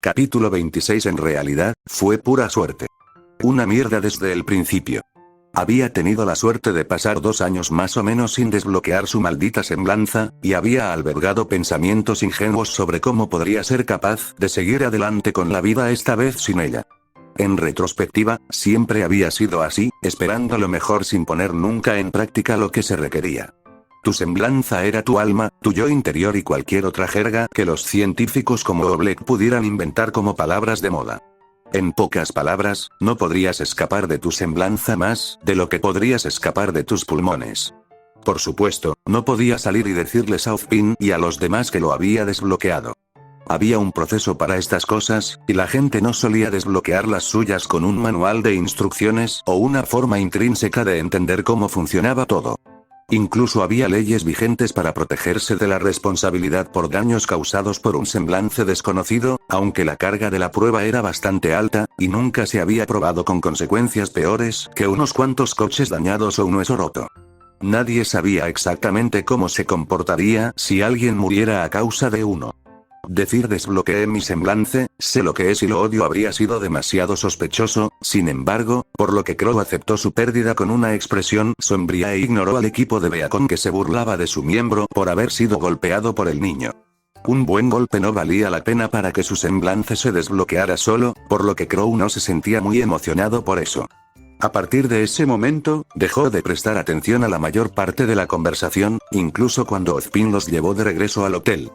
Capítulo 26. En realidad, fue pura suerte. Una mierda desde el principio. Había tenido la suerte de pasar 2 años más o menos sin desbloquear su maldita semblanza, y había albergado pensamientos ingenuos sobre cómo podría ser capaz de seguir adelante con la vida esta vez sin ella. En retrospectiva, siempre había sido así, esperando lo mejor sin poner nunca en práctica lo que se requería. Tu semblanza era tu alma, tu yo interior y cualquier otra jerga que los científicos como Oblek pudieran inventar como palabras de moda. En pocas palabras, no podrías escapar de tu semblanza más de lo que podrías escapar de tus pulmones. Por supuesto, no podía salir y decirles a Ozpin y a los demás que lo había desbloqueado. Había un proceso para estas cosas, y la gente no solía desbloquear las suyas con un manual de instrucciones o una forma intrínseca de entender cómo funcionaba todo. Incluso había leyes vigentes para protegerse de la responsabilidad por daños causados por un semblance desconocido, aunque la carga de la prueba era bastante alta, y nunca se había probado con consecuencias peores que unos cuantos coches dañados o un hueso roto. Nadie sabía exactamente cómo se comportaría si alguien muriera a causa de uno. Decir desbloqueé mi semblance, sé lo que es y lo odio habría sido demasiado sospechoso, sin embargo, por lo que Crow aceptó su pérdida con una expresión sombría e ignoró al equipo de Beacon que se burlaba de su miembro por haber sido golpeado por el niño. Un buen golpe no valía la pena para que su semblance se desbloqueara solo, por lo que Crow no se sentía muy emocionado por eso. A partir de ese momento, dejó de prestar atención a la mayor parte de la conversación, incluso cuando Ozpin los llevó de regreso al hotel.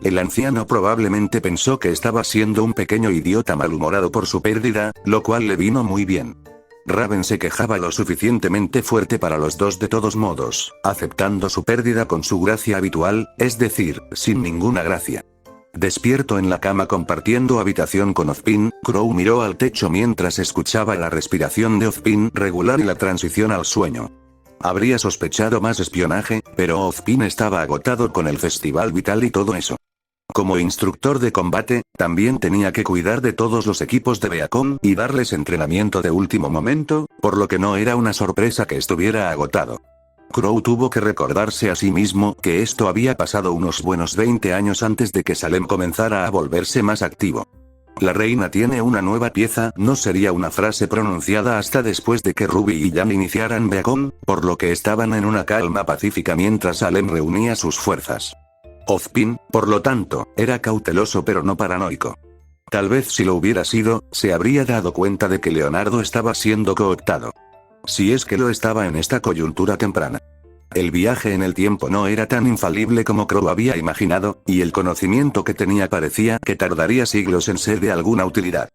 El anciano probablemente pensó que estaba siendo un pequeño idiota malhumorado por su pérdida, lo cual le vino muy bien. Raven se quejaba lo suficientemente fuerte para los dos de todos modos, aceptando su pérdida con su gracia habitual, es decir, sin ninguna gracia. Despierto en la cama compartiendo habitación con Ozpin, Crow miró al techo mientras escuchaba la respiración de Ozpin regular y la transición al sueño. Habría sospechado más espionaje, pero Ozpin estaba agotado con el festival vital y todo eso. Como instructor de combate, también tenía que cuidar de todos los equipos de Beacon y darles entrenamiento de último momento, por lo que no era una sorpresa que estuviera agotado. Crow tuvo que recordarse a sí mismo que esto había pasado unos buenos 20 años antes de que Salem comenzara a volverse más activo. La reina tiene una nueva pieza no sería una frase pronunciada hasta después de que Ruby y Jan iniciaran Beacon, por lo que estaban en una calma pacífica mientras Salem reunía sus fuerzas. Ozpin, por lo tanto, era cauteloso pero no paranoico. Tal vez si lo hubiera sido, se habría dado cuenta de que Leonardo estaba siendo cooptado. Si es que lo estaba en esta coyuntura temprana. El viaje en el tiempo no era tan infalible como Crow había imaginado, y el conocimiento que tenía parecía que tardaría siglos en ser de alguna utilidad.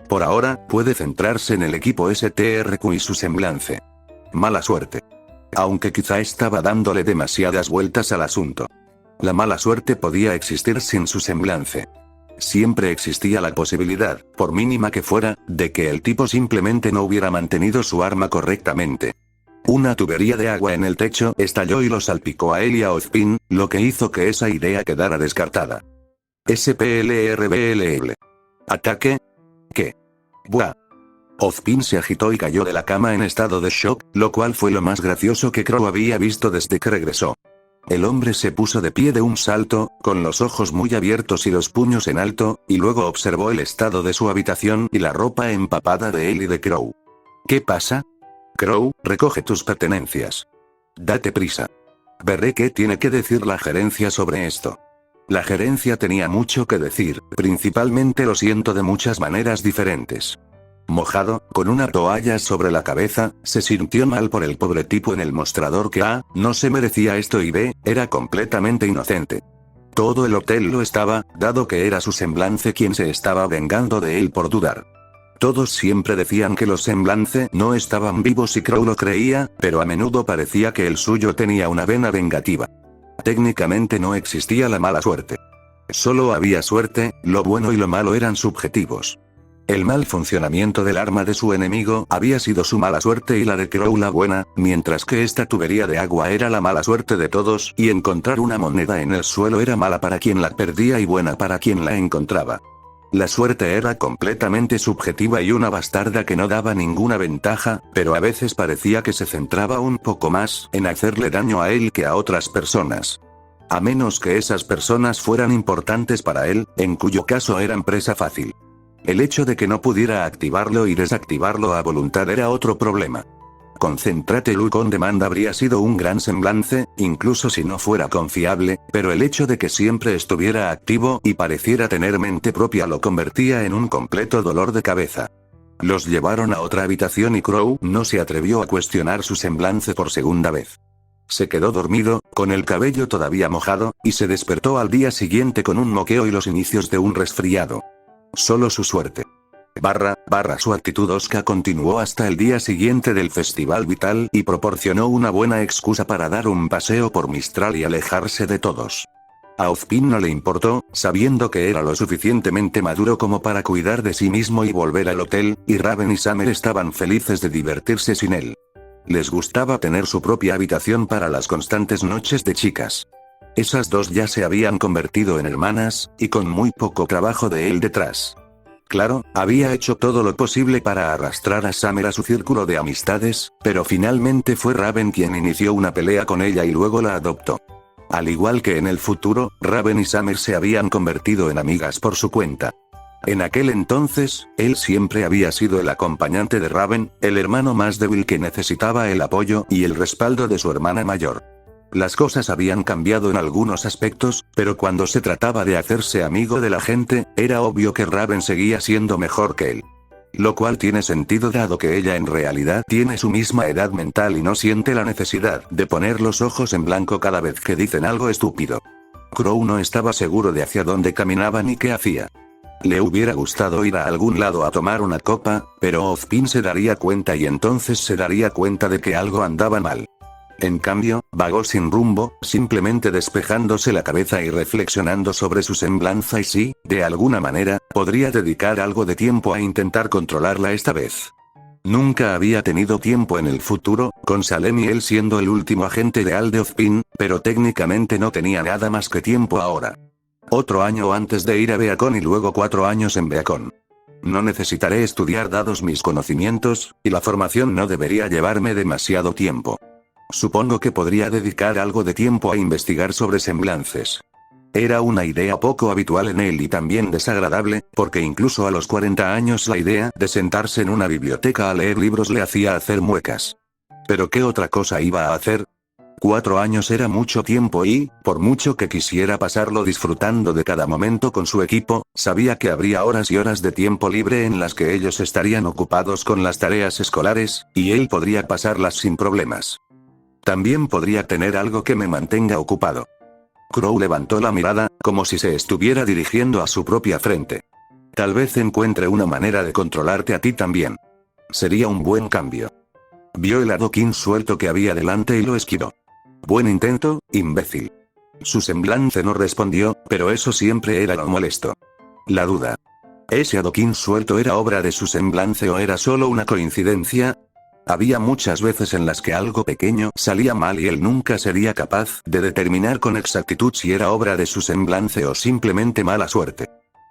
Por ahora, puede centrarse en el equipo STRQ y su semblance. Mala suerte. Aunque quizá estaba dándole demasiadas vueltas al asunto. La mala suerte podía existir sin su semblance. Siempre existía la posibilidad, por mínima que fuera, de que el tipo simplemente no hubiera mantenido su arma correctamente. Una tubería de agua en el techo estalló y lo salpicó a él y a Ozpin, lo que hizo que esa idea quedara descartada. SPLRBLL. ¿Ataque? ¿Qué? Buah. Ozpin se agitó y cayó de la cama en estado de shock, lo cual fue lo más gracioso que Crow había visto desde que regresó. El hombre se puso de pie de un salto, con los ojos muy abiertos y los puños en alto, y luego observó el estado de su habitación y la ropa empapada de él y de Crow. ¿Qué pasa? Crow, recoge tus pertenencias. Date prisa. Veré qué tiene que decir la gerencia sobre esto. La gerencia tenía mucho que decir, principalmente lo siento de muchas maneras diferentes. Mojado, con una toalla sobre la cabeza, se sintió mal por el pobre tipo en el mostrador que no se merecía esto y B, era completamente inocente. Todo el hotel lo estaba, dado que era su semblance quien se estaba vengando de él por dudar. Todos siempre decían que los semblance no estaban vivos y Crow lo creía, pero a menudo parecía que el suyo tenía una vena vengativa. Técnicamente no existía la mala suerte. Solo había suerte, lo bueno y lo malo eran subjetivos. El mal funcionamiento del arma de su enemigo había sido su mala suerte y la de Crow la buena, mientras que esta tubería de agua era la mala suerte de todos y encontrar una moneda en el suelo era mala para quien la perdía y buena para quien la encontraba. La suerte era completamente subjetiva y una bastarda que no daba ninguna ventaja, pero a veces parecía que se centraba un poco más en hacerle daño a él que a otras personas. A menos que esas personas fueran importantes para él, en cuyo caso eran presa fácil. El hecho de que no pudiera activarlo y desactivarlo a voluntad era otro problema. Concéntrate Look on Demand habría sido un gran semblance, incluso si no fuera confiable, pero el hecho de que siempre estuviera activo y pareciera tener mente propia lo convertía en un completo dolor de cabeza. Los llevaron a otra habitación y Crow no se atrevió a cuestionar su semblance por segunda vez. Se quedó dormido, con el cabello todavía mojado, y se despertó al día siguiente con un moqueo y los inicios de un resfriado. Solo su suerte. Su actitud osca continuó hasta el día siguiente del Festival Vital y proporcionó una buena excusa para dar un paseo por Mistral y alejarse de todos. A Ozpin no le importó, sabiendo que era lo suficientemente maduro como para cuidar de sí mismo y volver al hotel, y Raven y Summer estaban felices de divertirse sin él. Les gustaba tener su propia habitación para las constantes noches de chicas. Esas dos ya se habían convertido en hermanas, y con muy poco trabajo de él detrás. Claro, había hecho todo lo posible para arrastrar a Summer a su círculo de amistades, pero finalmente fue Raven quien inició una pelea con ella y luego la adoptó. Al igual que en el futuro, Raven y Summer se habían convertido en amigas por su cuenta. En aquel entonces, él siempre había sido el acompañante de Raven, el hermano más débil que necesitaba el apoyo y el respaldo de su hermana mayor. Las cosas habían cambiado en algunos aspectos, pero cuando se trataba de hacerse amigo de la gente, era obvio que Raven seguía siendo mejor que él. Lo cual tiene sentido dado que ella en realidad tiene su misma edad mental y no siente la necesidad de poner los ojos en blanco cada vez que dicen algo estúpido. Crow no estaba seguro de hacia dónde caminaba ni qué hacía. Le hubiera gustado ir a algún lado a tomar una copa, pero Ozpin se daría cuenta y entonces se daría cuenta de que algo andaba mal. En cambio, vagó sin rumbo, simplemente despejándose la cabeza y reflexionando sobre su semblanza y si, de alguna manera, podría dedicar algo de tiempo a intentar controlarla esta vez. Nunca había tenido tiempo en el futuro, con Salem y él siendo el último agente leal de Ozpin, pero técnicamente no tenía nada más que tiempo ahora. Otro año antes de ir a Beacon y luego 4 años en Beacon. No necesitaré estudiar dados mis conocimientos, y la formación no debería llevarme demasiado tiempo. Supongo que podría dedicar algo de tiempo a investigar sobre semblances. Era una idea poco habitual en él y también desagradable, porque incluso a los 40 años la idea de sentarse en una biblioteca a leer libros le hacía hacer muecas. ¿Pero qué otra cosa iba a hacer? 4 años era mucho tiempo y, por mucho que quisiera pasarlo disfrutando de cada momento con su equipo, sabía que habría horas y horas de tiempo libre en las que ellos estarían ocupados con las tareas escolares, y él podría pasarlas sin problemas. También podría tener algo que me mantenga ocupado. Crow levantó la mirada, como si se estuviera dirigiendo a su propia frente. Tal vez encuentre una manera de controlarte a ti también. Sería un buen cambio. Vio el adoquín suelto que había delante y lo esquivó. Buen intento, imbécil. Su semblante no respondió, pero eso siempre era lo molesto. La duda. ¿Ese adoquín suelto era obra de su semblante o era solo una coincidencia? Había muchas veces en las que algo pequeño salía mal y él nunca sería capaz de determinar con exactitud si era obra de su semblante o simplemente mala suerte.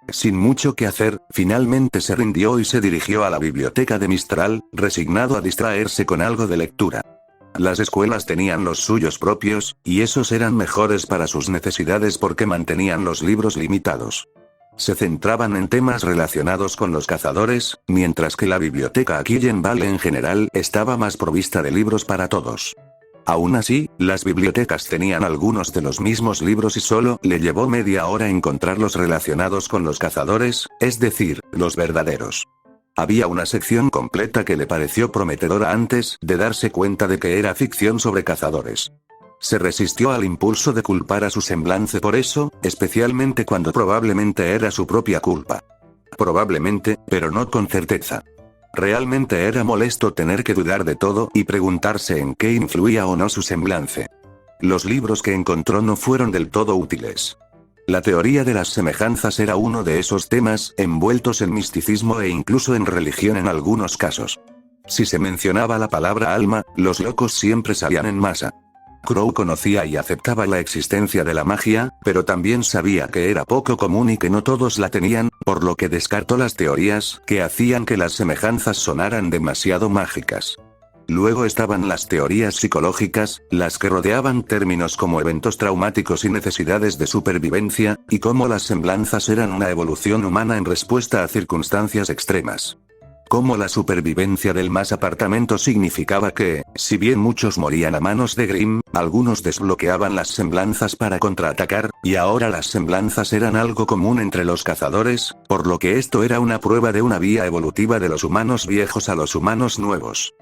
Sin mucho que hacer, finalmente se rindió y se dirigió a la biblioteca de Mistral, resignado a distraerse con algo de lectura. Las escuelas tenían los suyos propios, y esos eran mejores para sus necesidades porque mantenían los libros limitados. Se centraban en temas relacionados con los cazadores, mientras que la biblioteca aquí en Vale en general estaba más provista de libros para todos. Aún así, las bibliotecas tenían algunos de los mismos libros y solo le llevó media hora encontrarlos relacionados con los cazadores, es decir, los verdaderos. Había una sección completa que le pareció prometedora antes de darse cuenta de que era ficción sobre cazadores. Se resistió al impulso de culpar a su semblante por eso, especialmente cuando probablemente era su propia culpa. Probablemente, pero no con certeza. Realmente era molesto tener que dudar de todo y preguntarse en qué influía o no su semblante. Los libros que encontró no fueron del todo útiles. La teoría de las semejanzas era uno de esos temas envueltos en misticismo e incluso en religión en algunos casos. Si se mencionaba la palabra alma, los locos siempre salían en masa. Crow conocía y aceptaba la existencia de la magia, pero también sabía que era poco común y que no todos la tenían, por lo que descartó las teorías que hacían que las semejanzas sonaran demasiado mágicas. Luego estaban las teorías psicológicas, las que rodeaban términos como eventos traumáticos y necesidades de supervivencia, y cómo las semblanzas eran una evolución humana en respuesta a circunstancias extremas. Como la supervivencia del más apartamento significaba que, si bien muchos morían a manos de Grimm, algunos desbloqueaban las semblanzas para contraatacar, y ahora las semblanzas eran algo común entre los cazadores, por lo que esto era una prueba de una vía evolutiva de los humanos viejos a los humanos nuevos.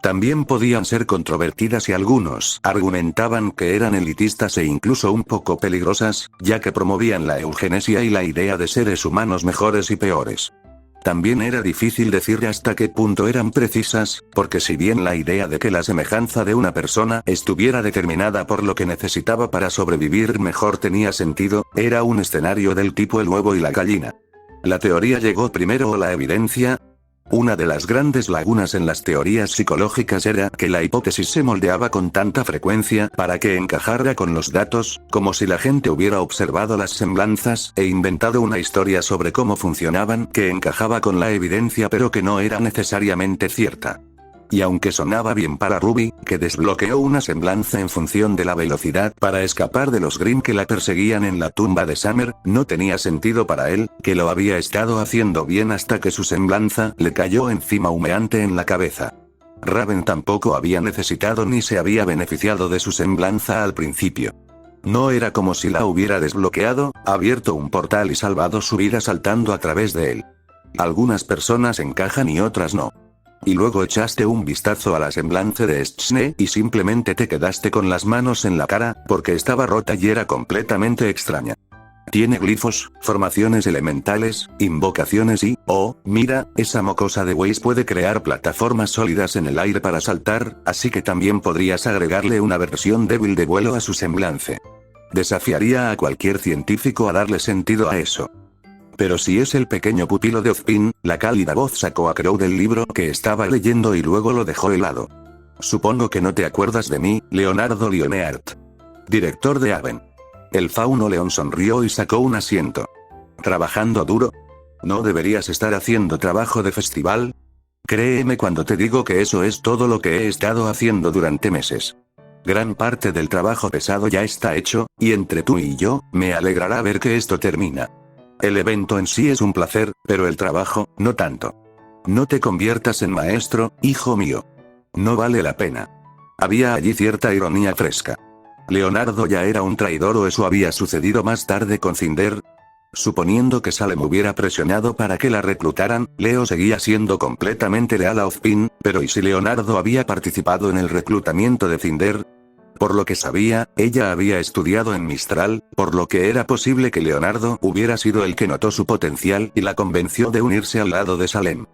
También podían ser controvertidas y algunos argumentaban que eran elitistas e incluso un poco peligrosas, ya que promovían la eugenesia y la idea de seres humanos mejores y peores. También era difícil decir hasta qué punto eran precisas, porque si bien la idea de que la semejanza de una persona estuviera determinada por lo que necesitaba para sobrevivir mejor tenía sentido, era un escenario del tipo el huevo y la gallina. ¿La teoría llegó primero o la evidencia? Una de las grandes lagunas en las teorías psicológicas era que la hipótesis se moldeaba con tanta frecuencia para que encajara con los datos, como si la gente hubiera observado las semblanzas e inventado una historia sobre cómo funcionaban que encajaba con la evidencia pero que no era necesariamente cierta. Y aunque sonaba bien para Ruby, que desbloqueó una semblanza en función de la velocidad para escapar de los Grimm que la perseguían en la tumba de Summer, no tenía sentido para él, que lo había estado haciendo bien hasta que su semblanza le cayó encima humeante en la cabeza. Raven tampoco había necesitado ni se había beneficiado de su semblanza al principio. No era como si la hubiera desbloqueado, abierto un portal y salvado su vida saltando a través de él. Algunas personas encajan y otras no. Y luego echaste un vistazo a la semblanza de Schne y simplemente te quedaste con las manos en la cara, porque estaba rota y era completamente extraña. Tiene glifos, formaciones elementales, invocaciones y, oh, mira, esa mocosa de Weiss puede crear plataformas sólidas en el aire para saltar, así que también podrías agregarle una versión débil de vuelo a su semblance. Desafiaría a cualquier científico a darle sentido a eso. Pero si es el pequeño pupilo de Ozpin, la cálida voz sacó a Crow del libro que estaba leyendo y luego lo dejó helado. Supongo que no te acuerdas de mí, Leonardo Lioneart. Director de Haven. El fauno león sonrió y sacó un asiento. ¿Trabajando duro? ¿No deberías estar haciendo trabajo de festival? Créeme cuando te digo que eso es todo lo que he estado haciendo durante meses. Gran parte del trabajo pesado ya está hecho, y entre tú y yo, me alegrará ver que esto termina. El evento en sí es un placer, pero el trabajo, no tanto. No te conviertas en maestro, hijo mío. No vale la pena. Había allí cierta ironía fresca. ¿Leonardo ya era un traidor o eso había sucedido más tarde con Cinder? Suponiendo que Salem hubiera presionado para que la reclutaran, Leo seguía siendo completamente leal a Ozpin, pero ¿y si Leonardo había participado en el reclutamiento de Cinder? Por lo que sabía, ella había estudiado en Mistral, por lo que era posible que Leonardo hubiera sido el que notó su potencial y la convenció de unirse al lado de Salem.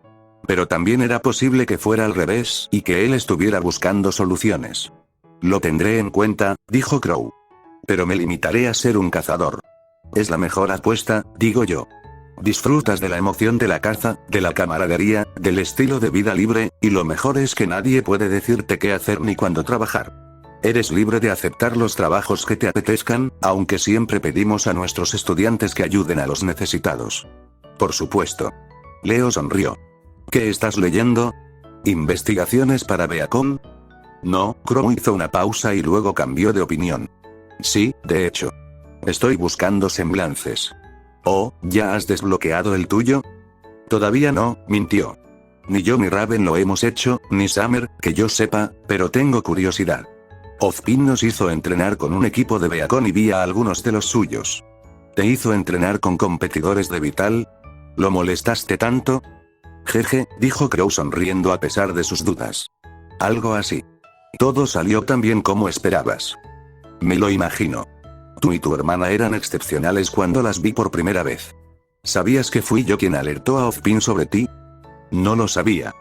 Pero también era posible que fuera al revés y que él estuviera buscando soluciones. Lo tendré en cuenta, dijo Crow. Pero me limitaré a ser un cazador. Es la mejor apuesta, digo yo. Disfrutas de la emoción de la caza, de la camaradería, del estilo de vida libre, y lo mejor es que nadie puede decirte qué hacer ni cuándo trabajar. Eres libre de aceptar los trabajos que te apetezcan, aunque siempre pedimos a nuestros estudiantes que ayuden a los necesitados. Por supuesto. Leo sonrió. ¿Qué estás leyendo? ¿Investigaciones para Beacon? No, Crow hizo una pausa y luego cambió de opinión. Sí, de hecho. Estoy buscando semblances. Oh, ¿ya has desbloqueado el tuyo? Todavía no, mintió. Ni yo ni Raven lo hemos hecho, ni Summer, que yo sepa, pero tengo curiosidad. Ozpin nos hizo entrenar con un equipo de Beacon y vi a algunos de los suyos. ¿Te hizo entrenar con competidores de Vital? ¿Lo molestaste tanto? Jeje, dijo Crow sonriendo a pesar de sus dudas. Algo así. Todo salió tan bien como esperabas. Me lo imagino. Tú y tu hermana eran excepcionales cuando las vi por primera vez. ¿Sabías que fui yo quien alertó a Ozpin sobre ti? No lo sabía.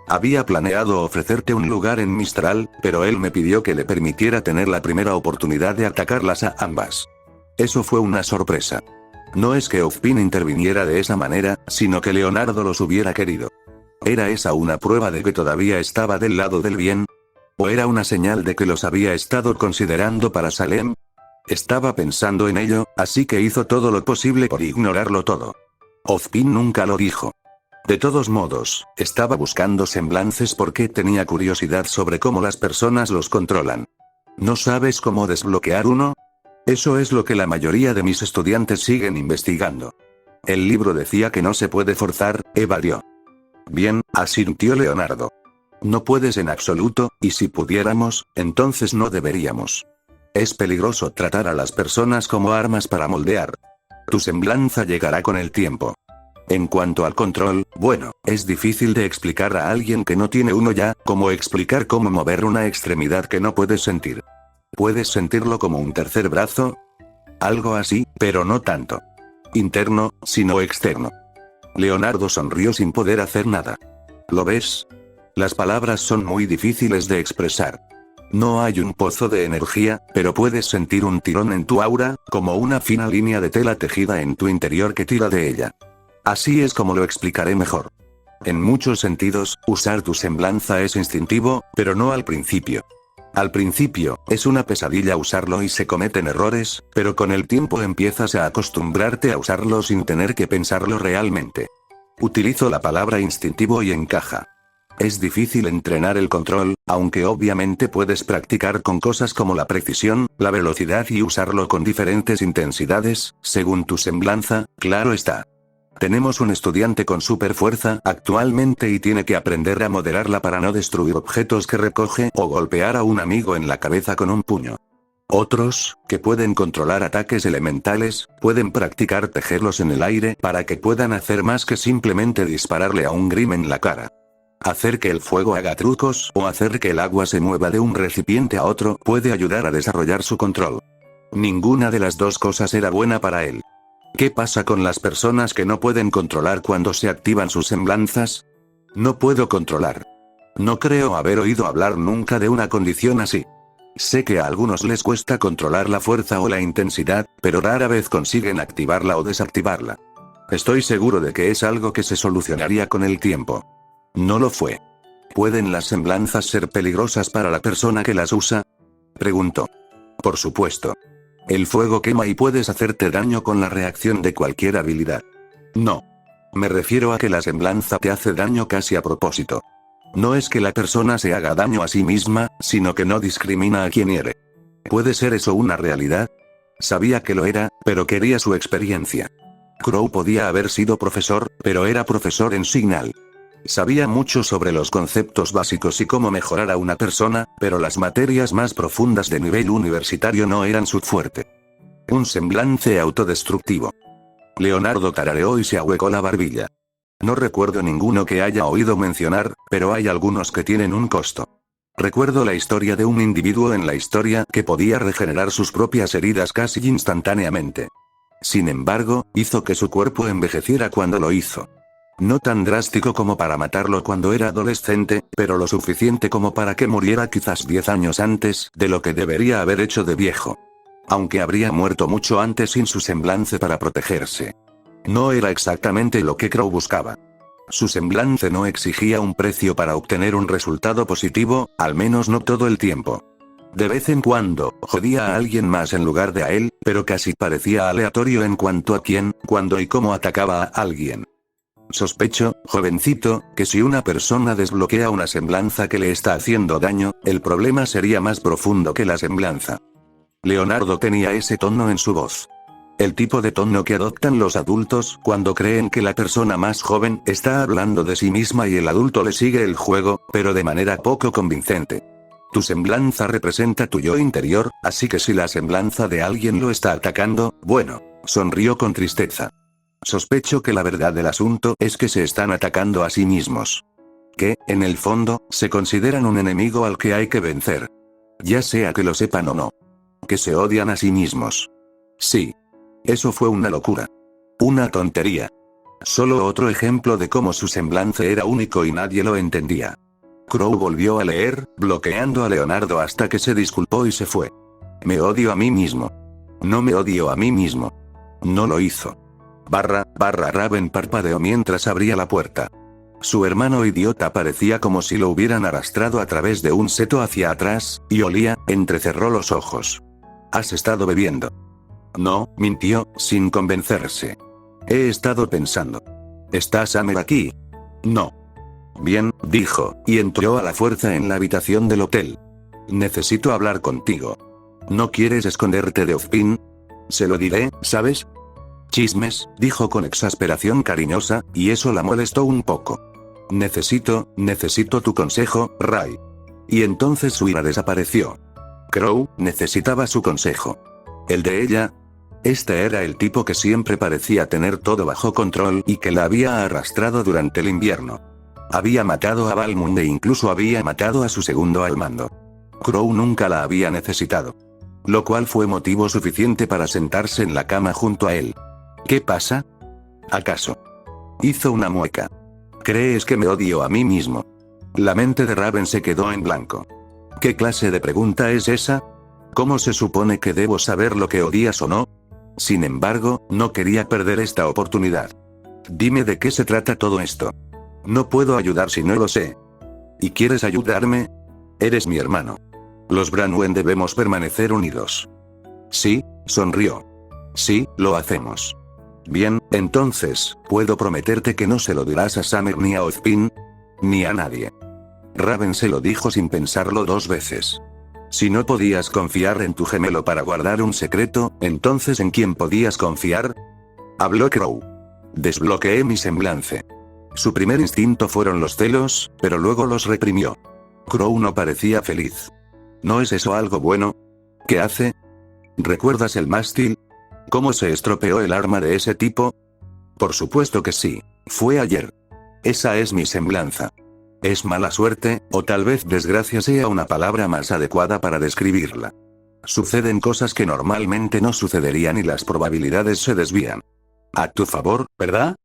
Había planeado ofrecerte un lugar en Mistral, pero él me pidió que le permitiera tener la primera oportunidad de atacarlas a ambas. Eso fue una sorpresa. No es que Ozpin interviniera de esa manera, sino que Leonardo los hubiera querido. ¿Era esa una prueba de que todavía estaba del lado del bien? ¿O era una señal de que los había estado considerando para Salem? Estaba pensando en ello, así que hizo todo lo posible por ignorarlo todo. Ozpin nunca lo dijo. De todos modos, estaba buscando semblances porque tenía curiosidad sobre cómo las personas los controlan. ¿No sabes cómo desbloquear uno? Eso es lo que la mayoría de mis estudiantes siguen investigando. El libro decía que no se puede forzar, evadió. Bien, asintió Leonardo. No puedes en absoluto, y si pudiéramos, entonces no deberíamos. Es peligroso tratar a las personas como armas para moldear. Tu semblanza llegará con el tiempo. En cuanto al control, bueno, es difícil de explicar a alguien que no tiene uno ya, como explicar cómo mover una extremidad que no puedes sentir. ¿Puedes sentirlo como un tercer brazo? Algo así, pero no tanto. Interno, sino externo. Leonardo sonrió sin poder hacer nada. ¿Lo ves? Las palabras son muy difíciles de expresar. No hay un pozo de energía, pero puedes sentir un tirón en tu aura, como una fina línea de tela tejida en tu interior que tira de ella. Así es como lo explicaré mejor. En muchos sentidos, usar tu semblanza es instintivo, pero no al principio. Al principio, es una pesadilla usarlo y se cometen errores, pero con el tiempo empiezas a acostumbrarte a usarlo sin tener que pensarlo realmente. Utilizo la palabra instintivo y encaja. Es difícil entrenar el control, aunque obviamente puedes practicar con cosas como la precisión, la velocidad y usarlo con diferentes intensidades, según tu semblanza, claro está. Tenemos un estudiante con super fuerza actualmente y tiene que aprender a moderarla para no destruir objetos que recoge o golpear a un amigo en la cabeza con un puño. Otros, que pueden controlar ataques elementales, pueden practicar tejerlos en el aire para que puedan hacer más que simplemente dispararle a un Grim en la cara. Hacer que el fuego haga trucos o hacer que el agua se mueva de un recipiente a otro puede ayudar a desarrollar su control. Ninguna de las dos cosas era buena para él. ¿Qué pasa con las personas que no pueden controlar cuando se activan sus semblanzas? No puedo controlar. No creo haber oído hablar nunca de una condición así. Sé que a algunos les cuesta controlar la fuerza o la intensidad, pero rara vez consiguen activarla o desactivarla. Estoy seguro de que es algo que se solucionaría con el tiempo. No lo fue. ¿Pueden las semblanzas ser peligrosas para la persona que las usa? Preguntó. Por supuesto. El fuego quema y puedes hacerte daño con la reacción de cualquier habilidad. No. Me refiero a que la semblanza te hace daño casi a propósito. No es que la persona se haga daño a sí misma, sino que no discrimina a quien hiere. ¿Puede ser eso una realidad? Sabía que lo era, pero quería su experiencia. Crow podía haber sido profesor, pero era profesor en Signal. Sabía mucho sobre los conceptos básicos y cómo mejorar a una persona, pero las materias más profundas de nivel universitario no eran su fuerte. Un semblante autodestructivo. Leonardo tarareó y se ahuecó la barbilla. No recuerdo ninguno que haya oído mencionar, pero hay algunos que tienen un costo. Recuerdo la historia de un individuo en la historia que podía regenerar sus propias heridas casi instantáneamente. Sin embargo, hizo que su cuerpo envejeciera cuando lo hizo. No tan drástico como para matarlo cuando era adolescente, pero lo suficiente como para que muriera quizás 10 años antes de lo que debería haber hecho de viejo. Aunque habría muerto mucho antes sin su semblante para protegerse. No era exactamente lo que Crow buscaba. Su semblante no exigía un precio para obtener un resultado positivo, al menos no todo el tiempo. De vez en cuando, jodía a alguien más en lugar de a él, pero casi parecía aleatorio en cuanto a quién, cuándo y cómo atacaba a alguien. Sospecho, jovencito, que si una persona desbloquea una semblanza que le está haciendo daño, el problema sería más profundo que la semblanza. Leonardo tenía ese tono en su voz. El tipo de tono que adoptan los adultos cuando creen que la persona más joven está hablando de sí misma y el adulto le sigue el juego, pero de manera poco convincente. Tu semblanza representa tu yo interior, así que si la semblanza de alguien lo está atacando, bueno, sonrió con tristeza. Sospecho que la verdad del asunto es que se están atacando a sí mismos. Que, en el fondo, se consideran un enemigo al que hay que vencer. Ya sea que lo sepan o no. Que se odian a sí mismos. Sí. Eso fue una locura. Una tontería. Solo otro ejemplo de cómo su semblante era único y nadie lo entendía. Crow volvió a leer, bloqueando a Leonardo hasta que se disculpó y se fue. Me odio a mí mismo. No me odio a mí mismo. No lo hizo. Raven parpadeó mientras abría la puerta. Su hermano idiota parecía como si lo hubieran arrastrado a través de un seto hacia atrás, y olía, entrecerró los ojos. ¿Has estado bebiendo? No, mintió, sin convencerse. He estado pensando. ¿Está Summer aquí? No. Bien, dijo, y entró a la fuerza en la habitación del hotel. Necesito hablar contigo. ¿No quieres esconderte de Ozpin? Se lo diré, ¿sabes? Chismes, dijo con exasperación cariñosa, y eso la molestó un poco. Necesito tu consejo, Ray. Y entonces su ira desapareció. Crow necesitaba su consejo. ¿El de ella? Este era el tipo que siempre parecía tener todo bajo control y que la había arrastrado durante el invierno. Había matado a Balmung e incluso había matado a su segundo al mando. Crow nunca la había necesitado. Lo cual fue motivo suficiente para sentarse en la cama junto a él. ¿Qué pasa? ¿Acaso? Hizo una mueca. ¿Crees que me odio a mí mismo? La mente de Raven se quedó en blanco. ¿Qué clase de pregunta es esa? ¿Cómo se supone que debo saber lo que odias o no? Sin embargo, no quería perder esta oportunidad. Dime de qué se trata todo esto. No puedo ayudar si no lo sé. ¿Y quieres ayudarme? Eres mi hermano. Los Branwen debemos permanecer unidos. Sí, sonrió. Sí, lo hacemos. Bien, entonces, ¿puedo prometerte que no se lo dirás a Summer ni a Ozpin? Ni a nadie. Raven se lo dijo sin pensarlo 2 veces. Si no podías confiar en tu gemelo para guardar un secreto, entonces ¿en quién podías confiar? Habló Crow. Desbloqueé mi semblante. Su primer instinto fueron los celos, pero luego los reprimió. Crow no parecía feliz. ¿No es eso algo bueno? ¿Qué hace? ¿Recuerdas el mástil? ¿Cómo se estropeó el arma de ese tipo? Por supuesto que sí. Fue ayer. Esa es mi semblanza. Es mala suerte, o tal vez desgracia sea una palabra más adecuada para describirla. Suceden cosas que normalmente no sucederían y las probabilidades se desvían. A tu favor, ¿verdad?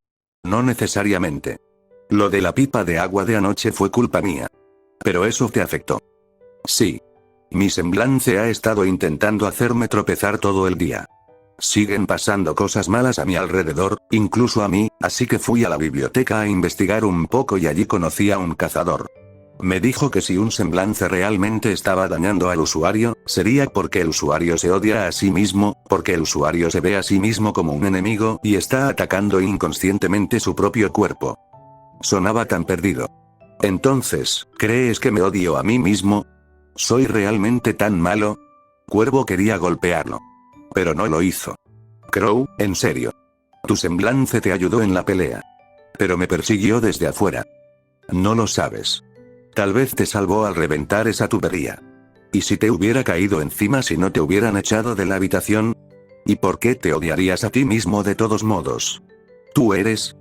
No necesariamente. Lo de la pipa de agua de anoche fue culpa mía. Pero eso te afectó. Sí. Mi semblante ha estado intentando hacerme tropezar todo el día. Siguen pasando cosas malas a mi alrededor, incluso a mí, así que fui a la biblioteca a investigar un poco y allí conocí a un cazador. Me dijo que si un semblante realmente estaba dañando al usuario, sería porque el usuario se odia a sí mismo, porque el usuario se ve a sí mismo como un enemigo y está atacando inconscientemente su propio cuerpo. Sonaba tan perdido. Entonces, ¿crees que me odio a mí mismo? ¿Soy realmente tan malo? Cuervo quería golpearlo. Pero no lo hizo. Crow, en serio. Tu semblante te ayudó en la pelea. Pero me persiguió desde afuera. No lo sabes. Tal vez te salvó al reventar esa tubería. ¿Y si te hubiera caído encima si no te hubieran echado de la habitación? ¿Y por qué te odiarías a ti mismo de todos modos? Tú eres,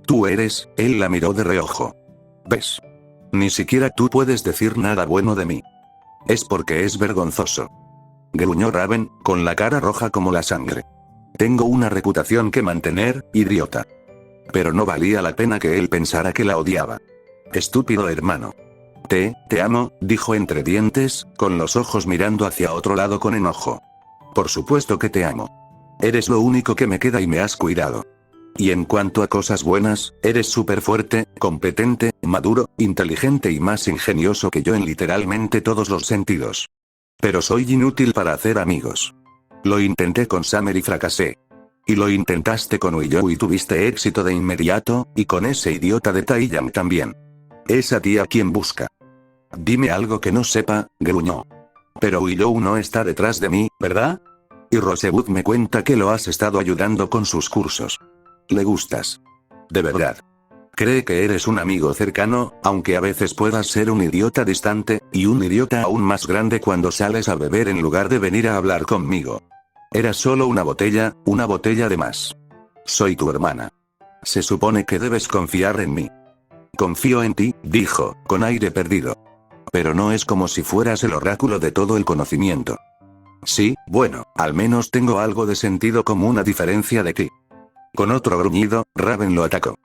él la miró de reojo. ¿Ves? Ni siquiera tú puedes decir nada bueno de mí. Es porque es vergonzoso. Gruñó Raven, con la cara roja como la sangre. Tengo una reputación que mantener, idiota. Pero no valía la pena que él pensara que la odiaba. Estúpido hermano. Te amo, dijo entre dientes, con los ojos mirando hacia otro lado con enojo. Por supuesto que te amo. Eres lo único que me queda y me has cuidado. Y en cuanto a cosas buenas, eres súper fuerte, competente, maduro, inteligente y más ingenioso que yo en literalmente todos los sentidos. Pero soy inútil para hacer amigos. Lo intenté con Summer y fracasé. Y lo intentaste con Willow y tuviste éxito de inmediato, y con ese idiota de Taiyang también. Es a ti a quien busca. Dime algo que no sepa, gruñó. Pero Willow no está detrás de mí, ¿verdad? Y Rosebud me cuenta que lo has estado ayudando con sus cursos. Le gustas. De verdad. Cree que eres un amigo cercano, aunque a veces puedas ser un idiota distante, y un idiota aún más grande cuando sales a beber en lugar de venir a hablar conmigo. Era solo una botella de más. Soy tu hermana. Se supone que debes confiar en mí. Confío en ti, dijo, con aire perdido. Pero no es como si fueras el oráculo de todo el conocimiento. Sí, bueno, al menos tengo algo de sentido común a diferencia de ti. Con otro gruñido, Raven lo atacó.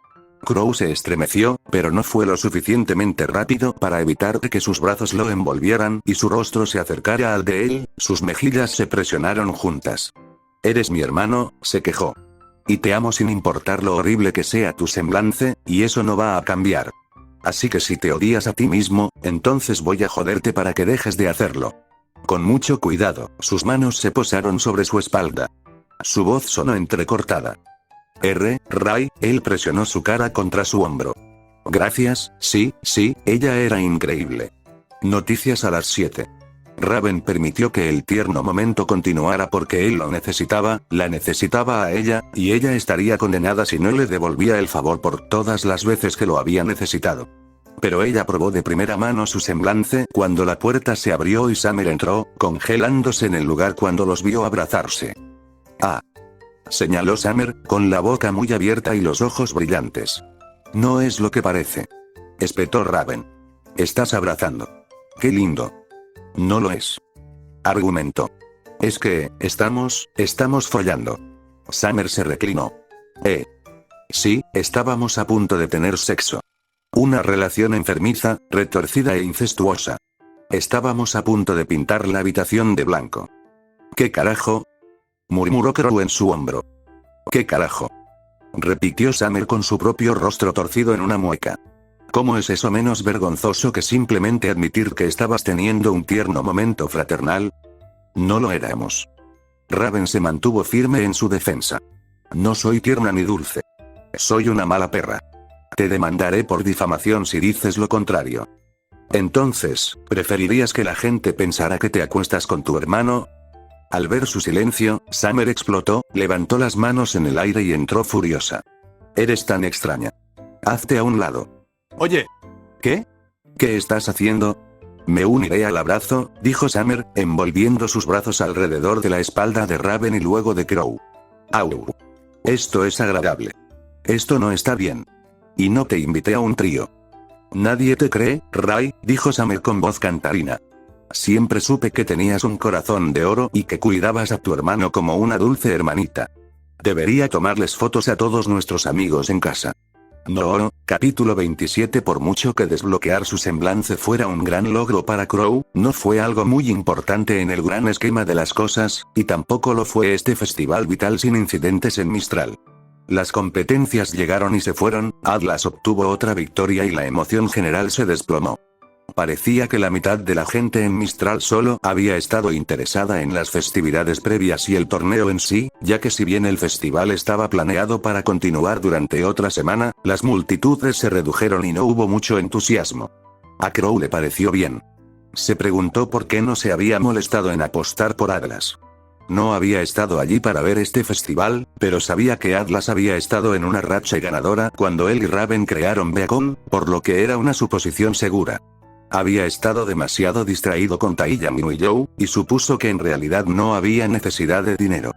Crow se estremeció, pero no fue lo suficientemente rápido para evitar que sus brazos lo envolvieran y su rostro se acercara al de él, sus mejillas se presionaron juntas. Eres mi hermano, se quejó. Y te amo sin importar lo horrible que sea tu semblante, y eso no va a cambiar. Así que si te odias a ti mismo, entonces voy a joderte para que dejes de hacerlo. Con mucho cuidado, sus manos se posaron sobre su espalda. Su voz sonó entrecortada. Ray, él presionó su cara contra su hombro. Gracias, sí, ella era increíble. Noticias a las 7. Raven permitió que el tierno momento continuara porque él lo necesitaba, la necesitaba a ella, y ella estaría condenada si no le devolvía el favor por todas las veces que lo había necesitado. Pero ella probó de primera mano su semblante cuando la puerta se abrió y Summer entró, congelándose en el lugar cuando los vio abrazarse. Ah. Señaló Summer, con la boca muy abierta y los ojos brillantes. No es lo que parece. Espetó Raven. Estás abrazando. Qué lindo. No lo es. Argumentó. Es que, estamos follando. Summer se reclinó. Sí, estábamos a punto de tener sexo. Una relación enfermiza, retorcida e incestuosa. Estábamos a punto de pintar la habitación de blanco. ¿Qué carajo? Murmuró Crow en su hombro. ¿Qué carajo? Repitió Summer con su propio rostro torcido en una mueca. ¿Cómo es eso menos vergonzoso que simplemente admitir que estabas teniendo un tierno momento fraternal? No lo éramos. Raven se mantuvo firme en su defensa. No soy tierna ni dulce. Soy una mala perra. Te demandaré por difamación si dices lo contrario. Entonces, ¿preferirías que la gente pensara que te acuestas con tu hermano? Al ver su silencio, Summer explotó, levantó las manos en el aire y entró furiosa. Eres tan extraña. Hazte a un lado. Oye. ¿Qué? ¿Qué estás haciendo? Me uniré al abrazo, dijo Summer, envolviendo sus brazos alrededor de la espalda de Raven y luego de Crow. Au. Esto es agradable. Esto no está bien. Y no te invité a un trío. Nadie te cree, Ray, dijo Summer con voz cantarina. Siempre supe que tenías un corazón de oro y que cuidabas a tu hermano como una dulce hermanita. Debería tomarles fotos a todos nuestros amigos en casa. No, capítulo 27. Por mucho que desbloquear su semblante fuera un gran logro para Crow, no fue algo muy importante en el gran esquema de las cosas, y tampoco lo fue este festival vital sin incidentes en Mistral. Las competencias llegaron y se fueron, Atlas obtuvo otra victoria y la emoción general se desplomó. Parecía que la mitad de la gente en Mistral solo había estado interesada en las festividades previas y el torneo en sí, ya que si bien el festival estaba planeado para continuar durante otra semana, las multitudes se redujeron y no hubo mucho entusiasmo. A Crow le pareció bien. Se preguntó por qué no se había molestado en apostar por Atlas. No había estado allí para ver este festival, pero sabía que Atlas había estado en una racha ganadora cuando él y Raven crearon Beacon, por lo que era una suposición segura. Había estado demasiado distraído con Taiyang y Weijou, y supuso que en realidad no había necesidad de dinero.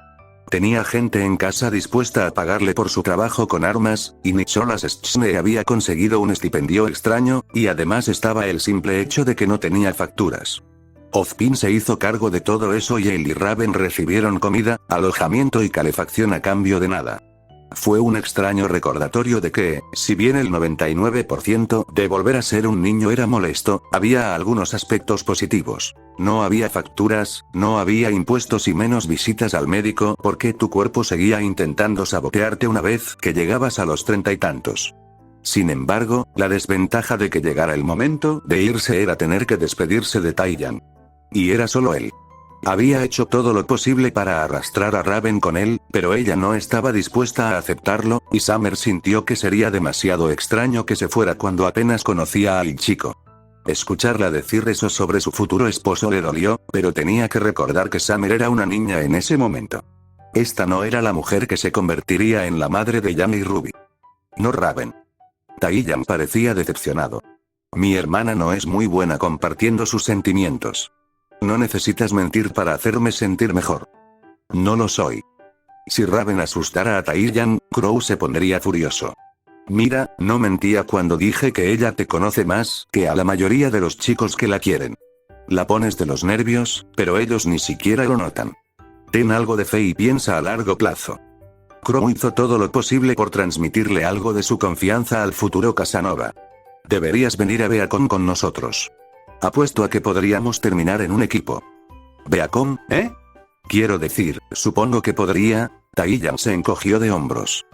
Tenía gente en casa dispuesta a pagarle por su trabajo con armas, y Nicholas Schne había conseguido un estipendio extraño, y además estaba el simple hecho de que no tenía facturas. Ozpin se hizo cargo de todo eso y él y Raven recibieron comida, alojamiento y calefacción a cambio de nada. Fue un extraño recordatorio de que, si bien el 99% de volver a ser un niño era molesto, había algunos aspectos positivos. No había facturas, no había impuestos y menos visitas al médico porque tu cuerpo seguía intentando sabotearte una vez que llegabas a los 30 y tantos. Sin embargo, la desventaja de que llegara el momento de irse era tener que despedirse de Taiyang. Y era solo él. Había hecho todo lo posible para arrastrar a Raven con él, pero ella no estaba dispuesta a aceptarlo, y Summer sintió que sería demasiado extraño que se fuera cuando apenas conocía al chico. Escucharla decir eso sobre su futuro esposo le dolió, pero tenía que recordar que Summer era una niña en ese momento. Esta no era la mujer que se convertiría en la madre de Yami y Ruby. No Raven. Taiyang parecía decepcionado. Mi hermana no es muy buena compartiendo sus sentimientos. No necesitas mentir para hacerme sentir mejor. No lo soy. Si Raven asustara a Taiyang, Crow se pondría furioso. Mira, no mentía cuando dije que ella te conoce más que a la mayoría de los chicos que la quieren. La pones de los nervios, pero ellos ni siquiera lo notan. Ten algo de fe y piensa a largo plazo. Crow hizo todo lo posible por transmitirle algo de su confianza al futuro Casanova. Deberías venir a Beacon con nosotros. Apuesto a que podríamos terminar en un equipo. ¿Beacon, eh? Quiero decir, supongo que podría. Taiyang se encogió de hombros.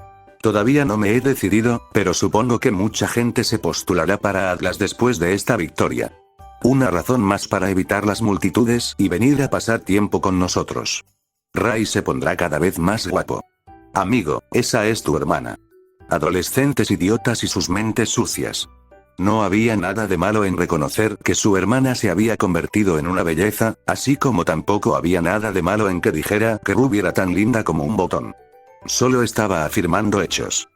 Todavía no me he decidido, pero supongo que mucha gente se postulará para Atlas después de esta victoria. Una razón más para evitar las multitudes y venir a pasar tiempo con nosotros. Ray se pondrá cada vez más guapo. Amigo, esa es tu hermana. Adolescentes idiotas y sus mentes sucias. No había nada de malo en reconocer que su hermana se había convertido en una belleza, así como tampoco había nada de malo en que dijera que Ruby era tan linda como un botón. Solo estaba afirmando hechos.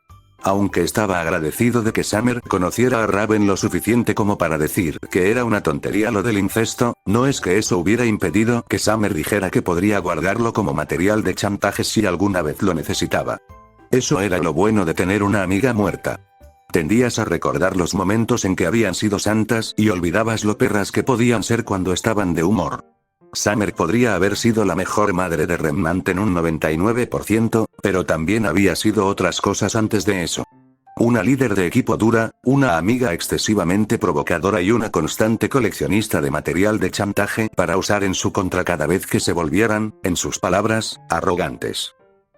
Aunque estaba agradecido de que Summer conociera a Raven lo suficiente como para decir que era una tontería lo del incesto, no es que eso hubiera impedido que Summer dijera que podría guardarlo como material de chantaje si alguna vez lo necesitaba. Eso era lo bueno de tener una amiga muerta. Tendías a recordar los momentos en que habían sido santas y olvidabas lo perras que podían ser cuando estaban de humor. Summer podría haber sido la mejor madre de Remnant en un 99%, pero también había sido otras cosas antes de eso. Una líder de equipo dura, una amiga excesivamente provocadora y una constante coleccionista de material de chantaje para usar en su contra cada vez que se volvieran, en sus palabras, arrogantes.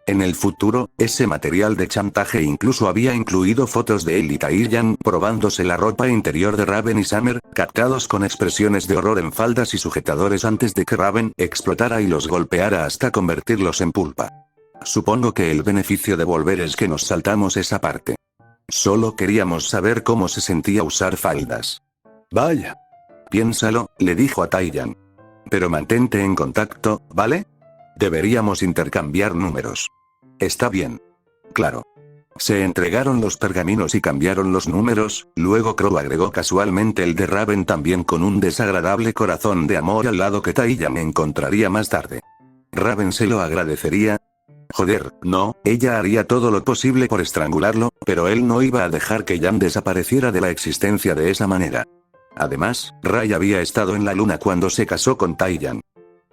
En el futuro, ese material de chantaje incluso había incluido fotos de él y Taiyang probándose la ropa interior de Raven y Summer, captados con expresiones de horror en faldas y sujetadores antes de que Raven explotara y los golpeara hasta convertirlos en pulpa. Supongo que el beneficio de volver es que nos saltamos esa parte. Solo queríamos saber cómo se sentía usar faldas. Vaya. Piénsalo, le dijo a Taiyang. Pero mantente en contacto, ¿vale? Deberíamos intercambiar números. Está bien. Claro. Se entregaron los pergaminos y cambiaron los números, luego Crow agregó casualmente el de Raven también con un desagradable corazón de amor al lado que Taiyang encontraría más tarde. Raven se lo agradecería. Joder, no, ella haría todo lo posible por estrangularlo, pero él no iba a dejar que Jan desapareciera de la existencia de esa manera. Además, Ray había estado en la luna cuando se casó con Taiyang.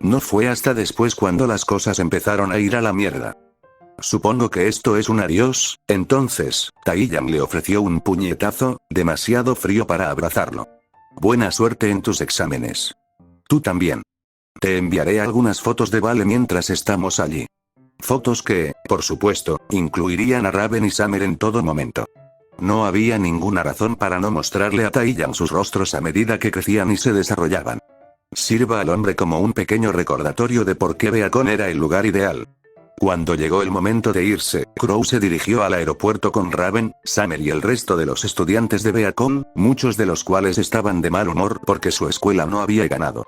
No fue hasta después cuando las cosas empezaron a ir a la mierda. Supongo que esto es un adiós, entonces, Taiyang le ofreció un puñetazo, demasiado frío para abrazarlo. Buena suerte en tus exámenes. Tú también. Te enviaré algunas fotos de Vale mientras estamos allí. Fotos que, por supuesto, incluirían a Raven y Summer en todo momento. No había ninguna razón para no mostrarle a Taiyang sus rostros a medida que crecían y se desarrollaban. Sirva al hombre como un pequeño recordatorio de por qué Beacon era el lugar ideal. Cuando llegó el momento de irse, Crow se dirigió al aeropuerto con Raven, Summer y el resto de los estudiantes de Beacon, muchos de los cuales estaban de mal humor porque su escuela no había ganado.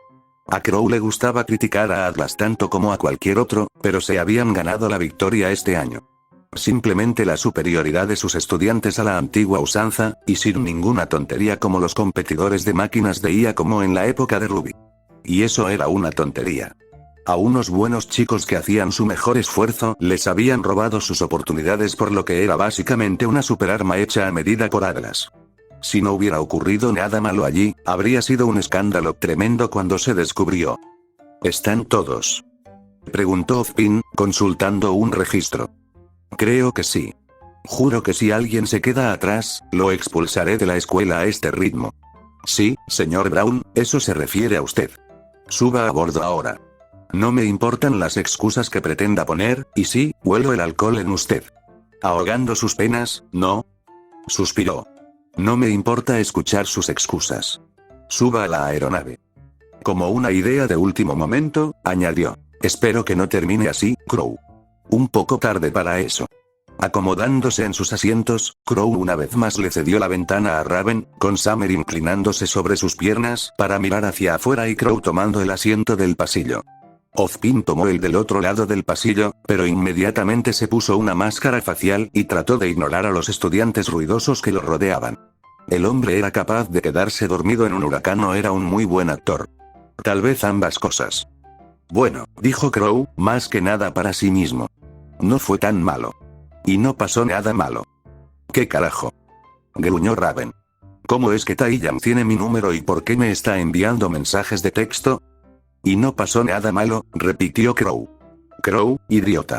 A Crow le gustaba criticar a Atlas tanto como a cualquier otro, pero se habían ganado la victoria este año. Simplemente la superioridad de sus estudiantes a la antigua usanza, y sin ninguna tontería como los competidores de máquinas de IA como en la época de Ruby. Y eso era una tontería. A unos buenos chicos que hacían su mejor esfuerzo les habían robado sus oportunidades por lo que era básicamente una superarma hecha a medida por Atlas. Si no hubiera ocurrido nada malo allí, habría sido un escándalo tremendo cuando se descubrió. ¿Están todos?, preguntó Ozpin, consultando un registro. Creo que sí. Juro que si alguien se queda atrás, lo expulsaré de la escuela a este ritmo. Sí, señor Brown, eso se refiere a usted. Suba a bordo ahora. No me importan las excusas que pretenda poner, y sí, huelo el alcohol en usted. Ahogando sus penas, ¿no? Suspiró. No me importa escuchar sus excusas. Suba a la aeronave. Como una idea de último momento, añadió. Espero que no termine así, Crow. Un poco tarde para eso. Acomodándose en sus asientos, Crow una vez más le cedió la ventana a Raven, con Summer inclinándose sobre sus piernas para mirar hacia afuera y Crow tomando el asiento del pasillo. Ozpin tomó el del otro lado del pasillo, pero inmediatamente se puso una máscara facial y trató de ignorar a los estudiantes ruidosos que lo rodeaban. El hombre era capaz de quedarse dormido en un huracán o era un muy buen actor. Tal vez ambas cosas. Bueno, dijo Crow, más que nada para sí mismo. No fue tan malo. Y no pasó nada malo. ¿Qué carajo?, gruñó Raven. ¿Cómo es que Taiyang tiene mi número y por qué me está enviando mensajes de texto? Y no pasó nada malo, repitió Crow. Crow, idiota.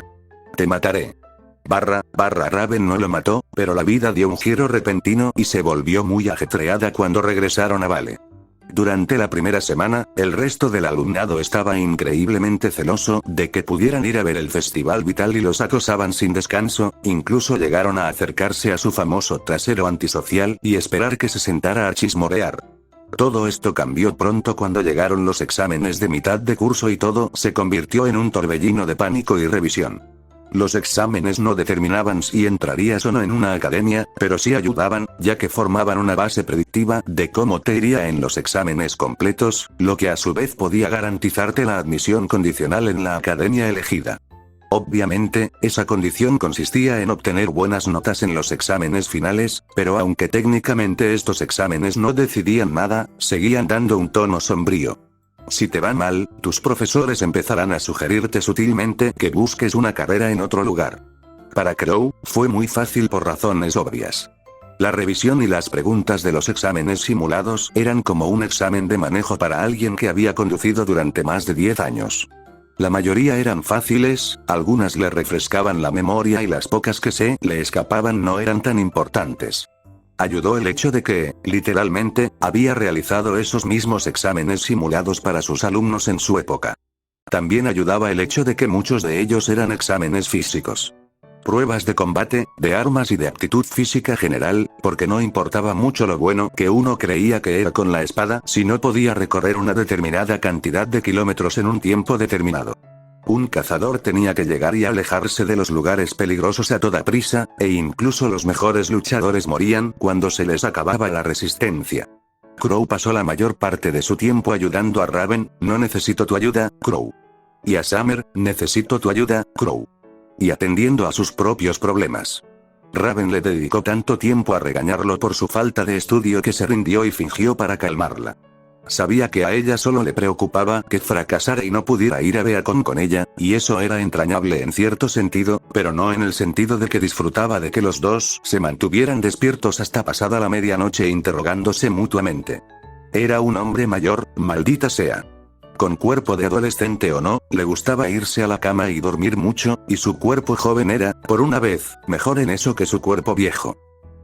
Te mataré. Raven no lo mató, pero la vida dio un giro repentino y se volvió muy ajetreada cuando regresaron a Vale. Durante la primera semana, el resto del alumnado estaba increíblemente celoso de que pudieran ir a ver el Festival Vital y los acosaban sin descanso, incluso llegaron a acercarse a su famoso trasero antisocial y esperar que se sentara a chismorear. Todo esto cambió pronto cuando llegaron los exámenes de mitad de curso y todo se convirtió en un torbellino de pánico y revisión. Los exámenes no determinaban si entrarías o no en una academia, pero sí ayudaban, ya que formaban una base predictiva de cómo te iría en los exámenes completos, lo que a su vez podía garantizarte la admisión condicional en la academia elegida. Obviamente, esa condición consistía en obtener buenas notas en los exámenes finales, pero aunque técnicamente estos exámenes no decidían nada, seguían dando un tono sombrío. Si te va mal, tus profesores empezarán a sugerirte sutilmente que busques una carrera en otro lugar. Para Crow, fue muy fácil por razones obvias. La revisión y las preguntas de los exámenes simulados eran como un examen de manejo para alguien que había conducido durante más de 10 años. La mayoría eran fáciles, algunas le refrescaban la memoria y las pocas que se le escapaban no eran tan importantes. Ayudó el hecho de que, literalmente, había realizado esos mismos exámenes simulados para sus alumnos en su época. También ayudaba el hecho de que muchos de ellos eran exámenes físicos. Pruebas de combate, de armas y de aptitud física general, porque no importaba mucho lo bueno que uno creía que era con la espada si no podía recorrer una determinada cantidad de kilómetros en un tiempo determinado. Un cazador tenía que llegar y alejarse de los lugares peligrosos a toda prisa, e incluso los mejores luchadores morían cuando se les acababa la resistencia. Crow pasó la mayor parte de su tiempo ayudando a Raven, no necesito tu ayuda, Crow. Y a Summer, necesito tu ayuda, Crow. Y atendiendo a sus propios problemas. Raven le dedicó tanto tiempo a regañarlo por su falta de estudio que se rindió y fingió para calmarla. Sabía que a ella solo le preocupaba que fracasara y no pudiera ir a Beacon con ella, y eso era entrañable en cierto sentido, pero no en el sentido de que disfrutaba de que los dos se mantuvieran despiertos hasta pasada la medianoche interrogándose mutuamente. Era un hombre mayor, maldita sea. Con cuerpo de adolescente o no, le gustaba irse a la cama y dormir mucho, y su cuerpo joven era, por una vez, mejor en eso que su cuerpo viejo.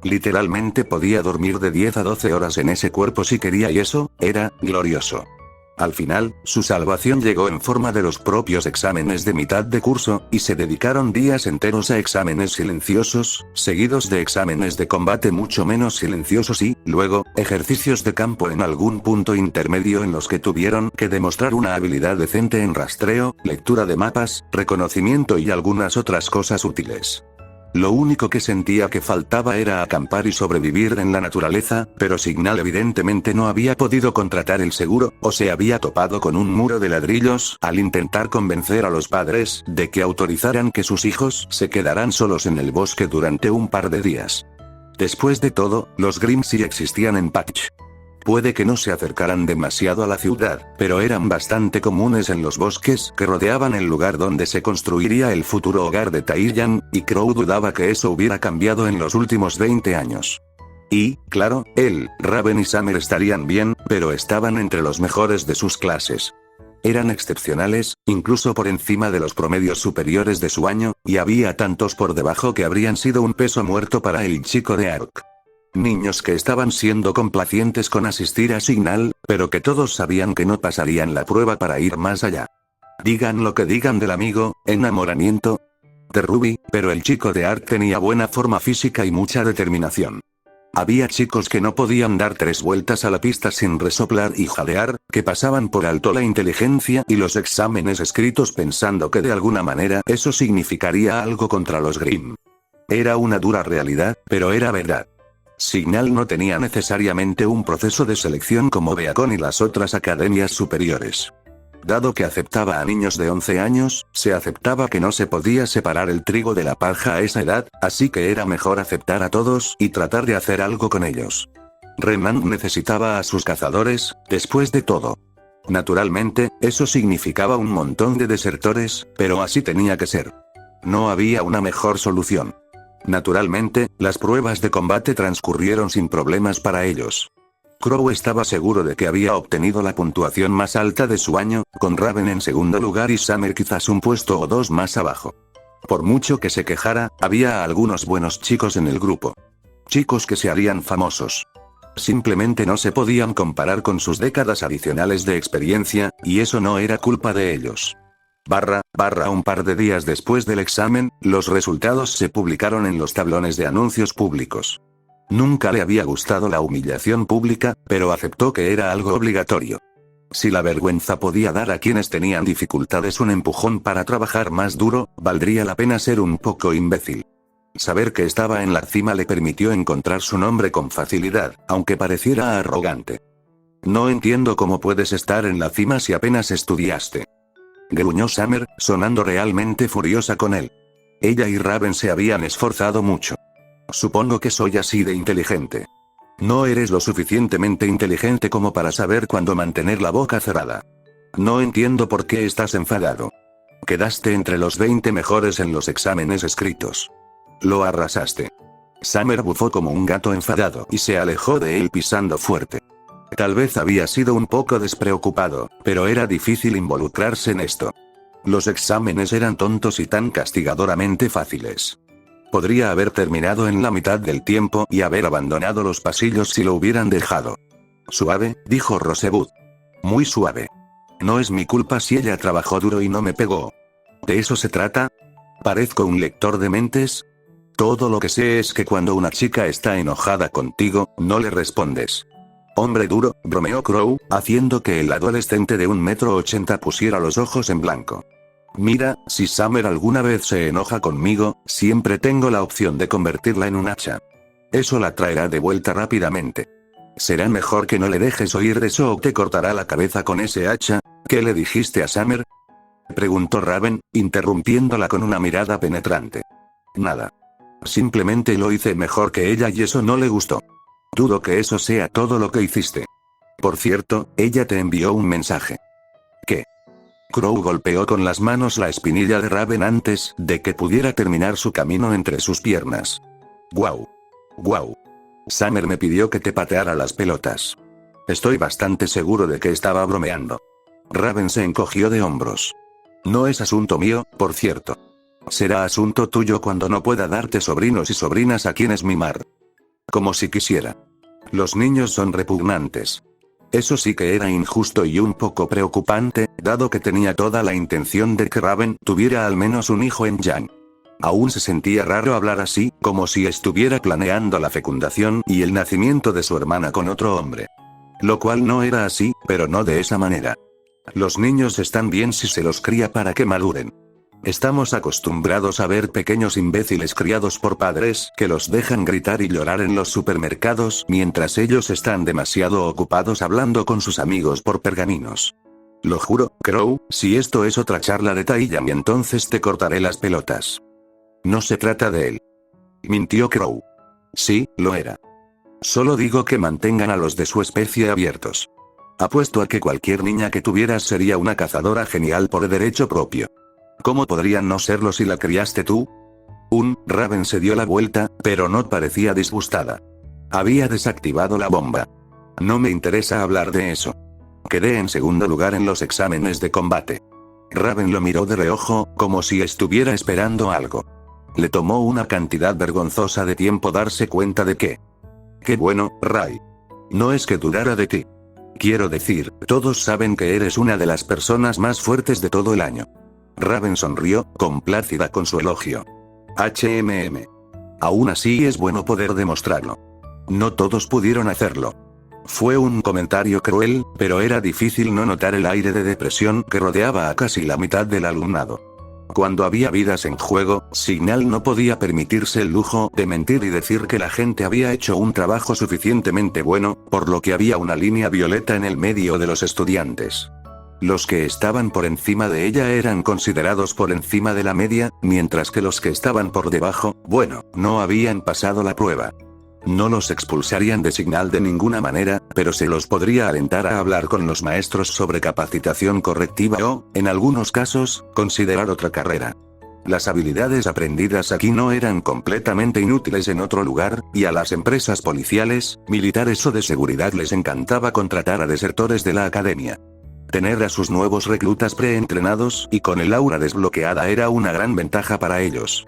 Literalmente podía dormir de 10 a 12 horas en ese cuerpo si quería y eso, era, glorioso. Al final, su salvación llegó en forma de los propios exámenes de mitad de curso, y se dedicaron días enteros a exámenes silenciosos, seguidos de exámenes de combate mucho menos silenciosos y, luego, ejercicios de campo en algún punto intermedio en los que tuvieron que demostrar una habilidad decente en rastreo, lectura de mapas, reconocimiento y algunas otras cosas útiles. Lo único que sentía que faltaba era acampar y sobrevivir en la naturaleza, pero Signal evidentemente no había podido contratar el seguro, o se había topado con un muro de ladrillos al intentar convencer a los padres de que autorizaran que sus hijos se quedaran solos en el bosque durante un par de días. Después de todo, los Grimm sí existían en Patch. Puede que no se acercaran demasiado a la ciudad, pero eran bastante comunes en los bosques que rodeaban el lugar donde se construiría el futuro hogar de Tairyan, y Crow dudaba que eso hubiera cambiado en los últimos 20 años. Y, claro, él, Raven y Summer estarían bien, pero estaban entre los mejores de sus clases. Eran excepcionales, incluso por encima de los promedios superiores de su año, y había tantos por debajo que habrían sido un peso muerto para el chico de Ark. Niños que estaban siendo complacientes con asistir a Signal, pero que todos sabían que no pasarían la prueba para ir más allá. Digan lo que digan del amigo, enamoramiento de Ruby, pero el chico de Ark tenía buena forma física y mucha determinación. Había chicos que no podían dar 3 vueltas a la pista sin resoplar y jadear, que pasaban por alto la inteligencia y los exámenes escritos pensando que de alguna manera eso significaría algo contra los Grimm. Era una dura realidad, pero era verdad. Signal no tenía necesariamente un proceso de selección como Beacon y las otras academias superiores. Dado que aceptaba a niños de 11 años, se aceptaba que no se podía separar el trigo de la paja a esa edad, así que era mejor aceptar a todos y tratar de hacer algo con ellos. Renan necesitaba a sus cazadores, después de todo. Naturalmente, eso significaba un montón de desertores, pero así tenía que ser. No había una mejor solución. Naturalmente, las pruebas de combate transcurrieron sin problemas para ellos. Crow estaba seguro de que había obtenido la puntuación más alta de su año, con Raven en segundo lugar y Summer quizás un puesto o 2 más abajo. Por mucho que se quejara, había algunos buenos chicos en el grupo. Chicos que se harían famosos. Simplemente no se podían comparar con sus décadas adicionales de experiencia, y eso no era culpa de ellos. Un par de días después del examen, los resultados se publicaron en los tablones de anuncios públicos. Nunca le había gustado la humillación pública, pero aceptó que era algo obligatorio. Si la vergüenza podía dar a quienes tenían dificultades un empujón para trabajar más duro, valdría la pena ser un poco imbécil. Saber que estaba en la cima le permitió encontrar su nombre con facilidad, aunque pareciera arrogante. No entiendo cómo puedes estar en la cima si apenas estudiaste. Gruñó Summer, sonando realmente furiosa con él. Ella y Raven se habían esforzado mucho. Supongo que soy así de inteligente. No eres lo suficientemente inteligente como para saber cuándo mantener la boca cerrada. No entiendo por qué estás enfadado. Quedaste entre los 20 mejores en los exámenes escritos. Lo arrasaste. Summer bufó como un gato enfadado y se alejó de él pisando fuerte. Tal vez había sido un poco despreocupado, pero era difícil involucrarse en esto. Los exámenes eran tontos y tan castigadoramente fáciles. Podría haber terminado en la mitad del tiempo y haber abandonado los pasillos si lo hubieran dejado. Suave, dijo Rosebud. Muy suave. No es mi culpa si ella trabajó duro y no me pegó. ¿De eso se trata? ¿Parezco un lector de mentes? Todo lo que sé es que cuando una chica está enojada contigo, no le respondes. Hombre duro, bromeó Crow, haciendo que el adolescente de 1,80 m pusiera los ojos en blanco. Mira, si Summer alguna vez se enoja conmigo, siempre tengo la opción de convertirla en un hacha. Eso la traerá de vuelta rápidamente. Será mejor que no le dejes oír eso o te cortará la cabeza con ese hacha. ¿Qué le dijiste a Summer? Preguntó Raven, interrumpiéndola con una mirada penetrante. Nada. Simplemente lo hice mejor que ella y eso no le gustó. Dudo que eso sea todo lo que hiciste. Por cierto, ella te envió un mensaje. ¿Qué? Crow golpeó con las manos la espinilla de Raven antes de que pudiera terminar su camino entre sus piernas. Guau. Guau. Summer me pidió que te pateara las pelotas. Estoy bastante seguro de que estaba bromeando. Raven se encogió de hombros. No es asunto mío, por cierto. Será asunto tuyo cuando no pueda darte sobrinos y sobrinas a quienes mimar. Como si quisiera. Los niños son repugnantes. Eso sí que era injusto y un poco preocupante, dado que tenía toda la intención de que Raven tuviera al menos un hijo en Yang. Aún se sentía raro hablar así, como si estuviera planeando la fecundación y el nacimiento de su hermana con otro hombre. Lo cual no era así, pero no de esa manera. Los niños están bien si se los cría para que maduren. Estamos acostumbrados a ver pequeños imbéciles criados por padres que los dejan gritar y llorar en los supermercados mientras ellos están demasiado ocupados hablando con sus amigos por pergaminos. Lo juro, Crow, si esto es otra charla de Taiyami entonces te cortaré las pelotas. No se trata de él. Mintió Crow. Sí, lo era. Solo digo que mantengan a los de su especie abiertos. Apuesto a que cualquier niña que tuvieras sería una cazadora genial por derecho propio. ¿Cómo podrían no serlo si la criaste tú? Raven se dio la vuelta, pero no parecía disgustada. Había desactivado la bomba. No me interesa hablar de eso. Quedé en segundo lugar en los exámenes de combate. Raven lo miró de reojo, como si estuviera esperando algo. Le tomó una cantidad vergonzosa de tiempo darse cuenta de que... Qué bueno, Ray. No es que dudara de ti. Quiero decir, todos saben que eres una de las personas más fuertes de todo el año. Raven sonrió, complacida con su elogio. Aún así es bueno poder demostrarlo. No todos pudieron hacerlo. Fue un comentario cruel, pero era difícil no notar el aire de depresión que rodeaba a casi la mitad del alumnado. Cuando había vidas en juego, Signal no podía permitirse el lujo de mentir y decir que la gente había hecho un trabajo suficientemente bueno, por lo que había una línea violeta en el medio de los estudiantes. Los que estaban por encima de ella eran considerados por encima de la media, mientras que los que estaban por debajo, bueno, no habían pasado la prueba. No los expulsarían de Signal de ninguna manera, pero se los podría alentar a hablar con los maestros sobre capacitación correctiva o, en algunos casos, considerar otra carrera. Las habilidades aprendidas aquí no eran completamente inútiles en otro lugar, y a las empresas policiales, militares o de seguridad les encantaba contratar a desertores de la academia. Tener a sus nuevos reclutas preentrenados y con el aura desbloqueada era una gran ventaja para ellos.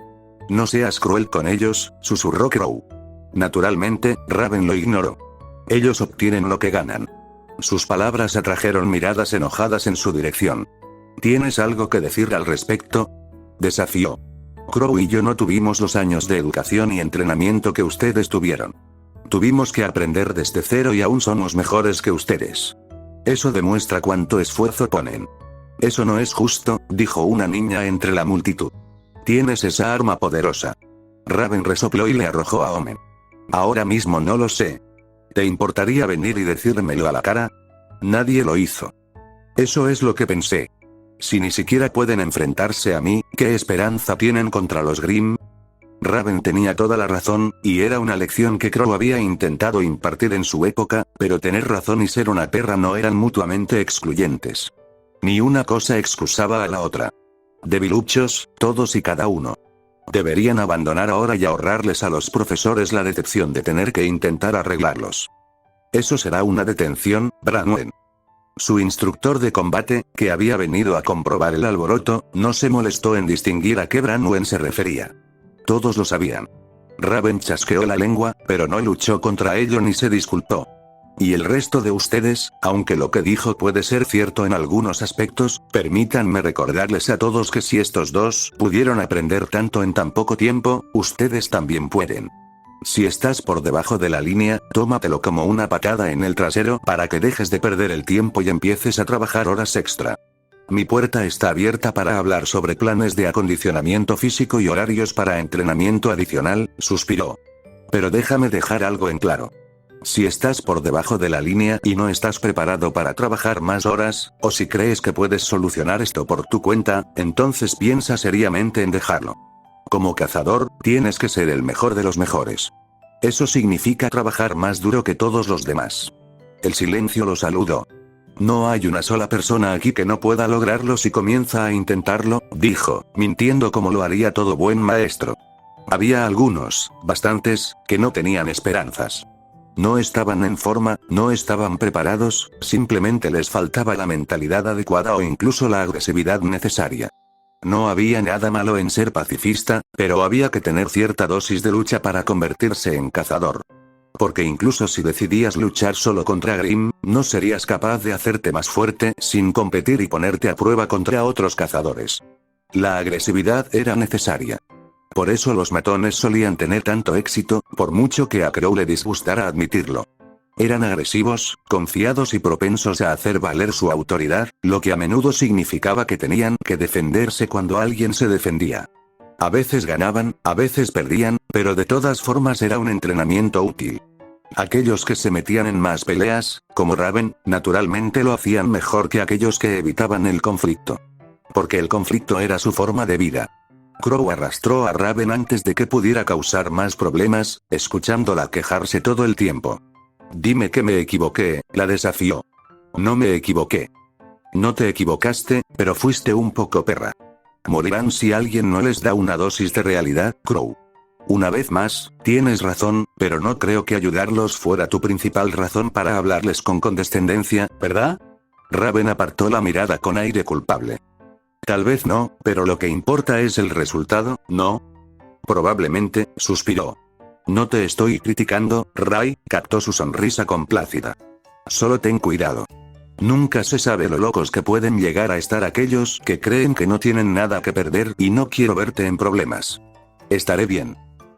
No seas cruel con ellos, susurró Crow. Naturalmente, Raven lo ignoró. Ellos obtienen lo que ganan. Sus palabras atrajeron miradas enojadas en su dirección. ¿Tienes algo que decir al respecto? Desafió. Crow y yo no tuvimos los años de educación y entrenamiento que ustedes tuvieron. Tuvimos que aprender desde cero y aún somos mejores que ustedes. Eso demuestra cuánto esfuerzo ponen. Eso no es justo, dijo una niña entre la multitud. Tienes esa arma poderosa. Raven resopló y le arrojó a Omen. Ahora mismo no lo sé. ¿Te importaría venir y decírmelo a la cara? Nadie lo hizo. Eso es lo que pensé. Si ni siquiera pueden enfrentarse a mí, ¿qué esperanza tienen contra los Grimm? Raven tenía toda la razón, y era una lección que Crow había intentado impartir en su época, pero tener razón y ser una perra no eran mutuamente excluyentes. Ni una cosa excusaba a la otra. Debiluchos, todos y cada uno. Deberían abandonar ahora y ahorrarles a los profesores la decepción de tener que intentar arreglarlos. Eso será una detención, Branwen. Su instructor de combate, que había venido a comprobar el alboroto, no se molestó en distinguir a qué Branwen se refería. Todos lo sabían. Raven chasqueó la lengua, pero no luchó contra ello ni se disculpó. Y el resto de ustedes, aunque lo que dijo puede ser cierto en algunos aspectos, permítanme recordarles a todos que si estos dos pudieron aprender tanto en tan poco tiempo, ustedes también pueden. Si estás por debajo de la línea, tómatelo como una patada en el trasero para que dejes de perder el tiempo y empieces a trabajar horas extra. Mi puerta está abierta para hablar sobre planes de acondicionamiento físico y horarios para entrenamiento adicional, suspiró. Pero déjame dejar algo en claro. Si estás por debajo de la línea y no estás preparado para trabajar más horas, o si crees que puedes solucionar esto por tu cuenta, entonces piensa seriamente en dejarlo. Como cazador, tienes que ser el mejor de los mejores. Eso significa trabajar más duro que todos los demás. El silencio lo saludó. No hay una sola persona aquí que no pueda lograrlo si comienza a intentarlo, dijo, mintiendo como lo haría todo buen maestro. Había algunos, bastantes, que no tenían esperanzas. No estaban en forma, no estaban preparados, simplemente les faltaba la mentalidad adecuada o incluso la agresividad necesaria. No había nada malo en ser pacifista, pero había que tener cierta dosis de lucha para convertirse en cazador. Porque incluso si decidías luchar solo contra Grimm, no serías capaz de hacerte más fuerte sin competir y ponerte a prueba contra otros cazadores. La agresividad era necesaria. Por eso los matones solían tener tanto éxito, por mucho que a Crow le disgustara admitirlo. Eran agresivos, confiados y propensos a hacer valer su autoridad, lo que a menudo significaba que tenían que defenderse cuando alguien se defendía. A veces ganaban, a veces perdían, pero de todas formas era un entrenamiento útil. Aquellos que se metían en más peleas, como Raven, naturalmente lo hacían mejor que aquellos que evitaban el conflicto. Porque el conflicto era su forma de vida. Crow arrastró a Raven antes de que pudiera causar más problemas, escuchándola quejarse todo el tiempo. Dime que me equivoqué, la desafió. No me equivoqué. No te equivocaste, pero fuiste un poco perra. Morirán si alguien no les da una dosis de realidad, Crow. Una vez más, tienes razón, pero no creo que ayudarlos fuera tu principal razón para hablarles con condescendencia, ¿verdad? Raven apartó la mirada con aire culpable. Tal vez no, pero lo que importa es el resultado, ¿no? Probablemente, suspiró. No te estoy criticando, Ray, captó su sonrisa complácida. Solo ten cuidado. Nunca se sabe lo locos que pueden llegar a estar aquellos que creen que no tienen nada que perder y no quiero verte en problemas. Estaré bien.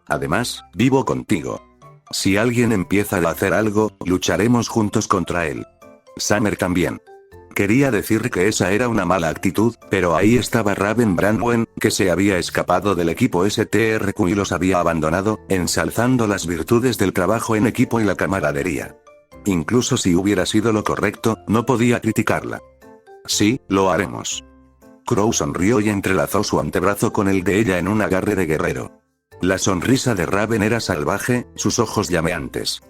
Además, vivo contigo. Si alguien empieza a hacer algo, lucharemos juntos contra él. Summer también. Quería decir que esa era una mala actitud, pero ahí estaba Raven Branwen, que se había escapado del equipo STRQ y los había abandonado, ensalzando las virtudes del trabajo en equipo y la camaradería. Incluso si hubiera sido lo correcto, no podía criticarla. Sí, lo haremos. Crow sonrió y entrelazó su antebrazo con el de ella en un agarre de guerrero. La sonrisa de Raven era salvaje, sus ojos llameantes.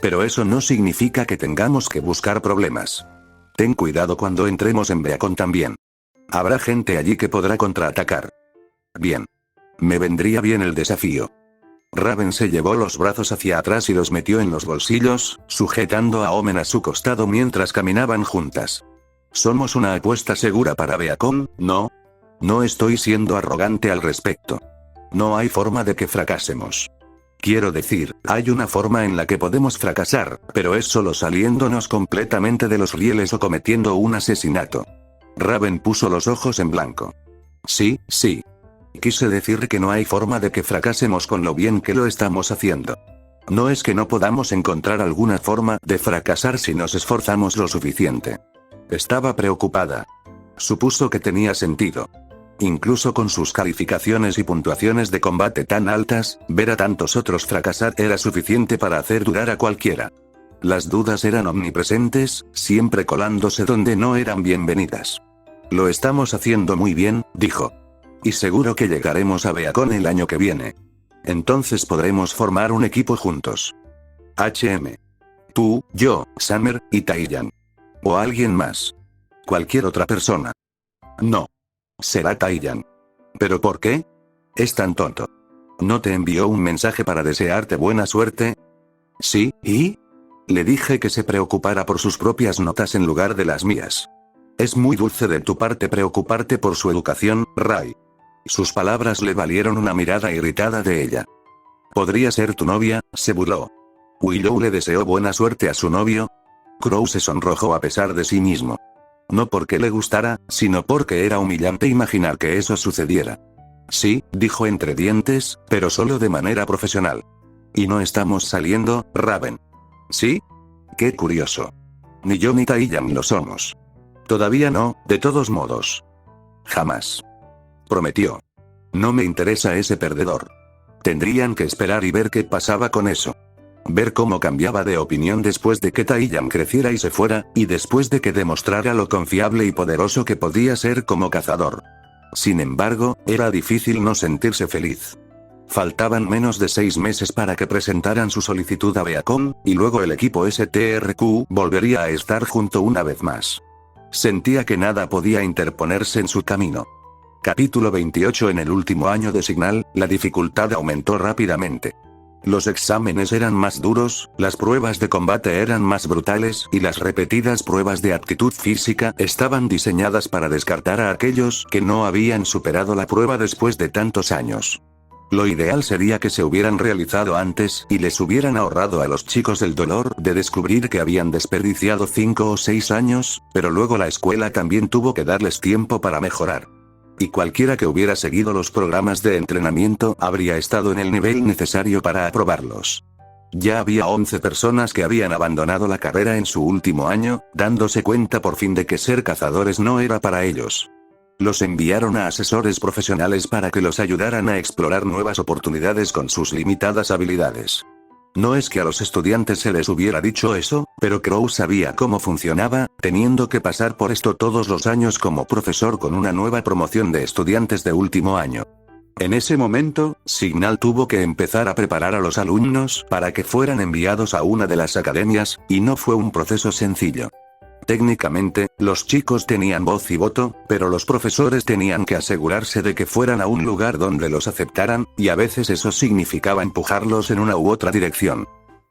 Pero eso no significa que tengamos que buscar problemas. Ten cuidado cuando entremos en Beacon también. Habrá gente allí que podrá contraatacar. Bien. Me vendría bien el desafío. Raven se llevó los brazos hacia atrás y los metió en los bolsillos, sujetando a Omen a su costado mientras caminaban juntas. Somos una apuesta segura para Beacon, ¿no? No estoy siendo arrogante al respecto. No hay forma de que fracasemos. Quiero decir, hay una forma en la que podemos fracasar, pero es solo saliéndonos completamente de los rieles o cometiendo un asesinato. Raven puso los ojos en blanco. Sí, sí. Quise decir que no hay forma de que fracasemos con lo bien que lo estamos haciendo. No es que no podamos encontrar alguna forma de fracasar si nos esforzamos lo suficiente. Estaba preocupada. Supuso que tenía sentido. Incluso con sus calificaciones y puntuaciones de combate tan altas, ver a tantos otros fracasar era suficiente para hacer dudar a cualquiera. Las dudas eran omnipresentes, siempre colándose donde no eran bienvenidas. Lo estamos haciendo muy bien, dijo. Y seguro que llegaremos a Beacon el año que viene. Entonces podremos formar un equipo juntos. Tú, yo, Summer, y Taeyan. O alguien más. Cualquier otra persona. No. Será Taeyan. ¿Pero por qué? Es tan tonto. ¿No te envió un mensaje para desearte buena suerte? Sí, ¿y? Le dije que se preocupara por sus propias notas en lugar de las mías. Es muy dulce de tu parte preocuparte por su educación, Rai. Sus palabras le valieron una mirada irritada de ella. ¿Podría ser tu novia?, se burló. ¿Willow le deseó buena suerte a su novio? Crow se sonrojó a pesar de sí mismo. No porque le gustara, sino porque era humillante imaginar que eso sucediera. Sí, dijo entre dientes, pero solo de manera profesional. ¿Y no estamos saliendo, Raven? ¿Sí? Qué curioso. Ni yo ni Taeyan lo somos. Todavía no, de todos modos. Jamás. Prometió. No me interesa ese perdedor. Tendrían que esperar y ver qué pasaba con eso. Ver cómo cambiaba de opinión después de que Taeyan creciera y se fuera, y después de que demostrara lo confiable y poderoso que podía ser como cazador. Sin embargo, era difícil no sentirse feliz. Faltaban menos de 6 meses para que presentaran su solicitud a Beacon, y luego el equipo STRQ volvería a estar junto una vez más. Sentía que nada podía interponerse en su camino. Capítulo 28. En el último año de Signal, la dificultad aumentó rápidamente. Los exámenes eran más duros, las pruebas de combate eran más brutales, y las repetidas pruebas de aptitud física estaban diseñadas para descartar a aquellos que no habían superado la prueba después de tantos años. Lo ideal sería que se hubieran realizado antes, y les hubieran ahorrado a los chicos el dolor de descubrir que habían desperdiciado 5 o 6 años, pero luego la escuela también tuvo que darles tiempo para mejorar. Y cualquiera que hubiera seguido los programas de entrenamiento habría estado en el nivel necesario para aprobarlos. Ya había 11 personas que habían abandonado la carrera en su último año, dándose cuenta por fin de que ser cazadores no era para ellos. Los enviaron a asesores profesionales para que los ayudaran a explorar nuevas oportunidades con sus limitadas habilidades. No es que a los estudiantes se les hubiera dicho eso, pero Crow sabía cómo funcionaba, teniendo que pasar por esto todos los años como profesor con una nueva promoción de estudiantes de último año. En ese momento, Signal tuvo que empezar a preparar a los alumnos para que fueran enviados a una de las academias, y no fue un proceso sencillo. Técnicamente, los chicos tenían voz y voto, pero los profesores tenían que asegurarse de que fueran a un lugar donde los aceptaran, y a veces eso significaba empujarlos en una u otra dirección.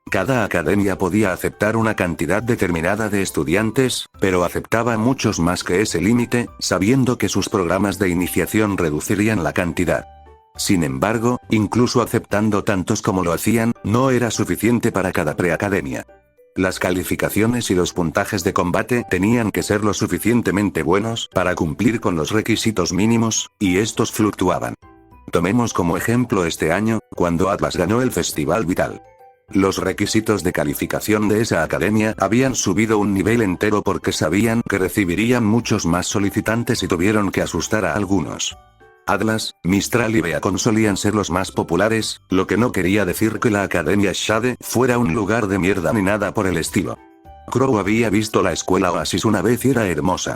Cada academia podía aceptar una cantidad determinada de estudiantes, pero aceptaba muchos más que ese límite, sabiendo que sus programas de iniciación reducirían la cantidad. Sin embargo, incluso aceptando tantos como lo hacían, no era suficiente para cada preacademia. Las calificaciones y los puntajes de combate tenían que ser lo suficientemente buenos para cumplir con los requisitos mínimos, y estos fluctuaban. Tomemos como ejemplo este año, cuando Atlas ganó el Festival Vital. Los requisitos de calificación de esa academia habían subido un nivel entero porque sabían que recibirían muchos más solicitantes y tuvieron que asustar a algunos. Atlas, Mistral y Beacon solían ser los más populares, lo que no quería decir que la Academia Shade fuera un lugar de mierda ni nada por el estilo. Crow había visto la escuela Oasis una vez y era hermosa.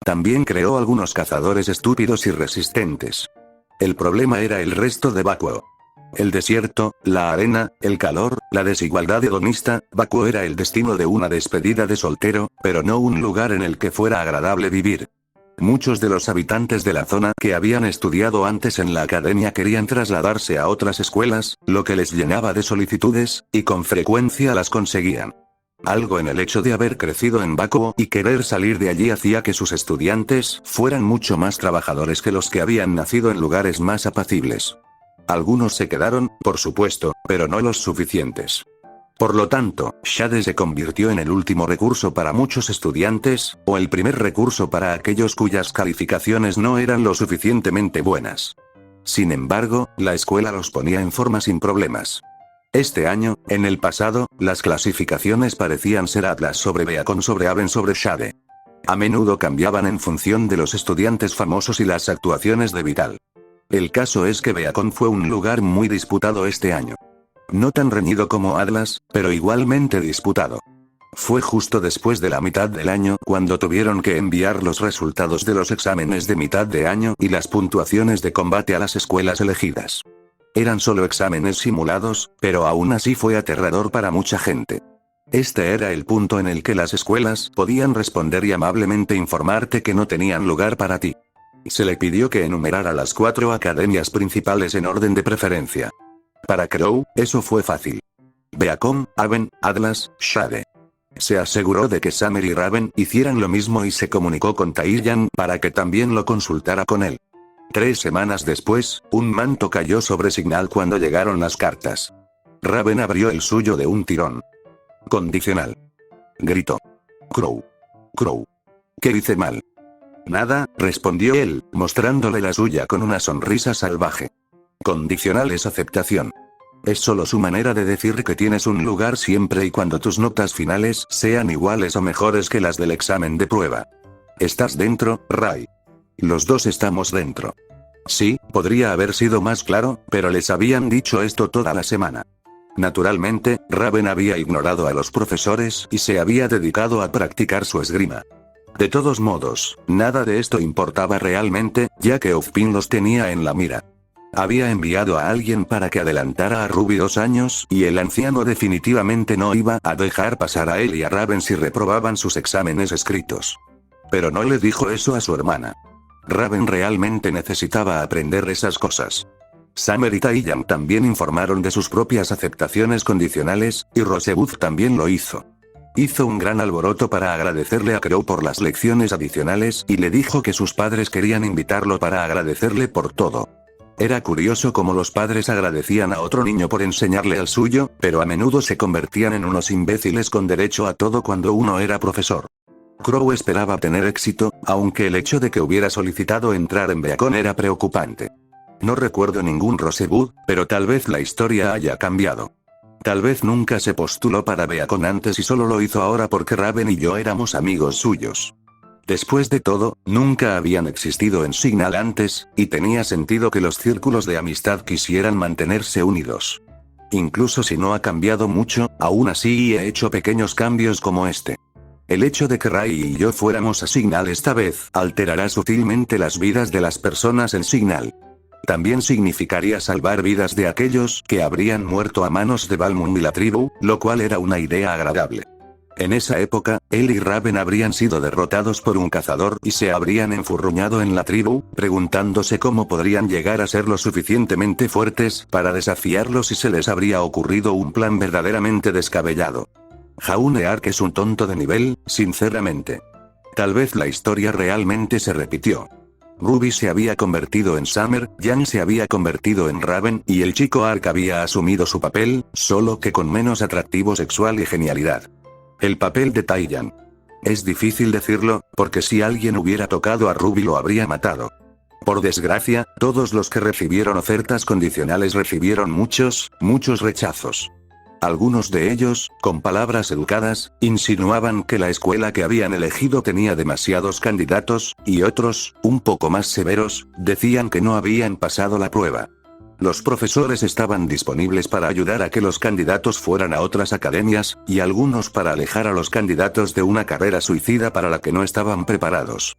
También creó algunos cazadores estúpidos y resistentes. El problema era el resto de Bakuo. El desierto, la arena, el calor, la desigualdad hedonista. Bakuo era el destino de una despedida de soltero, pero no un lugar en el que fuera agradable vivir. Muchos de los habitantes de la zona que habían estudiado antes en la academia querían trasladarse a otras escuelas, lo que les llenaba de solicitudes, y con frecuencia las conseguían. Algo en el hecho de haber crecido en Bakuo y querer salir de allí hacía que sus estudiantes fueran mucho más trabajadores que los que habían nacido en lugares más apacibles. Algunos se quedaron, por supuesto, pero no los suficientes. Por lo tanto, Shade se convirtió en el último recurso para muchos estudiantes, o el primer recurso para aquellos cuyas calificaciones no eran lo suficientemente buenas. Sin embargo, la escuela los ponía en forma sin problemas. Este año, en el pasado, las clasificaciones parecían ser Atlas sobre Beacon sobre Aven sobre Shade. A menudo cambiaban en función de los estudiantes famosos y las actuaciones de Vital. El caso es que Beacon fue un lugar muy disputado este año. No tan reñido como Atlas, pero igualmente disputado. Fue justo después de la mitad del año cuando tuvieron que enviar los resultados de los exámenes de mitad de año y las puntuaciones de combate a las escuelas elegidas. Eran solo exámenes simulados, pero aún así fue aterrador para mucha gente. Este era el punto en el que las escuelas podían responder y amablemente informarte que no tenían lugar para ti. Se le pidió que enumerara las 4 academias principales en orden de preferencia. Para Crow, eso fue fácil. Beacon, Aven, Atlas, Shade. Se aseguró de que Summer y Raven hicieran lo mismo y se comunicó con Taiyang para que también lo consultara con él. 3 semanas después, un manto cayó sobre Signal cuando llegaron las cartas. Raven abrió el suyo de un tirón. Condicional. Gritó. Crow. Crow. ¿Qué hice mal? Nada, respondió él, mostrándole la suya con una sonrisa salvaje. Condicional es aceptación. Es solo su manera de decir que tienes un lugar siempre y cuando tus notas finales sean iguales o mejores que las del examen de prueba. ¿Estás dentro, Ray? Los dos estamos dentro. Sí, podría haber sido más claro, pero les habían dicho esto toda la semana. Naturalmente, Raven había ignorado a los profesores y se había dedicado a practicar su esgrima. De todos modos, nada de esto importaba realmente, ya que Ozpin los tenía en la mira. Había enviado a alguien para que adelantara a Ruby 2 años y el anciano definitivamente no iba a dejar pasar a él y a Raven si reprobaban sus exámenes escritos. Pero no le dijo eso a su hermana. Raven realmente necesitaba aprender esas cosas. Summer y Taiyang también informaron de sus propias aceptaciones condicionales, y Rosebud también lo hizo. Hizo un gran alboroto para agradecerle a Crow por las lecciones adicionales y le dijo que sus padres querían invitarlo para agradecerle por todo. Era curioso cómo los padres agradecían a otro niño por enseñarle al suyo, pero a menudo se convertían en unos imbéciles con derecho a todo cuando uno era profesor. Crow esperaba tener éxito, aunque el hecho de que hubiera solicitado entrar en Beacon era preocupante. No recuerdo ningún Rosebud, pero tal vez la historia haya cambiado. Tal vez nunca se postuló para Beacon antes y solo lo hizo ahora porque Raven y yo éramos amigos suyos. Después de todo, nunca habían existido en Signal antes, y tenía sentido que los círculos de amistad quisieran mantenerse unidos. Incluso si no ha cambiado mucho, aún así he hecho pequeños cambios como este. El hecho de que Ray y yo fuéramos a Signal esta vez alterará sutilmente las vidas de las personas en Signal. También significaría salvar vidas de aquellos que habrían muerto a manos de Balmung y la tribu, lo cual era una idea agradable. En esa época, él y Raven habrían sido derrotados por un cazador y se habrían enfurruñado en la tribu, preguntándose cómo podrían llegar a ser lo suficientemente fuertes para desafiarlos si se les habría ocurrido un plan verdaderamente descabellado. Jaune Ark es un tonto de nivel, sinceramente. Tal vez la historia realmente se repitió. Ruby se había convertido en Summer, Yang se había convertido en Raven y el chico Ark había asumido su papel, solo que con menos atractivo sexual y genialidad. El papel de Taiyang. Es difícil decirlo, porque si alguien hubiera tocado a Ruby lo habría matado. Por desgracia, todos los que recibieron ofertas condicionales recibieron muchos rechazos. Algunos de ellos, con palabras educadas, insinuaban que la escuela que habían elegido tenía demasiados candidatos, y otros, un poco más severos, decían que no habían pasado la prueba. Los profesores estaban disponibles para ayudar a que los candidatos fueran a otras academias, y algunos para alejar a los candidatos de una carrera suicida para la que no estaban preparados.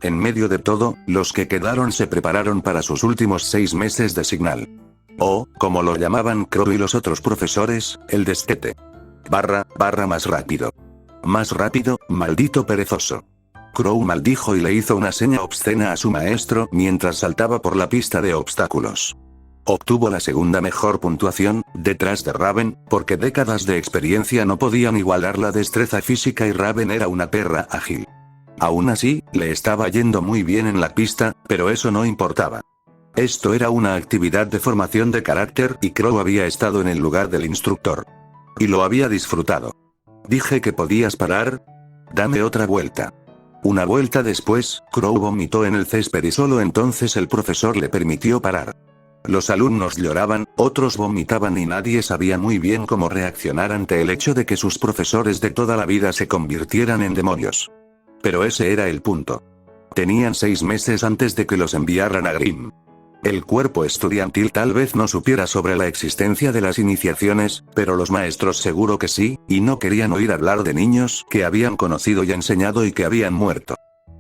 En medio de todo, los que quedaron se prepararon para sus últimos 6 meses de Signal. O, como lo llamaban Crow y los otros profesores, el destete. Barra más rápido. Más rápido, maldito perezoso. Crow maldijo y le hizo una seña obscena a su maestro mientras saltaba por la pista de obstáculos. Obtuvo la segunda mejor puntuación, detrás de Raven, porque décadas de experiencia no podían igualar la destreza física y Raven era una perra ágil. Aún así, le estaba yendo muy bien en la pista, pero eso no importaba. Esto era una actividad de formación de carácter y Crow había estado en el lugar del instructor. Y lo había disfrutado. Dije que podías parar. Dame otra vuelta. Una vuelta después, Crow vomitó en el césped y solo entonces el profesor le permitió parar. Los alumnos lloraban, otros vomitaban y nadie sabía muy bien cómo reaccionar ante el hecho de que sus profesores de toda la vida se convirtieran en demonios. Pero ese era el punto. Tenían 6 meses antes de que los enviaran a Grimm. El cuerpo estudiantil tal vez no supiera sobre la existencia de las iniciaciones, pero los maestros seguro que sí, y no querían oír hablar de niños que habían conocido y enseñado y que habían muerto.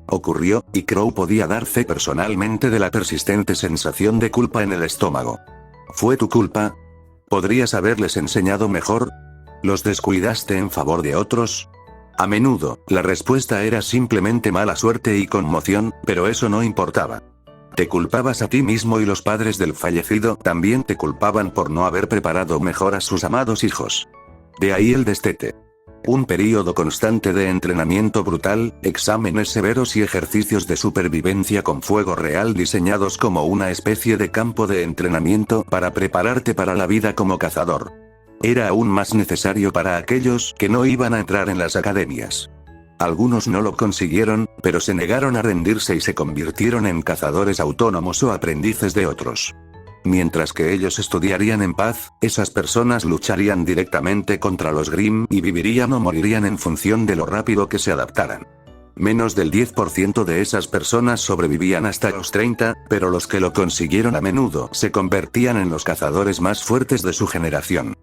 Ocurrió, y Crow podía dar fe personalmente de la persistente sensación de culpa en el estómago. ¿Fue tu culpa? ¿Podrías haberles enseñado mejor? ¿Los descuidaste en favor de otros? A menudo, la respuesta era simplemente mala suerte y conmoción, pero eso no importaba. Te culpabas a ti mismo y los padres del fallecido también te culpaban por no haber preparado mejor a sus amados hijos. De ahí el destete. Un período constante de entrenamiento brutal, exámenes severos y ejercicios de supervivencia con fuego real diseñados como una especie de campo de entrenamiento para prepararte para la vida como cazador. Era aún más necesario para aquellos que no iban a entrar en las academias. Algunos no lo consiguieron, pero se negaron a rendirse y se convirtieron en cazadores autónomos o aprendices de otros. Mientras que ellos estudiarían en paz, esas personas lucharían directamente contra los Grimm y vivirían o morirían en función de lo rápido que se adaptaran. Menos del 10% de esas personas sobrevivían hasta los 30, pero los que lo consiguieron a menudo se convertían en los cazadores más fuertes de su generación.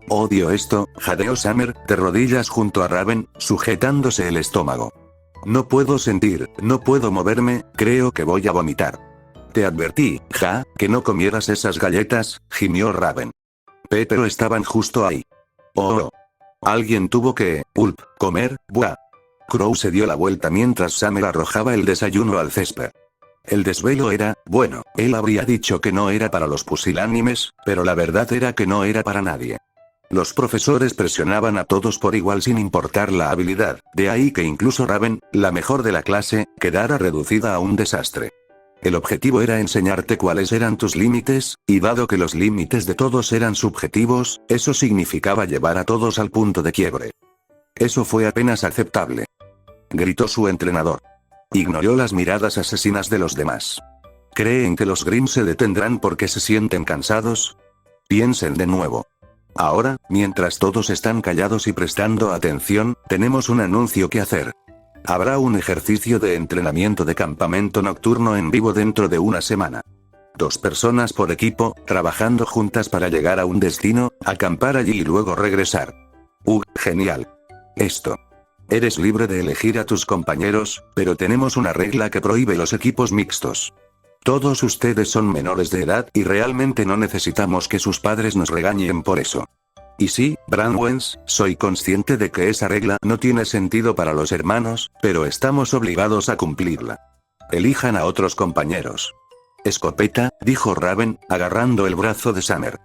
Odio esto, jadeó Summer, de rodillas junto a Raven, sujetándose el estómago. No puedo sentir, no puedo moverme, creo que voy a vomitar. Te advertí, que no comieras esas galletas, gimió Raven. Pero estaban justo ahí. Oh. Alguien tuvo que, comer, buah. Crow se dio la vuelta mientras Summer arrojaba el desayuno al césped. El desvelo era, bueno, él habría dicho que no era para los pusilánimes, pero la verdad era que no era para nadie. Los profesores presionaban a todos por igual sin importar la habilidad, de ahí que incluso Raven, la mejor de la clase, quedara reducida a un desastre. El objetivo era enseñarte cuáles eran tus límites, y dado que los límites de todos eran subjetivos, eso significaba llevar a todos al punto de quiebre. Eso fue apenas aceptable. Gritó su entrenador. Ignoró las miradas asesinas de los demás. ¿Creen que los Grimm se detendrán porque se sienten cansados? Piensen de nuevo. Ahora, mientras todos están callados y prestando atención, tenemos un anuncio que hacer. Habrá un ejercicio de entrenamiento de campamento nocturno en vivo dentro de una semana. 2 personas por equipo, trabajando juntas para llegar a un destino, acampar allí y luego regresar. Genial. Esto. Eres libre de elegir a tus compañeros, pero tenemos una regla que prohíbe los equipos mixtos. Todos ustedes son menores de edad y realmente no necesitamos que sus padres nos regañen por eso. Y sí, Brandwens, soy consciente de que esa regla no tiene sentido para los hermanos, pero estamos obligados a cumplirla. Elijan a otros compañeros. Escopeta, dijo Raven, agarrando el brazo de Summer.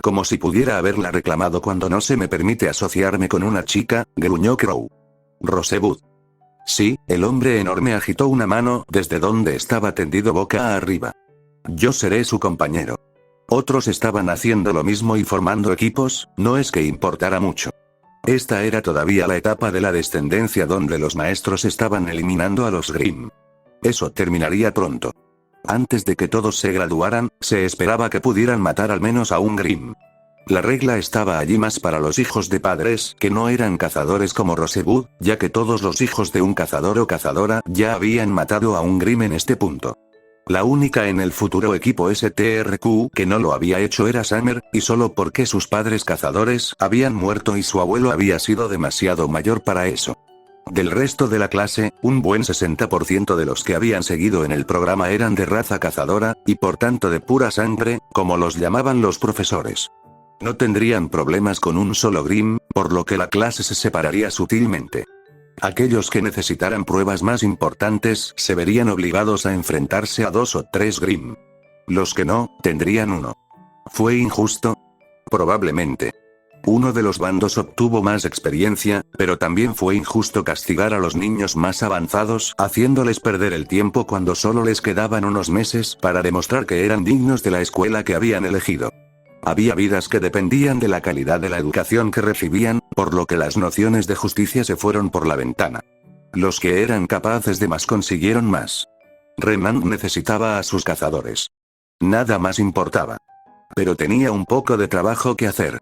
Como si pudiera haberla reclamado cuando no se me permite asociarme con una chica, gruñó Crow. Rosebud. Sí, el hombre enorme agitó una mano desde donde estaba tendido boca arriba. Yo seré su compañero. Otros estaban haciendo lo mismo y formando equipos, no es que importara mucho. Esta era todavía la etapa de la descendencia donde los maestros estaban eliminando a los Grimm. Eso terminaría pronto. Antes de que todos se graduaran, se esperaba que pudieran matar al menos a un Grimm. La regla estaba allí más para los hijos de padres que no eran cazadores como Rosebud, ya que todos los hijos de un cazador o cazadora ya habían matado a un Grimm en este punto. La única en el futuro equipo STRQ que no lo había hecho era Summer, y solo porque sus padres cazadores habían muerto y su abuelo había sido demasiado mayor para eso. Del resto de la clase, un buen 60% de los que habían seguido en el programa eran de raza cazadora, y por tanto de pura sangre, como los llamaban los profesores. No tendrían problemas con un solo Grimm, por lo que la clase se separaría sutilmente. Aquellos que necesitaran pruebas más importantes se verían obligados a enfrentarse a 2 o 3 Grimm. Los que no, tendrían 1. ¿Fue injusto? Probablemente. Uno de los bandos obtuvo más experiencia, pero también fue injusto castigar a los niños más avanzados, haciéndoles perder el tiempo cuando solo les quedaban unos meses para demostrar que eran dignos de la escuela que habían elegido. Había vidas que dependían de la calidad de la educación que recibían, por lo que las nociones de justicia se fueron por la ventana. Los que eran capaces de más consiguieron más. Remand necesitaba a sus cazadores. Nada más importaba. Pero tenía un poco de trabajo que hacer.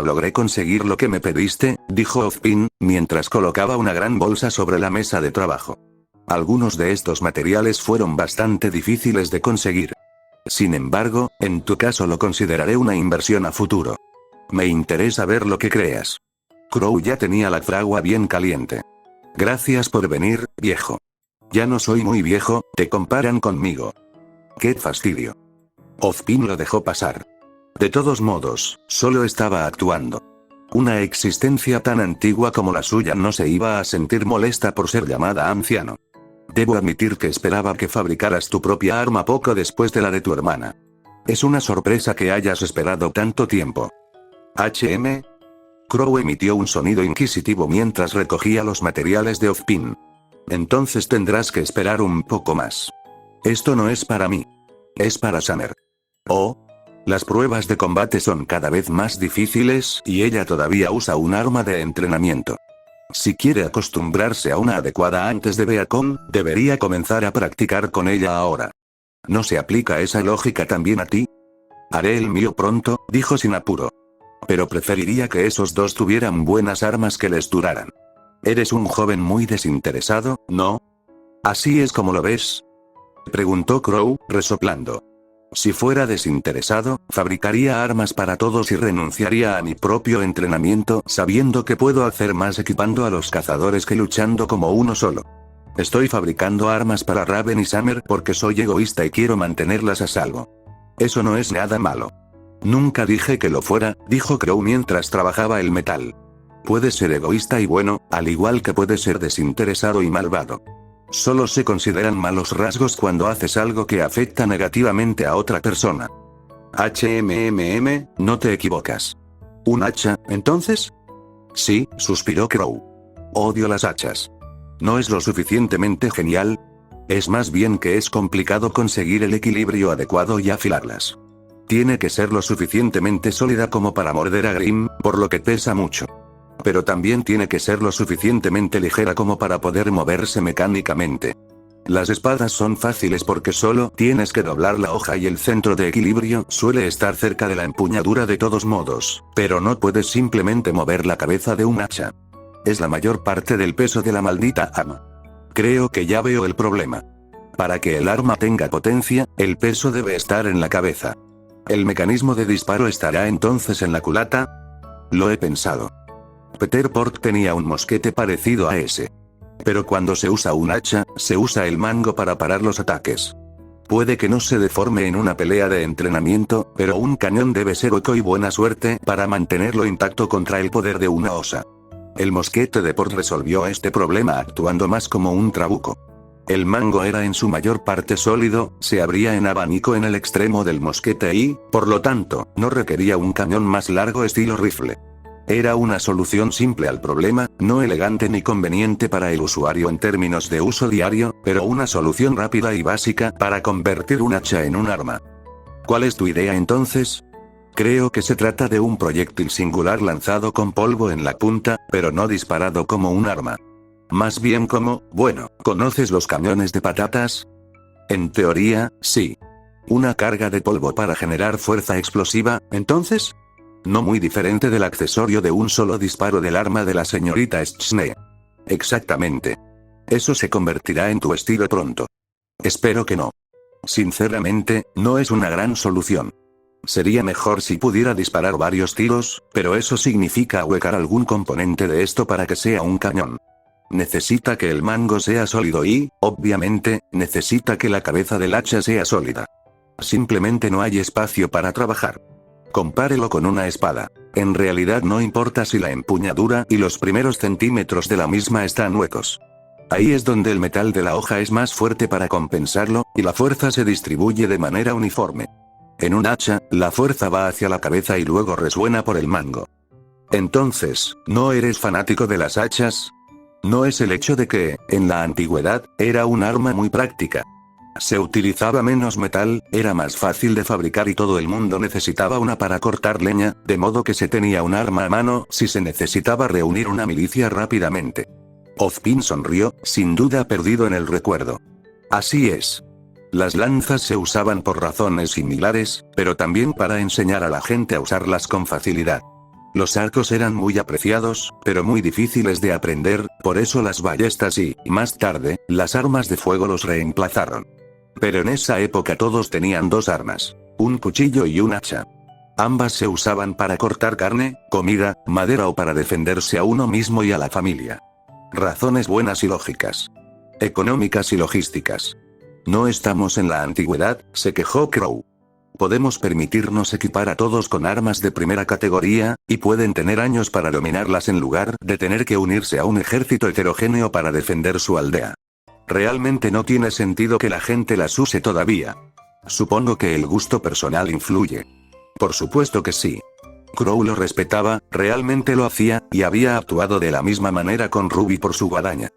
Logré conseguir lo que me pediste, dijo Ozpin, mientras colocaba una gran bolsa sobre la mesa de trabajo. Algunos de estos materiales fueron bastante difíciles de conseguir. Sin embargo, en tu caso lo consideraré una inversión a futuro. Me interesa ver lo que creas. Crow ya tenía la fragua bien caliente. Gracias por venir, viejo. Ya no soy muy viejo, te comparan conmigo. ¡Qué fastidio! Ozpin lo dejó pasar. De todos modos, solo estaba actuando. Una existencia tan antigua como la suya no se iba a sentir molesta por ser llamada anciano. Debo admitir que esperaba que fabricaras tu propia arma poco después de la de tu hermana. Es una sorpresa que hayas esperado tanto tiempo. ¿HM? Crow emitió un sonido inquisitivo mientras recogía los materiales de Ozpin. Entonces tendrás que esperar un poco más. Esto no es para mí. Es para Summer. Oh. Las pruebas de combate son cada vez más difíciles y ella todavía usa un arma de entrenamiento. Si quiere acostumbrarse a una adecuada antes de Beacon, debería comenzar a practicar con ella ahora. ¿No se aplica esa lógica también a ti? Haré el mío pronto, dijo sin apuro. Pero preferiría que esos dos tuvieran buenas armas que les duraran. Eres un joven muy desinteresado, ¿no? ¿Así es como lo ves? Preguntó Crow, resoplando. Si fuera desinteresado, fabricaría armas para todos y renunciaría a mi propio entrenamiento sabiendo que puedo hacer más equipando a los cazadores que luchando como uno solo. Estoy fabricando armas para Raven y Summer porque soy egoísta y quiero mantenerlas a salvo. Eso no es nada malo. Nunca dije que lo fuera, dijo Crow mientras trabajaba el metal. Puedes ser egoísta y bueno, al igual que puedes ser desinteresado y malvado. Solo se consideran malos rasgos cuando haces algo que afecta negativamente a otra persona. No te equivocas. ¿Un hacha, entonces? Sí, suspiró Crow. Odio las hachas. ¿No es lo suficientemente genial? Es más bien que es complicado conseguir el equilibrio adecuado y afilarlas. Tiene que ser lo suficientemente sólida como para morder a Grim, por lo que pesa mucho. Pero también tiene que ser lo suficientemente ligera como para poder moverse mecánicamente. Las espadas son fáciles porque solo tienes que doblar la hoja y el centro de equilibrio suele estar cerca de la empuñadura de todos modos, pero no puedes simplemente mover la cabeza de un hacha. Es la mayor parte del peso de la maldita arma. Creo que ya veo el problema. Para que el arma tenga potencia, el peso debe estar en la cabeza. ¿El mecanismo de disparo estará entonces en la culata? Lo he pensado. Peter Pork tenía un mosquete parecido a ese. Pero cuando se usa un hacha, se usa el mango para parar los ataques. Puede que no se deforme en una pelea de entrenamiento, pero un cañón debe ser hueco y buena suerte para mantenerlo intacto contra el poder de una osa. El mosquete de Pork resolvió este problema actuando más como un trabuco. El mango era en su mayor parte sólido, se abría en abanico en el extremo del mosquete y, por lo tanto, no requería un cañón más largo estilo rifle. Era una solución simple al problema, no elegante ni conveniente para el usuario en términos de uso diario, pero una solución rápida y básica para convertir un hacha en un arma. ¿Cuál es tu idea entonces? Creo que se trata de un proyectil singular lanzado con polvo en la punta, pero no disparado como un arma. Más bien como, bueno, ¿conoces los camiones de patatas? En teoría, sí. Una carga de polvo para generar fuerza explosiva, ¿entonces? No muy diferente del accesorio de un solo disparo del arma de la señorita Schne. Exactamente. Eso se convertirá en tu estilo pronto. Espero que no. Sinceramente, no es una gran solución. Sería mejor si pudiera disparar varios tiros, pero eso significa ahuecar algún componente de esto para que sea un cañón. Necesita que el mango sea sólido y, obviamente, necesita que la cabeza del hacha sea sólida. Simplemente no hay espacio para trabajar. Compárelo con una espada. En realidad no importa si la empuñadura y los primeros centímetros de la misma están huecos. Ahí es donde el metal de la hoja es más fuerte para compensarlo, y la fuerza se distribuye de manera uniforme. En un hacha, la fuerza va hacia la cabeza y luego resuena por el mango. Entonces, ¿no eres fanático de las hachas? No es el hecho de que, en la antigüedad, era un arma muy práctica. Se utilizaba menos metal, era más fácil de fabricar y todo el mundo necesitaba una para cortar leña, de modo que se tenía un arma a mano si se necesitaba reunir una milicia rápidamente. Ozpin sonrió, sin duda perdido en el recuerdo. Así es. Las lanzas se usaban por razones similares, pero también para enseñar a la gente a usarlas con facilidad. Los arcos eran muy apreciados, pero muy difíciles de aprender, por eso las ballestas y, más tarde, las armas de fuego los reemplazaron. Pero en esa época todos tenían dos armas: un cuchillo y un hacha. Ambas se usaban para cortar carne, comida, madera o para defenderse a uno mismo y a la familia. Razones buenas y lógicas. Económicas y logísticas. No estamos en la antigüedad, se quejó Crow. Podemos permitirnos equipar a todos con armas de primera categoría, y pueden tener años para dominarlas en lugar de tener que unirse a un ejército heterogéneo para defender su aldea. Realmente no tiene sentido que la gente las use todavía. Supongo que el gusto personal influye. Por supuesto que sí. Crow lo respetaba, realmente lo hacía, y había actuado de la misma manera con Ruby por su guadaña.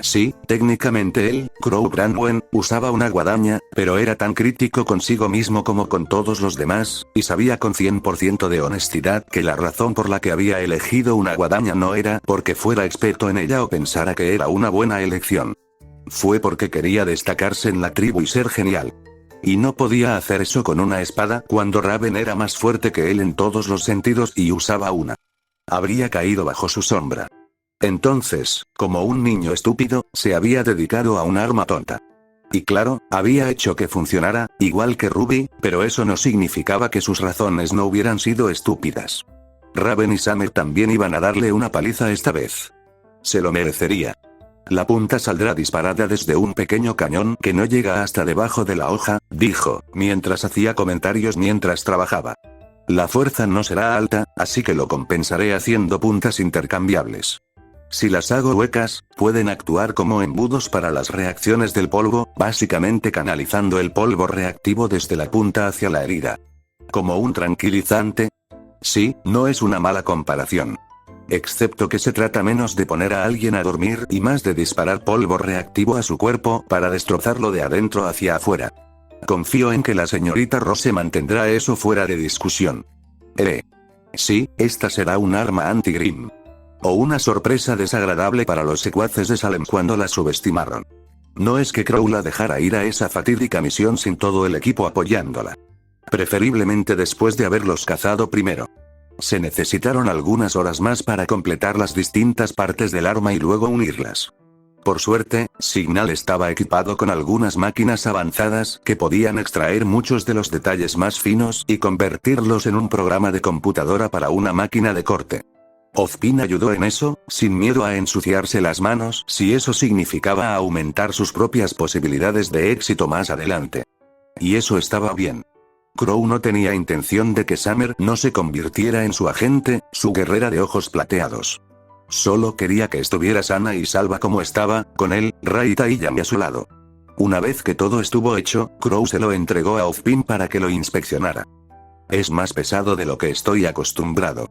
Sí, técnicamente él, Crow Brandwen, usaba una guadaña, pero era tan crítico consigo mismo como con todos los demás, y sabía con 100% de honestidad que la razón por la que había elegido una guadaña no era porque fuera experto en ella o pensara que era una buena elección. Fue porque quería destacarse en la tribu y ser genial. Y no podía hacer eso con una espada cuando Raven era más fuerte que él en todos los sentidos y usaba una. Habría caído bajo su sombra. Entonces, como un niño estúpido, se había dedicado a un arma tonta. Y claro, había hecho que funcionara, igual que Ruby, pero eso no significaba que sus razones no hubieran sido estúpidas. Raven y Summer también iban a darle una paliza esta vez. Se lo merecería. La punta saldrá disparada desde un pequeño cañón que no llega hasta debajo de la hoja, dijo, mientras hacía comentarios mientras trabajaba. La fuerza no será alta, así que lo compensaré haciendo puntas intercambiables. Si las hago huecas, pueden actuar como embudos para las reacciones del polvo, básicamente canalizando el polvo reactivo desde la punta hacia la herida. ¿Como un tranquilizante? Sí, no es una mala comparación. Excepto que se trata menos de poner a alguien a dormir y más de disparar polvo reactivo a su cuerpo para destrozarlo de adentro hacia afuera. Confío en que la señorita Rose mantendrá eso fuera de discusión. Sí, esta será un arma anti-Grimm. O una sorpresa desagradable para los secuaces de Salem cuando la subestimaron. No es que Crow la dejara ir a esa fatídica misión sin todo el equipo apoyándola. Preferiblemente después de haberlos cazado primero. Se necesitaron algunas horas más para completar las distintas partes del arma y luego unirlas. Por suerte, Signal estaba equipado con algunas máquinas avanzadas que podían extraer muchos de los detalles más finos y convertirlos en un programa de computadora para una máquina de corte. Ozpin ayudó en eso, sin miedo a ensuciarse las manos si eso significaba aumentar sus propias posibilidades de éxito más adelante. Y eso estaba bien. Crow no tenía intención de que Summer no se convirtiera en su agente, su guerrera de ojos plateados. Solo quería que estuviera sana y salva como estaba, con él, Raita y Yami a su lado. Una vez que todo estuvo hecho, Crow se lo entregó a Ozpin para que lo inspeccionara. Es más pesado de lo que estoy acostumbrado.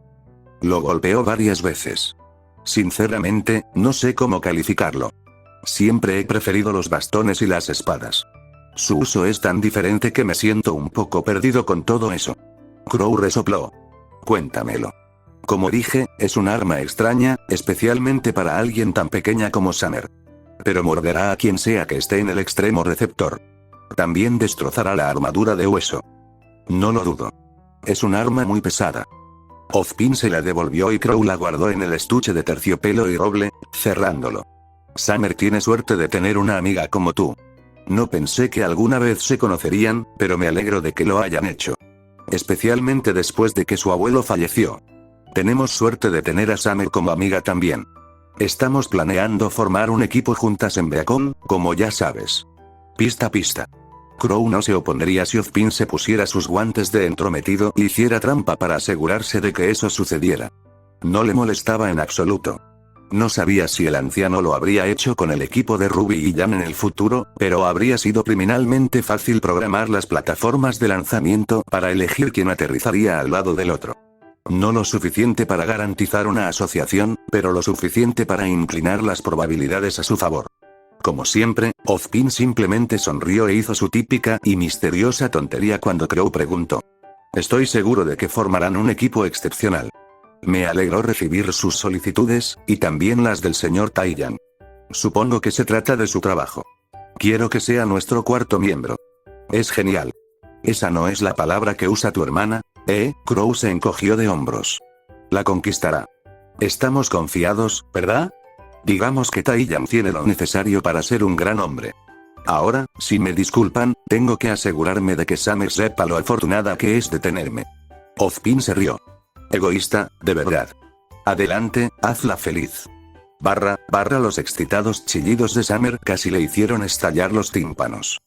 Lo golpeó varias veces. Sinceramente, no sé cómo calificarlo. Siempre he preferido los bastones y las espadas. Su uso es tan diferente que me siento un poco perdido con todo eso. Crow resopló. Cuéntamelo. Como dije, es un arma extraña, especialmente para alguien tan pequeña como Summer. Pero morderá a quien sea que esté en el extremo receptor. También destrozará la armadura de hueso. No lo dudo. Es un arma muy pesada. Ozpin se la devolvió y Crow la guardó en el estuche de terciopelo y roble, cerrándolo. Summer tiene suerte de tener una amiga como tú. No pensé que alguna vez se conocerían, pero me alegro de que lo hayan hecho. Especialmente después de que su abuelo falleció. Tenemos suerte de tener a Summer como amiga también. Estamos planeando formar un equipo juntas en Beacon, como ya sabes. Pista. Crow no se opondría si Ozpin se pusiera sus guantes de entrometido y hiciera trampa para asegurarse de que eso sucediera. No le molestaba en absoluto. No sabía si el anciano lo habría hecho con el equipo de Ruby y Jan en el futuro, pero habría sido criminalmente fácil programar las plataformas de lanzamiento para elegir quién aterrizaría al lado del otro. No lo suficiente para garantizar una asociación, pero lo suficiente para inclinar las probabilidades a su favor. Como siempre, Ozpin simplemente sonrió e hizo su típica y misteriosa tontería cuando Crow preguntó. Estoy seguro de que formarán un equipo excepcional. Me alegró recibir sus solicitudes, y también las del señor Taiyan. Supongo que se trata de su trabajo. Quiero que sea nuestro cuarto miembro. Es genial. Esa no es la palabra que usa tu hermana, ¿eh? Crow se encogió de hombros. La conquistará. Estamos confiados, ¿verdad? Digamos que Taiyang tiene lo necesario para ser un gran hombre. Ahora, si me disculpan, tengo que asegurarme de que Summer sepa lo afortunada que es de tenerme. Ozpin se rió. Egoísta, de verdad. Adelante, hazla feliz. Barra, los excitados chillidos de Summer casi le hicieron estallar los tímpanos.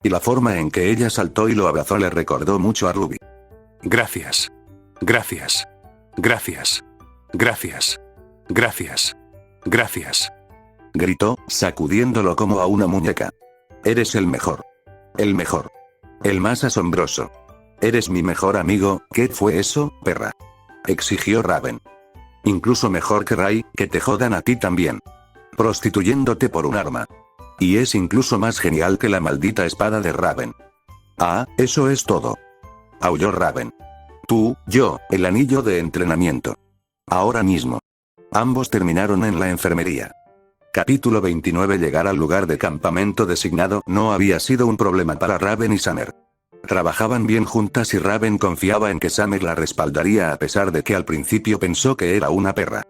Y la forma en que ella saltó y lo abrazó le recordó mucho a Ruby. Gracias. Gracias. Gracias. Gracias. Gracias. Gracias. Gritó, sacudiéndolo como a una muñeca. Eres el mejor. El mejor. El más asombroso. Eres mi mejor amigo. ¿Qué fue eso, perra? Exigió Raven. Incluso mejor que Ray, que te jodan a ti también. Prostituyéndote por un arma. Y es incluso más genial que la maldita espada de Raven. Ah, eso es todo. Aulló Raven. Tú, yo, el anillo de entrenamiento. Ahora mismo. Ambos terminaron en la enfermería. Capítulo 29. Llegar al lugar de campamento designado no había sido un problema para Raven y Summer. Trabajaban bien juntas y Raven confiaba en que Summer la respaldaría a pesar de que al principio pensó que era una perra.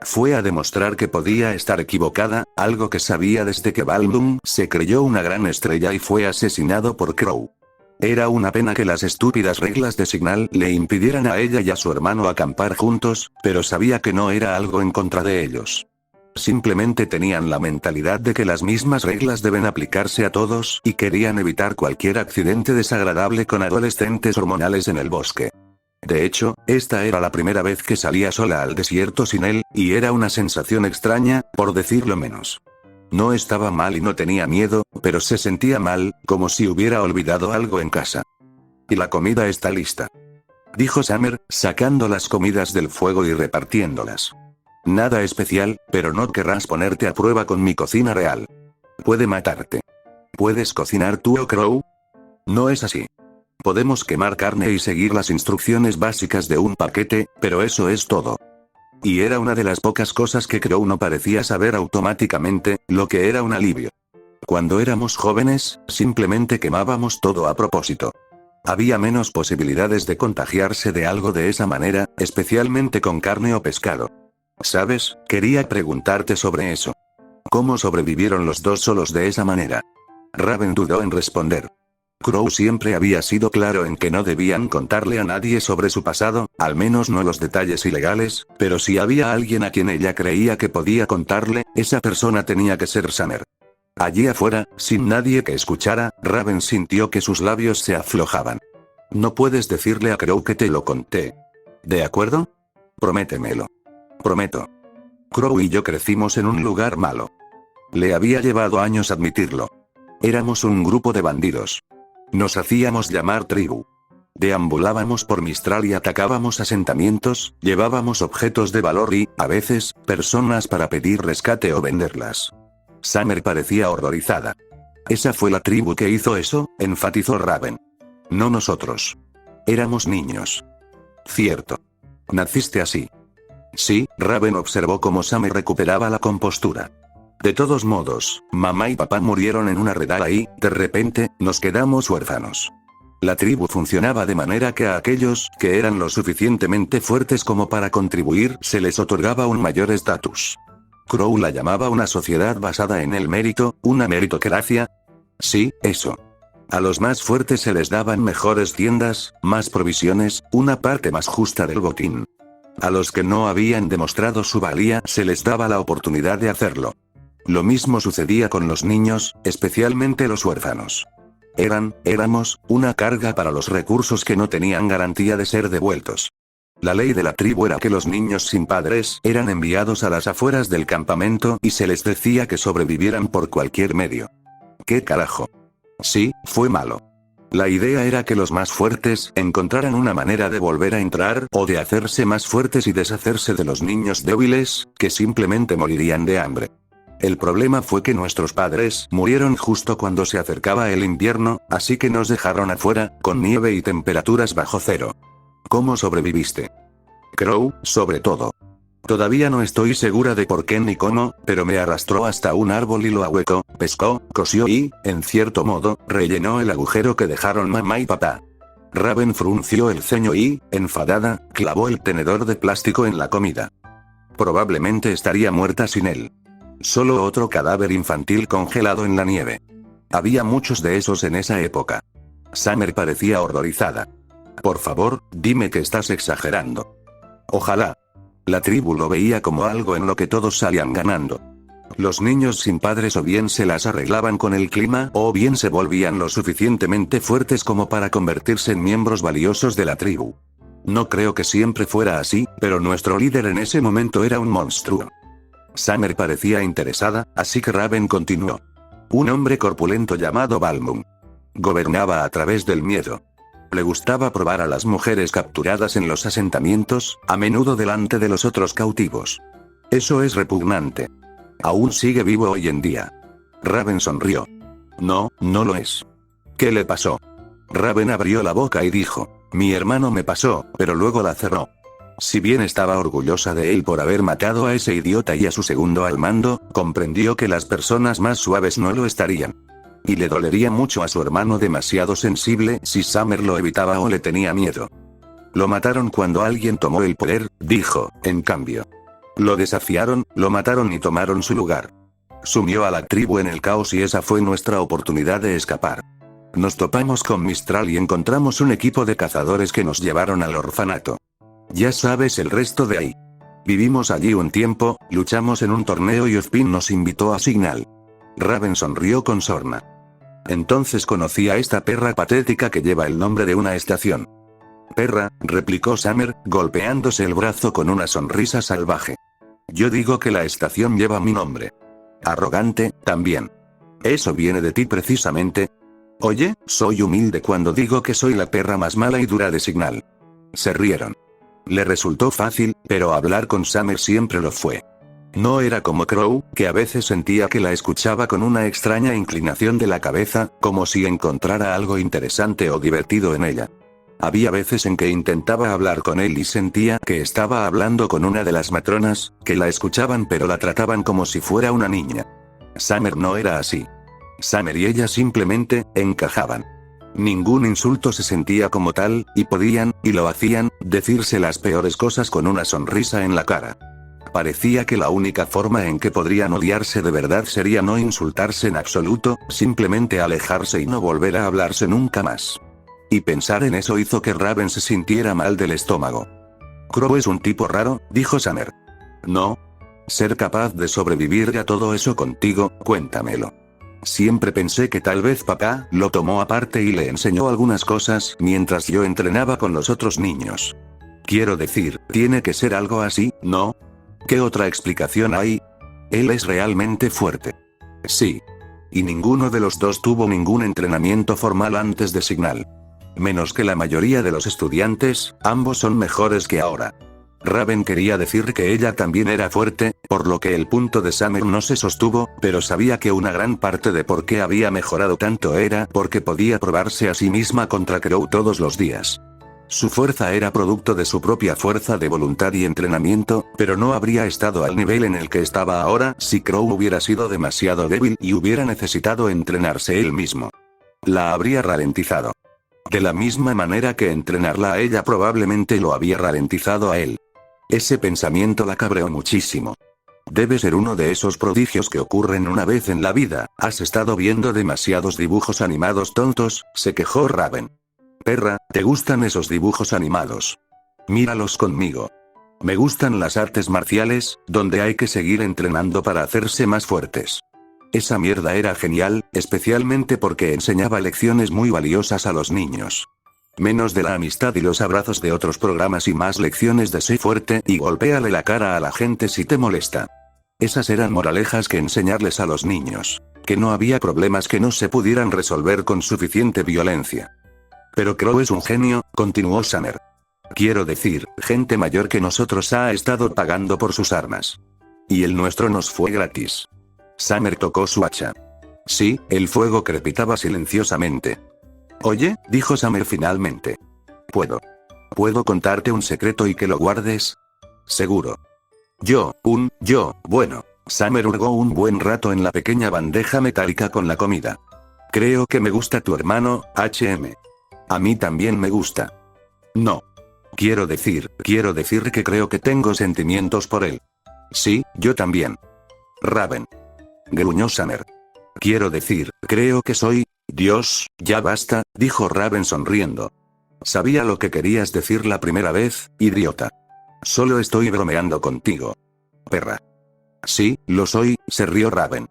Fue a demostrar que podía estar equivocada, algo que sabía desde que Balloon se creyó una gran estrella y fue asesinado por Crow. Era una pena que las estúpidas reglas de Signal le impidieran a ella y a su hermano acampar juntos, pero sabía que no era algo en contra de ellos. Simplemente tenían la mentalidad de que las mismas reglas deben aplicarse a todos y querían evitar cualquier accidente desagradable con adolescentes hormonales en el bosque. De hecho, esta era la primera vez que salía sola al desierto sin él, y era una sensación extraña, por decirlo menos. No estaba mal y no tenía miedo, pero se sentía mal, como si hubiera olvidado algo en casa. Y la comida está lista. Dijo Summer, sacando las comidas del fuego y repartiéndolas. Nada especial, pero no querrás ponerte a prueba con mi cocina real. Puede matarte. ¿Puedes cocinar tú o Crow? No es así. Podemos quemar carne y seguir las instrucciones básicas de un paquete, pero eso es todo. Y era una de las pocas cosas que Crow no parecía saber automáticamente, lo que era un alivio. Cuando éramos jóvenes, simplemente quemábamos todo a propósito. Había menos posibilidades de contagiarse de algo de esa manera, especialmente con carne o pescado. ¿Sabes? Quería preguntarte sobre eso. ¿Cómo sobrevivieron los dos solos de esa manera? Raven dudó en responder. Crow siempre había sido claro en que no debían contarle a nadie sobre su pasado, al menos no los detalles ilegales, pero si había alguien a quien ella creía que podía contarle, esa persona tenía que ser Summer. Allí afuera, sin nadie que escuchara, Raven sintió que sus labios se aflojaban. No puedes decirle a Crow que te lo conté. ¿De acuerdo? Prométemelo. Prometo. Crow y yo crecimos en un lugar malo. Le había llevado años admitirlo. Éramos un grupo de bandidos. Nos hacíamos llamar tribu. Deambulábamos por Mistral y atacábamos asentamientos, llevábamos objetos de valor y, a veces, personas para pedir rescate o venderlas. Summer parecía horrorizada. Esa fue la tribu que hizo eso, enfatizó Raven. No nosotros. Éramos niños. Cierto. Naciste así. Sí, Raven observó cómo Summer recuperaba la compostura. De todos modos, mamá y papá murieron en una redada y, de repente, nos quedamos huérfanos. La tribu funcionaba de manera que a aquellos que eran lo suficientemente fuertes como para contribuir se les otorgaba un mayor estatus. Crow la llamaba una sociedad basada en el mérito, una meritocracia. Sí, eso. A los más fuertes se les daban mejores tiendas, más provisiones, una parte más justa del botín. A los que no habían demostrado su valía se les daba la oportunidad de hacerlo. Lo mismo sucedía con los niños, especialmente los huérfanos. Éramos, una carga para los recursos que no tenían garantía de ser devueltos. La ley de la tribu era que los niños sin padres eran enviados a las afueras del campamento y se les decía que sobrevivieran por cualquier medio. ¿Qué carajo? Sí, fue malo. La idea era que los más fuertes encontraran una manera de volver a entrar o de hacerse más fuertes y deshacerse de los niños débiles, que simplemente morirían de hambre. El problema fue que nuestros padres murieron justo cuando se acercaba el invierno, así que nos dejaron afuera, con nieve y temperaturas bajo cero. ¿Cómo sobreviviste? Crow, sobre todo. Todavía no estoy segura de por qué ni cómo, pero me arrastró hasta un árbol y lo ahuecó, pescó, cosió y, en cierto modo, rellenó el agujero que dejaron mamá y papá. Raven frunció el ceño y, enfadada, clavó el tenedor de plástico en la comida. Probablemente estaría muerta sin él. Solo otro cadáver infantil congelado en la nieve. Había muchos de esos en esa época. Summer parecía horrorizada. Por favor, dime que estás exagerando. Ojalá. La tribu lo veía como algo en lo que todos salían ganando. Los niños sin padres o bien se las arreglaban con el clima o bien se volvían lo suficientemente fuertes como para convertirse en miembros valiosos de la tribu. No creo que siempre fuera así, pero nuestro líder en ese momento era un monstruo. Summer parecía interesada, así que Raven continuó. Un hombre corpulento llamado Balmung. Gobernaba a través del miedo. Le gustaba probar a las mujeres capturadas en los asentamientos, a menudo delante de los otros cautivos. Eso es repugnante. Aún sigue vivo hoy en día. Raven sonrió. No, no lo es. ¿Qué le pasó? Raven abrió la boca y dijo, mi hermano me pasó, pero luego la cerró. Si bien estaba orgullosa de él por haber matado a ese idiota y a su segundo al mando, comprendió que las personas más suaves no lo estarían. Y le dolería mucho a su hermano demasiado sensible si Summer lo evitaba o le tenía miedo. Lo mataron cuando alguien tomó el poder, dijo, en cambio. Lo desafiaron, lo mataron y tomaron su lugar. Sumió a la tribu en el caos y esa fue nuestra oportunidad de escapar. Nos topamos con Mistral y encontramos un equipo de cazadores que nos llevaron al orfanato. Ya sabes el resto de ahí. Vivimos allí un tiempo, luchamos en un torneo y Ozpin nos invitó a Signal. Raven sonrió con sorna. Entonces conocí a esta perra patética que lleva el nombre de una estación. Perra, replicó Summer, golpeándose el brazo con una sonrisa salvaje. Yo digo que la estación lleva mi nombre. Arrogante, también. Eso viene de ti precisamente. Oye, soy humilde cuando digo que soy la perra más mala y dura de Signal. Se rieron. Le resultó fácil, pero hablar con Summer siempre lo fue. No era como Crow, que a veces sentía que la escuchaba con una extraña inclinación de la cabeza, como si encontrara algo interesante o divertido en ella. Había veces en que intentaba hablar con él y sentía que estaba hablando con una de las matronas, que la escuchaban pero la trataban como si fuera una niña. Summer no era así. Summer y ella simplemente, encajaban. Ningún insulto se sentía como tal, y podían, y lo hacían, decirse las peores cosas con una sonrisa en la cara. Parecía que la única forma en que podrían odiarse de verdad sería no insultarse en absoluto, simplemente alejarse y no volver a hablarse nunca más. Y pensar en eso hizo que Raven se sintiera mal del estómago. Crow es un tipo raro, dijo Summer. No. Ser capaz de sobrevivir a todo eso contigo, cuéntamelo. Siempre pensé que tal vez papá lo tomó aparte y le enseñó algunas cosas mientras yo entrenaba con los otros niños. Quiero decir, tiene que ser algo así, ¿no? ¿Qué otra explicación hay? Él es realmente fuerte. Sí. Y ninguno de los dos tuvo ningún entrenamiento formal antes de Signal. Menos que la mayoría de los estudiantes, ambos son mejores que ahora. Raven quería decir que ella también era fuerte, por lo que el punto de Summer no se sostuvo, pero sabía que una gran parte de por qué había mejorado tanto era porque podía probarse a sí misma contra Crow todos los días. Su fuerza era producto de su propia fuerza de voluntad y entrenamiento, pero no habría estado al nivel en el que estaba ahora si Crow hubiera sido demasiado débil y hubiera necesitado entrenarse él mismo. La habría ralentizado. De la misma manera que entrenarla a ella probablemente lo había ralentizado a él. Ese pensamiento la cabreó muchísimo. Debe ser uno de esos prodigios que ocurren una vez en la vida. ¿Has estado viendo demasiados dibujos animados tontos?, se quejó Raven. Perra, ¿te gustan esos dibujos animados? Míralos conmigo. Me gustan las artes marciales, donde hay que seguir entrenando para hacerse más fuertes. Esa mierda era genial, especialmente porque enseñaba lecciones muy valiosas a los niños. Menos de la amistad y los abrazos de otros programas y más lecciones de sé fuerte y golpéale la cara a la gente si te molesta. Esas eran moralejas que enseñarles a los niños. Que no había problemas que no se pudieran resolver con suficiente violencia. Pero Crow es un genio, continuó Summer. Quiero decir, gente mayor que nosotros ha estado pagando por sus armas. Y el nuestro nos fue gratis. Summer tocó su hacha. Sí, el fuego crepitaba silenciosamente. Oye, dijo Summer finalmente. ¿Puedo contarte un secreto y que lo guardes? Seguro. Bueno. Summer hurgó un buen rato en la pequeña bandeja metálica con la comida. Creo que me gusta tu hermano, HM. A mí también me gusta. No. Quiero decir que creo que tengo sentimientos por él. Sí, yo también. Raven. Gruñó Summer. Quiero decir, creo que soy... Dios, ya basta, dijo Raven sonriendo. Sabía lo que querías decir la primera vez, idiota. Solo estoy bromeando contigo. Perra. Sí, lo soy, se rió Raven.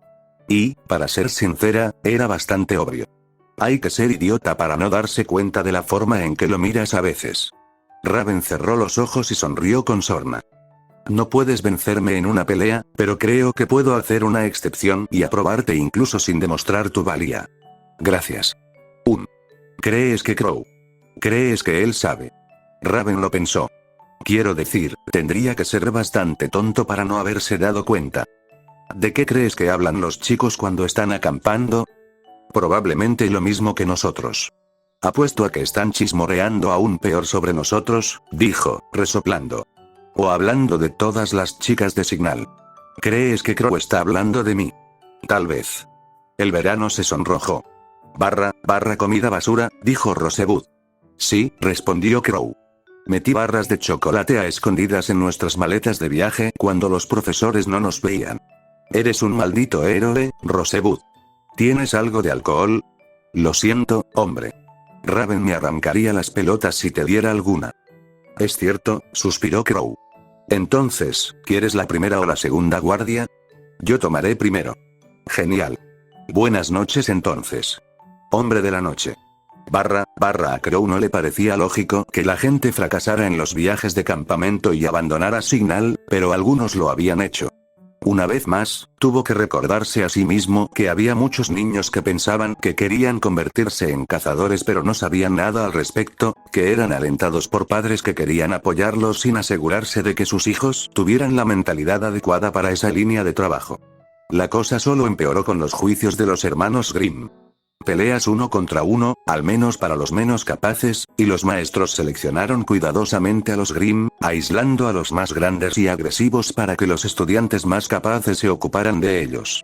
Y, para ser sincera, era bastante obvio. Hay que ser idiota para no darse cuenta de la forma en que lo miras a veces. Raven cerró los ojos y sonrió con sorna. No puedes vencerme en una pelea, pero creo que puedo hacer una excepción y aprobarte incluso sin demostrar tu valía. Gracias. ¿Crees que Crow? ¿Crees que él sabe? Raven lo pensó. Quiero decir, tendría que ser bastante tonto para no haberse dado cuenta. ¿De qué crees que hablan los chicos cuando están acampando? Probablemente lo mismo que nosotros. Apuesto a que están chismoreando aún peor sobre nosotros, dijo, resoplando. O hablando de todas las chicas de Signal. ¿Crees que Crow está hablando de mí? Tal vez. El verano se sonrojó. Barra comida basura, dijo Rosebud. Sí, respondió Crow. Metí barras de chocolate a escondidas en nuestras maletas de viaje cuando los profesores no nos veían. Eres un maldito héroe, Rosebud. ¿Tienes algo de alcohol? Lo siento, hombre. Raven me arrancaría las pelotas si te diera alguna. Es cierto, suspiró Crow. Entonces, ¿quieres la primera o la segunda guardia? Yo tomaré primero. Genial. Buenas noches entonces. Hombre de la noche. A Crow no le parecía lógico que la gente fracasara en los viajes de campamento y abandonara Signal, pero algunos lo habían hecho. Una vez más, tuvo que recordarse a sí mismo que había muchos niños que pensaban que querían convertirse en cazadores pero no sabían nada al respecto, que eran alentados por padres que querían apoyarlos sin asegurarse de que sus hijos tuvieran la mentalidad adecuada para esa línea de trabajo. La cosa solo empeoró con los juicios de los hermanos Grimm. Peleas 1 contra 1, al menos para los menos capaces, y los maestros seleccionaron cuidadosamente a los Grimm, aislando a los más grandes y agresivos para que los estudiantes más capaces se ocuparan de ellos.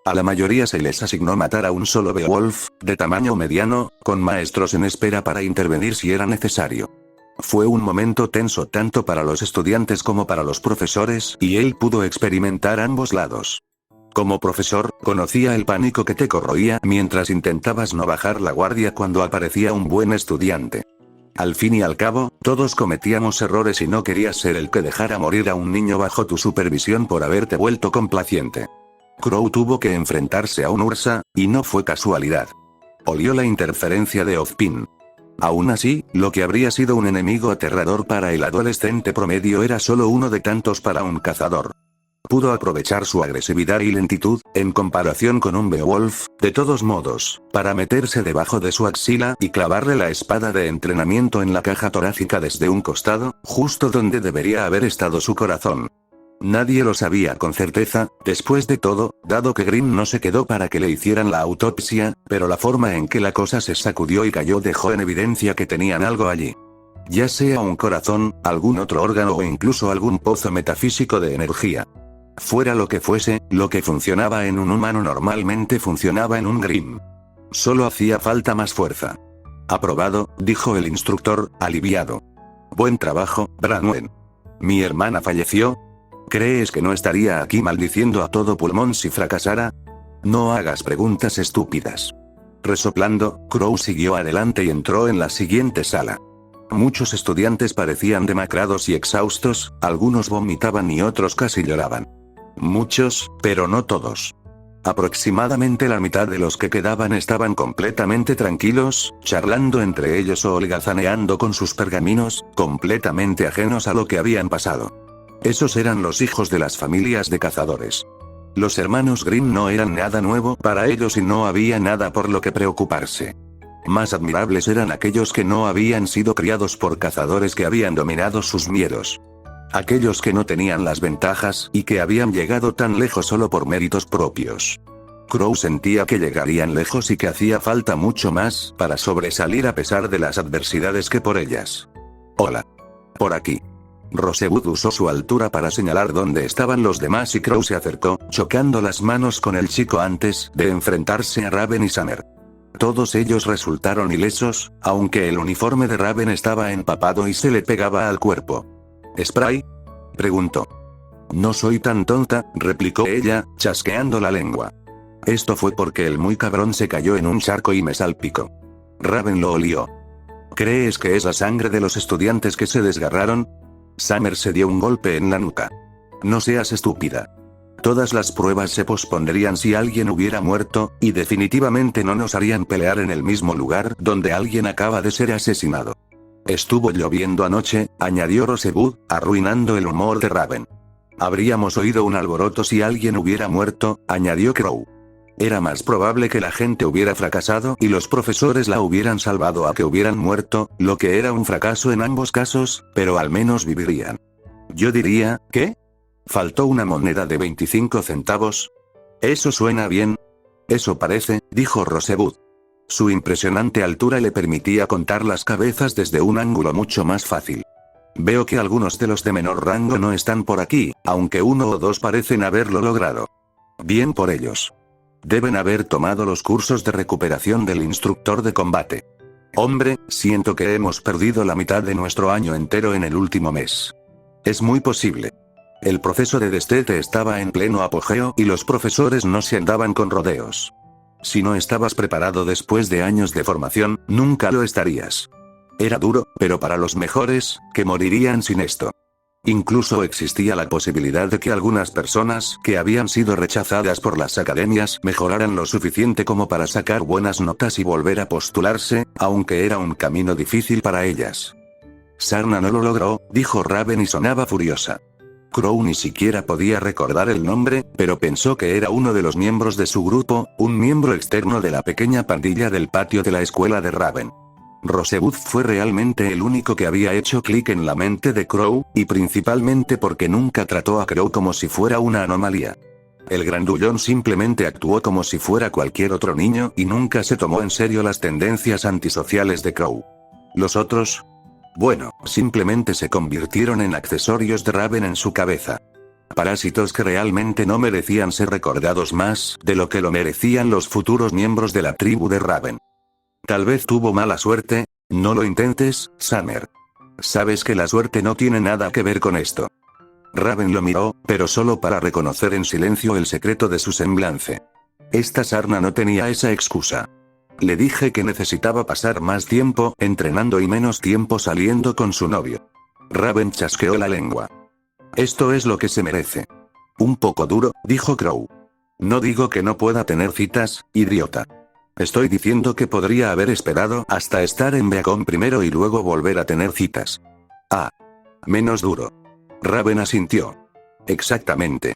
A la mayoría se les asignó matar a un solo Beowulf, de tamaño mediano, con maestros en espera para intervenir si era necesario. Fue un momento tenso tanto para los estudiantes como para los profesores, y él pudo experimentar ambos lados. Como profesor, conocía el pánico que te corroía mientras intentabas no bajar la guardia cuando aparecía un buen estudiante. Al fin y al cabo, todos cometíamos errores y no querías ser el que dejara morir a un niño bajo tu supervisión por haberte vuelto complaciente. Crow tuvo que enfrentarse a un Ursa, y no fue casualidad. Olió la interferencia de Ozpin. Aún así, lo que habría sido un enemigo aterrador para el adolescente promedio era solo uno de tantos para un cazador. Pudo aprovechar su agresividad y lentitud, en comparación con un Beowulf, de todos modos, para meterse debajo de su axila y clavarle la espada de entrenamiento en la caja torácica desde un costado, justo donde debería haber estado su corazón. Nadie lo sabía con certeza, después de todo, dado que Grimm no se quedó para que le hicieran la autopsia, pero la forma en que la cosa se sacudió y cayó dejó en evidencia que tenían algo allí. Ya sea un corazón, algún otro órgano o incluso algún pozo metafísico de energía. Fuera lo que fuese, lo que funcionaba en un humano normalmente funcionaba en un Grimm. Solo hacía falta más fuerza. Aprobado, dijo el instructor, aliviado. Buen trabajo, Branwen. ¿Mi hermana falleció? ¿Crees que no estaría aquí maldiciendo a todo pulmón si fracasara? No hagas preguntas estúpidas. Resoplando, Crow siguió adelante y entró en la siguiente sala. Muchos estudiantes parecían demacrados y exhaustos, algunos vomitaban y otros casi lloraban. Muchos, pero no todos. Aproximadamente la mitad de los que quedaban estaban completamente tranquilos, charlando entre ellos o holgazaneando con sus pergaminos, completamente ajenos a lo que habían pasado. Esos eran los hijos de las familias de cazadores. Los hermanos Grimm no eran nada nuevo para ellos y no había nada por lo que preocuparse. Más admirables eran aquellos que no habían sido criados por cazadores que habían dominado sus miedos. Aquellos que no tenían las ventajas y que habían llegado tan lejos solo por méritos propios. Crow sentía que llegarían lejos y que hacía falta mucho más para sobresalir a pesar de las adversidades que por ellas. Hola. Por aquí. Rosebud usó su altura para señalar dónde estaban los demás y Crow se acercó, chocando las manos con el chico antes de enfrentarse a Raven y Summer. Todos ellos resultaron ilesos, aunque el uniforme de Raven estaba empapado y se le pegaba al cuerpo. ¿Spray?, preguntó. No soy tan tonta, replicó ella, chasqueando la lengua. Esto fue porque el muy cabrón se cayó en un charco y me salpicó. Raven lo olió. ¿Crees que es la sangre de los estudiantes que se desgarraron? Summer se dio un golpe en la nuca. No seas estúpida. Todas las pruebas se pospondrían si alguien hubiera muerto, y definitivamente no nos harían pelear en el mismo lugar donde alguien acaba de ser asesinado. Estuvo lloviendo anoche, añadió Rosebud, arruinando el humor de Raven. Habríamos oído un alboroto si alguien hubiera muerto, añadió Crow. Era más probable que la gente hubiera fracasado y los profesores la hubieran salvado a que hubieran muerto, lo que era un fracaso en ambos casos, pero al menos vivirían. Yo diría, ¿qué? ¿Faltó una moneda de 25 centavos? Eso suena bien. Eso parece, dijo Rosebud. Su impresionante altura le permitía contar las cabezas desde un ángulo mucho más fácil. Veo que algunos de los de menor rango no están por aquí, aunque uno o dos parecen haberlo logrado. Bien por ellos. Deben haber tomado los cursos de recuperación del instructor de combate. Hombre, siento que hemos perdido la mitad de nuestro año entero en el último mes. Es muy posible. El proceso de destete estaba en pleno apogeo y los profesores no se andaban con rodeos. Si no estabas preparado después de años de formación, nunca lo estarías. Era duro, pero para los mejores, que morirían sin esto. Incluso existía la posibilidad de que algunas personas que habían sido rechazadas por las academias mejoraran lo suficiente como para sacar buenas notas y volver a postularse, aunque era un camino difícil para ellas. Sarna no lo logró, dijo Raven y sonaba furiosa. Crow ni siquiera podía recordar el nombre, pero pensó que era uno de los miembros de su grupo, un miembro externo de la pequeña pandilla del patio de la escuela de Raven. Rosebud fue realmente el único que había hecho clic en la mente de Crow, y principalmente porque nunca trató a Crow como si fuera una anomalía. El grandullón simplemente actuó como si fuera cualquier otro niño y nunca se tomó en serio las tendencias antisociales de Crow. Los otros, bueno, simplemente se convirtieron en accesorios de Raven en su cabeza. Parásitos que realmente no merecían ser recordados más de lo que lo merecían los futuros miembros de la tribu de Raven. Tal vez tuvo mala suerte, no lo intentes, Summer. Sabes que la suerte no tiene nada que ver con esto. Raven lo miró, pero solo para reconocer en silencio el secreto de su semblante. Esta sarna no tenía esa excusa. Le dije que necesitaba pasar más tiempo entrenando y menos tiempo saliendo con su novio. Raven chasqueó la lengua. Esto es lo que se merece. Un poco duro, dijo Crow. No digo que no pueda tener citas, idiota. Estoy diciendo que podría haber esperado hasta estar en Beacon primero y luego volver a tener citas. Ah. Menos duro. Raven asintió. Exactamente.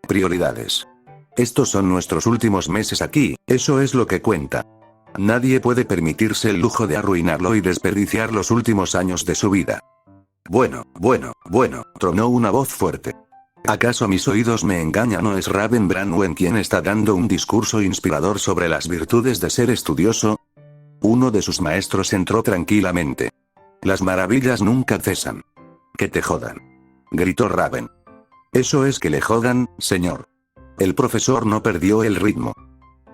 Prioridades. Estos son nuestros últimos meses aquí, eso es lo que cuenta. Nadie puede permitirse el lujo de arruinarlo y desperdiciar los últimos años de su vida. Bueno, tronó una voz fuerte. ¿Acaso mis oídos me engañan o es Raven Branwen quien está dando un discurso inspirador sobre las virtudes de ser estudioso? Uno de sus maestros entró tranquilamente. Las maravillas nunca cesan. Que te jodan. Gritó Raven. Eso es que le jodan, señor. El profesor no perdió el ritmo.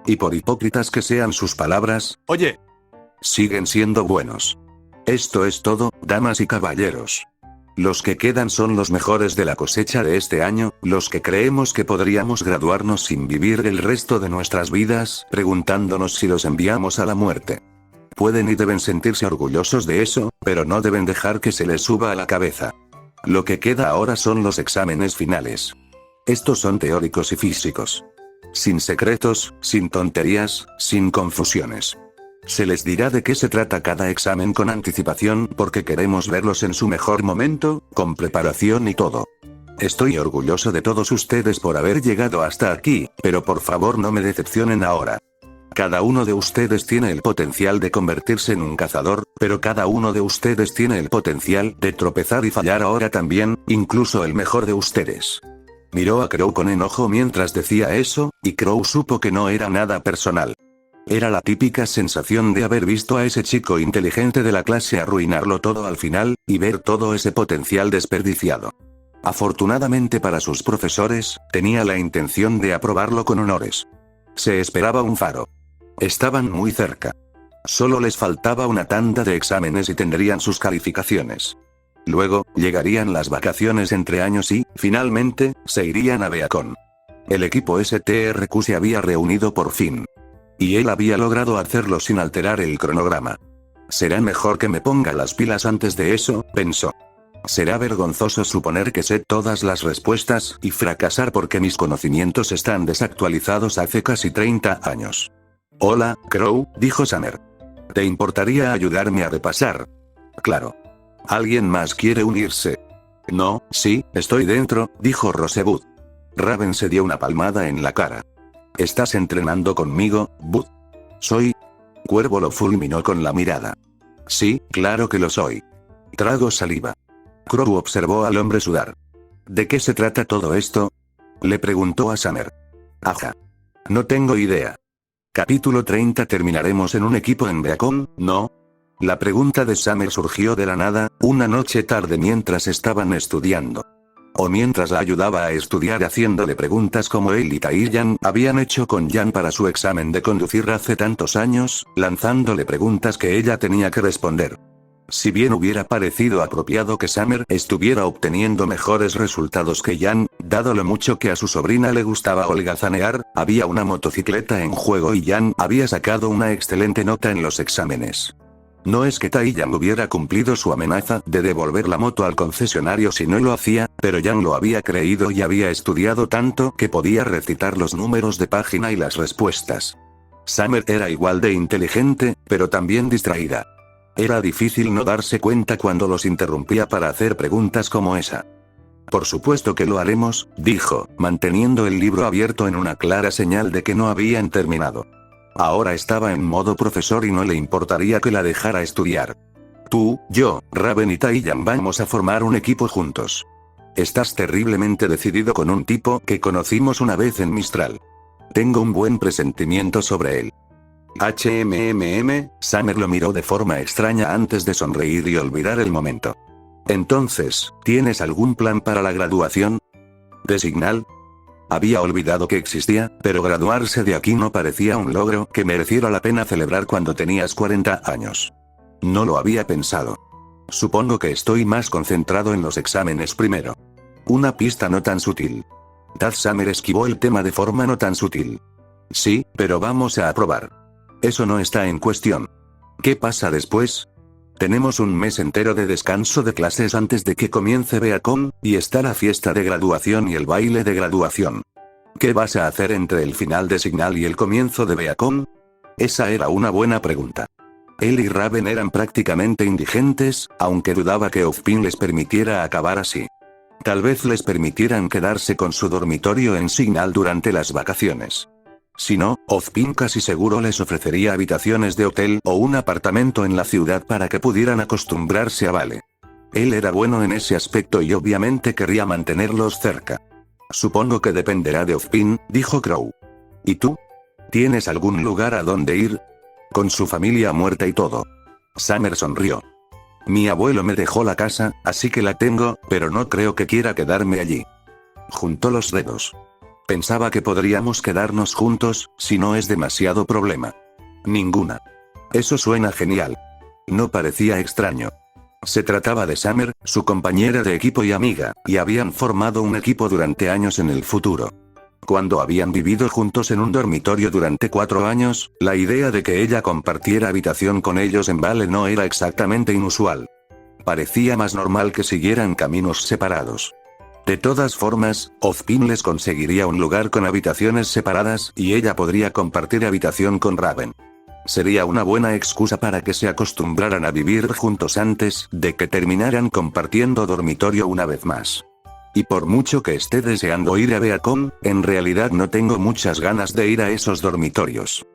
Y por hipócritas que sean sus palabras, oye, siguen siendo buenos. Esto es todo, damas y caballeros. Los que quedan son los mejores de la cosecha de este año, los que creemos que podríamos graduarnos sin vivir el resto de nuestras vidas, preguntándonos si los enviamos a la muerte. Pueden y deben sentirse orgullosos de eso, pero no deben dejar que se les suba a la cabeza. Lo que queda ahora son los exámenes finales. Estos son teóricos y físicos. Sin secretos, sin tonterías, sin confusiones. Se les dirá de qué se trata cada examen con anticipación porque queremos verlos en su mejor momento, con preparación y todo. Estoy orgulloso de todos ustedes por haber llegado hasta aquí, pero por favor no me decepcionen ahora. Cada uno de ustedes tiene el potencial de convertirse en un cazador, pero cada uno de ustedes tiene el potencial de tropezar y fallar ahora también, incluso el mejor de ustedes. Miró a Crow con enojo mientras decía eso, y Crow supo que no era nada personal. Era la típica sensación de haber visto a ese chico inteligente de la clase arruinarlo todo al final, y ver todo ese potencial desperdiciado. Afortunadamente para sus profesores, tenía la intención de aprobarlo con honores. Se esperaba un faro. Estaban muy cerca. Solo les faltaba una tanda de exámenes y tendrían sus calificaciones. Luego, llegarían las vacaciones entre años y, finalmente, se irían a Beacon. El equipo STRQ se había reunido por fin. Y él había logrado hacerlo sin alterar el cronograma. Será mejor que me ponga las pilas antes de eso, pensó. Será vergonzoso suponer que sé todas las respuestas y fracasar porque mis conocimientos están desactualizados hace casi 30 años. Hola, Crow, dijo Summer. ¿Te importaría ayudarme a repasar? Claro. ¿Alguien más quiere unirse? No, sí, estoy dentro, dijo Rosebud. Raven se dio una palmada en la cara. ¿Estás entrenando conmigo, Bud? Soy. Cuervo lo fulminó con la mirada. Sí, claro que lo soy. Trago saliva. Crow observó al hombre sudar. ¿De qué se trata todo esto? Le preguntó a Summer. Ajá. No tengo idea. Capítulo 30. ¿Terminaremos en un equipo en Beacon, no? La pregunta de Summer surgió de la nada, una noche tarde mientras estaban estudiando. O mientras la ayudaba a estudiar haciéndole preguntas como él y Tai-Yan habían hecho con Yan para su examen de conducir hace tantos años, lanzándole preguntas que ella tenía que responder. Si bien hubiera parecido apropiado que Summer estuviera obteniendo mejores resultados que Yan, dado lo mucho que a su sobrina le gustaba holgazanear, había una motocicleta en juego y Yan había sacado una excelente nota en los exámenes. No es que Tai-Yan hubiera cumplido su amenaza de devolver la moto al concesionario si no lo hacía, pero Yan lo había creído y había estudiado tanto que podía recitar los números de página y las respuestas. Summer era igual de inteligente, pero también distraída. Era difícil no darse cuenta cuando los interrumpía para hacer preguntas como esa. Por supuesto que lo haremos, dijo, manteniendo el libro abierto en una clara señal de que no habían terminado. Ahora estaba en modo profesor y no le importaría que la dejara estudiar. Tú, yo, Raven y Tai-Yan vamos a formar un equipo juntos. Estás terriblemente decidido con un tipo que conocimos una vez en Mistral. Tengo un buen presentimiento sobre él. Summer lo miró de forma extraña antes de sonreír y olvidar el momento. Entonces, ¿tienes algún plan para la graduación? ¿De Signal? Había olvidado que existía, pero graduarse de aquí no parecía un logro que mereciera la pena celebrar cuando tenías 40 años. No lo había pensado. Supongo que estoy más concentrado en los exámenes primero. Una pista no tan sutil. Tad Summer esquivó el tema de forma no tan sutil. Sí, pero vamos a aprobar. Eso no está en cuestión. ¿Qué pasa después? Tenemos un mes entero de descanso de clases antes de que comience Beacon, y está la fiesta de graduación y el baile de graduación. ¿Qué vas a hacer entre el final de Signal y el comienzo de Beacon? Esa era una buena pregunta. Él y Raven eran prácticamente indigentes, aunque dudaba que Ozpin les permitiera acabar así. Tal vez les permitieran quedarse con su dormitorio en Signal durante las vacaciones. Si no, Ozpin casi seguro les ofrecería habitaciones de hotel o un apartamento en la ciudad para que pudieran acostumbrarse a Vale. Él era bueno en ese aspecto y obviamente querría mantenerlos cerca. Supongo que dependerá de Ozpin, dijo Crow. ¿Y tú? ¿Tienes algún lugar a donde ir? Con su familia muerta y todo. Summer sonrió. Mi abuelo me dejó la casa, así que la tengo, pero no creo que quiera quedarme allí. Juntó los dedos. Pensaba que podríamos quedarnos juntos, si no es demasiado problema. Ninguna. Eso suena genial. No parecía extraño. Se trataba de Summer, su compañera de equipo y amiga, y habían formado un equipo durante años en el futuro. Cuando habían vivido juntos en un dormitorio durante 4 años, la idea de que ella compartiera habitación con ellos en Vale no era exactamente inusual. Parecía más normal que siguieran caminos separados. De todas formas, Ozpin les conseguiría un lugar con habitaciones separadas y ella podría compartir habitación con Raven. Sería una buena excusa para que se acostumbraran a vivir juntos antes de que terminaran compartiendo dormitorio una vez más. Y por mucho que esté deseando ir a Beacon, en realidad no tengo muchas ganas de ir a esos dormitorios.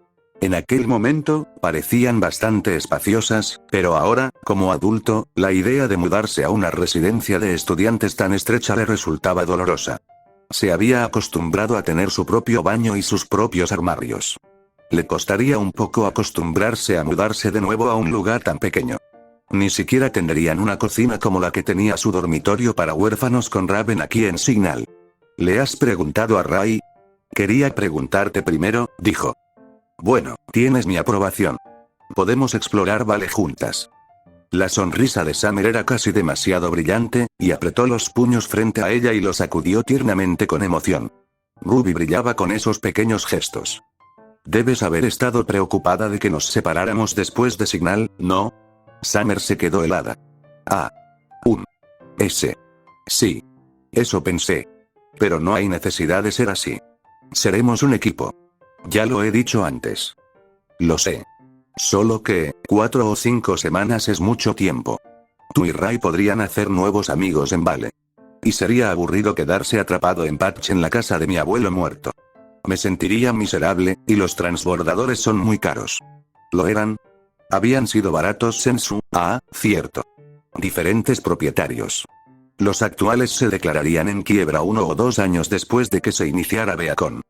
En aquel momento, parecían bastante espaciosas, pero ahora, como adulto, la idea de mudarse a una residencia de estudiantes tan estrecha le resultaba dolorosa. Se había acostumbrado a tener su propio baño y sus propios armarios. Le costaría un poco acostumbrarse a mudarse de nuevo a un lugar tan pequeño. Ni siquiera tendrían una cocina como la que tenía su dormitorio para huérfanos con Raven aquí en Signal. ¿Le has preguntado a Ray? Quería preguntarte primero, dijo. Bueno, tienes mi aprobación. Podemos explorar Vale juntas. La sonrisa de Summer era casi demasiado brillante, y apretó los puños frente a ella y los sacudió tiernamente con emoción. Ruby brillaba con esos pequeños gestos. Debes haber estado preocupada de que nos separáramos después de Signal, ¿no? Summer se quedó helada. Ah. Sí. Eso pensé. Pero no hay necesidad de ser así. Seremos un equipo. Ya lo he dicho antes. Lo sé. Solo que, 4 o 5 semanas es mucho tiempo. Tú y Ray podrían hacer nuevos amigos en Vale. Y sería aburrido quedarse atrapado en Patch en la casa de mi abuelo muerto. Me sentiría miserable, y los transbordadores son muy caros. ¿Lo eran? Habían sido baratos en su... cierto. Diferentes propietarios. Los actuales se declararían en quiebra 1 o 2 años después de que se iniciara Beacon.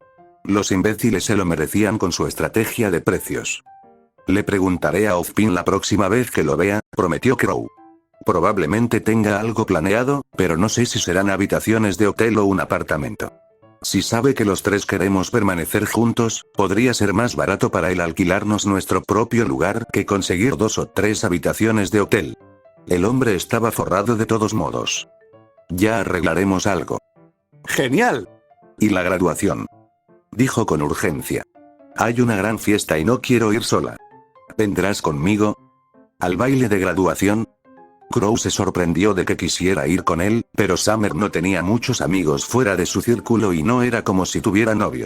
Los imbéciles se lo merecían con su estrategia de precios. Le preguntaré a Ozpin la próxima vez que lo vea, prometió Crow. Probablemente tenga algo planeado, pero no sé si serán habitaciones de hotel o un apartamento. Si sabe que los 3 queremos permanecer juntos, podría ser más barato para él alquilarnos nuestro propio lugar que conseguir 2 o 3 habitaciones de hotel. El hombre estaba forrado de todos modos. Ya arreglaremos algo. ¡Genial! ¿Y la graduación? Dijo con urgencia. Hay una gran fiesta y no quiero ir sola. ¿Vendrás conmigo? ¿Al baile de graduación? Crow se sorprendió de que quisiera ir con él, pero Summer no tenía muchos amigos fuera de su círculo y no era como si tuviera novio.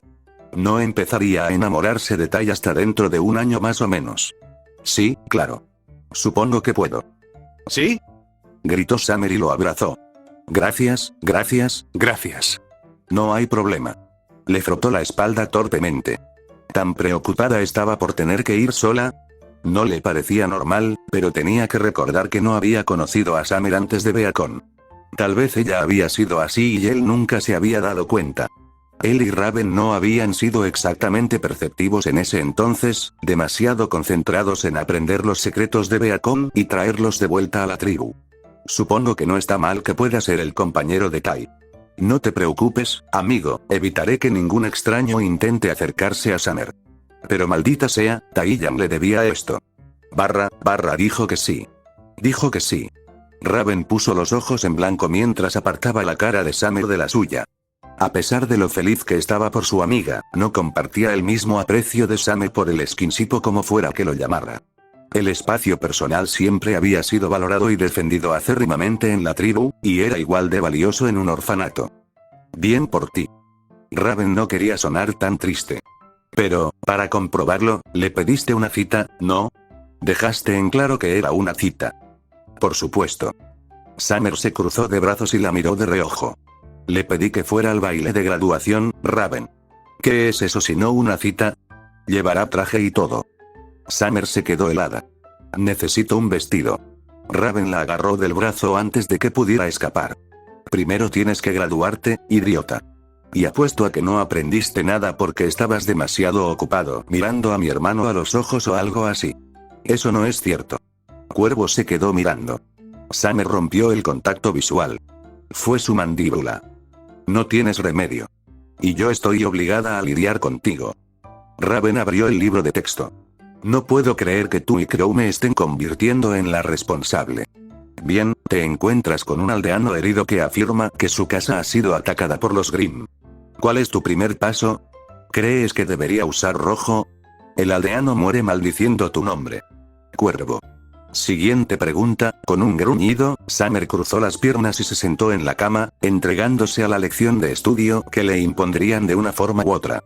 No empezaría a enamorarse de Ty hasta dentro de 1 año más o menos. Sí, claro. Supongo que puedo. ¿Sí? Gritó Summer y lo abrazó. Gracias. No hay problema. Le frotó la espalda torpemente. Tan preocupada estaba por tener que ir sola. No le parecía normal, pero tenía que recordar que no había conocido a Summer antes de Beacon. Tal vez ella había sido así y él nunca se había dado cuenta. Él y Raven no habían sido exactamente perceptivos en ese entonces, demasiado concentrados en aprender los secretos de Beacon y traerlos de vuelta a la tribu. Supongo que no está mal que pueda ser el compañero de Ty. No te preocupes, amigo, evitaré que ningún extraño intente acercarse a Summer. Pero maldita sea, Taiyang le debía esto. Dijo que sí. Dijo que sí. Raven puso los ojos en blanco mientras apartaba la cara de Summer de la suya. A pesar de lo feliz que estaba por su amiga, no compartía el mismo aprecio de Summer por el skinship o como fuera que lo llamara. El espacio personal siempre había sido valorado y defendido acérrimamente en la tribu, y era igual de valioso en un orfanato. Bien por ti. Raven no quería sonar tan triste. Pero, para comprobarlo, le pediste una cita, ¿no? Dejaste en claro que era una cita. Por supuesto. Summer se cruzó de brazos y la miró de reojo. Le pedí que fuera al baile de graduación, Raven. ¿Qué es eso si no una cita? Llevará traje y todo. Summer se quedó helada. Necesito un vestido. Raven la agarró del brazo antes de que pudiera escapar. Primero tienes que graduarte, idiota. Y apuesto a que no aprendiste nada porque estabas demasiado ocupado mirando a mi hermano a los ojos o algo así. Eso no es cierto. Cuervo se quedó mirando. Summer rompió el contacto visual. Fue su mandíbula. No tienes remedio. Y yo estoy obligada a lidiar contigo. Raven abrió el libro de texto. No puedo creer que tú y Crow me estén convirtiendo en la responsable. Bien, te encuentras con un aldeano herido que afirma que su casa ha sido atacada por los Grimm. ¿Cuál es tu primer paso? ¿Crees que debería usar rojo? El aldeano muere maldiciendo tu nombre. Cuervo. Siguiente pregunta, con un gruñido, Summer cruzó las piernas y se sentó en la cama, entregándose a la lección de estudio que le impondrían de una forma u otra.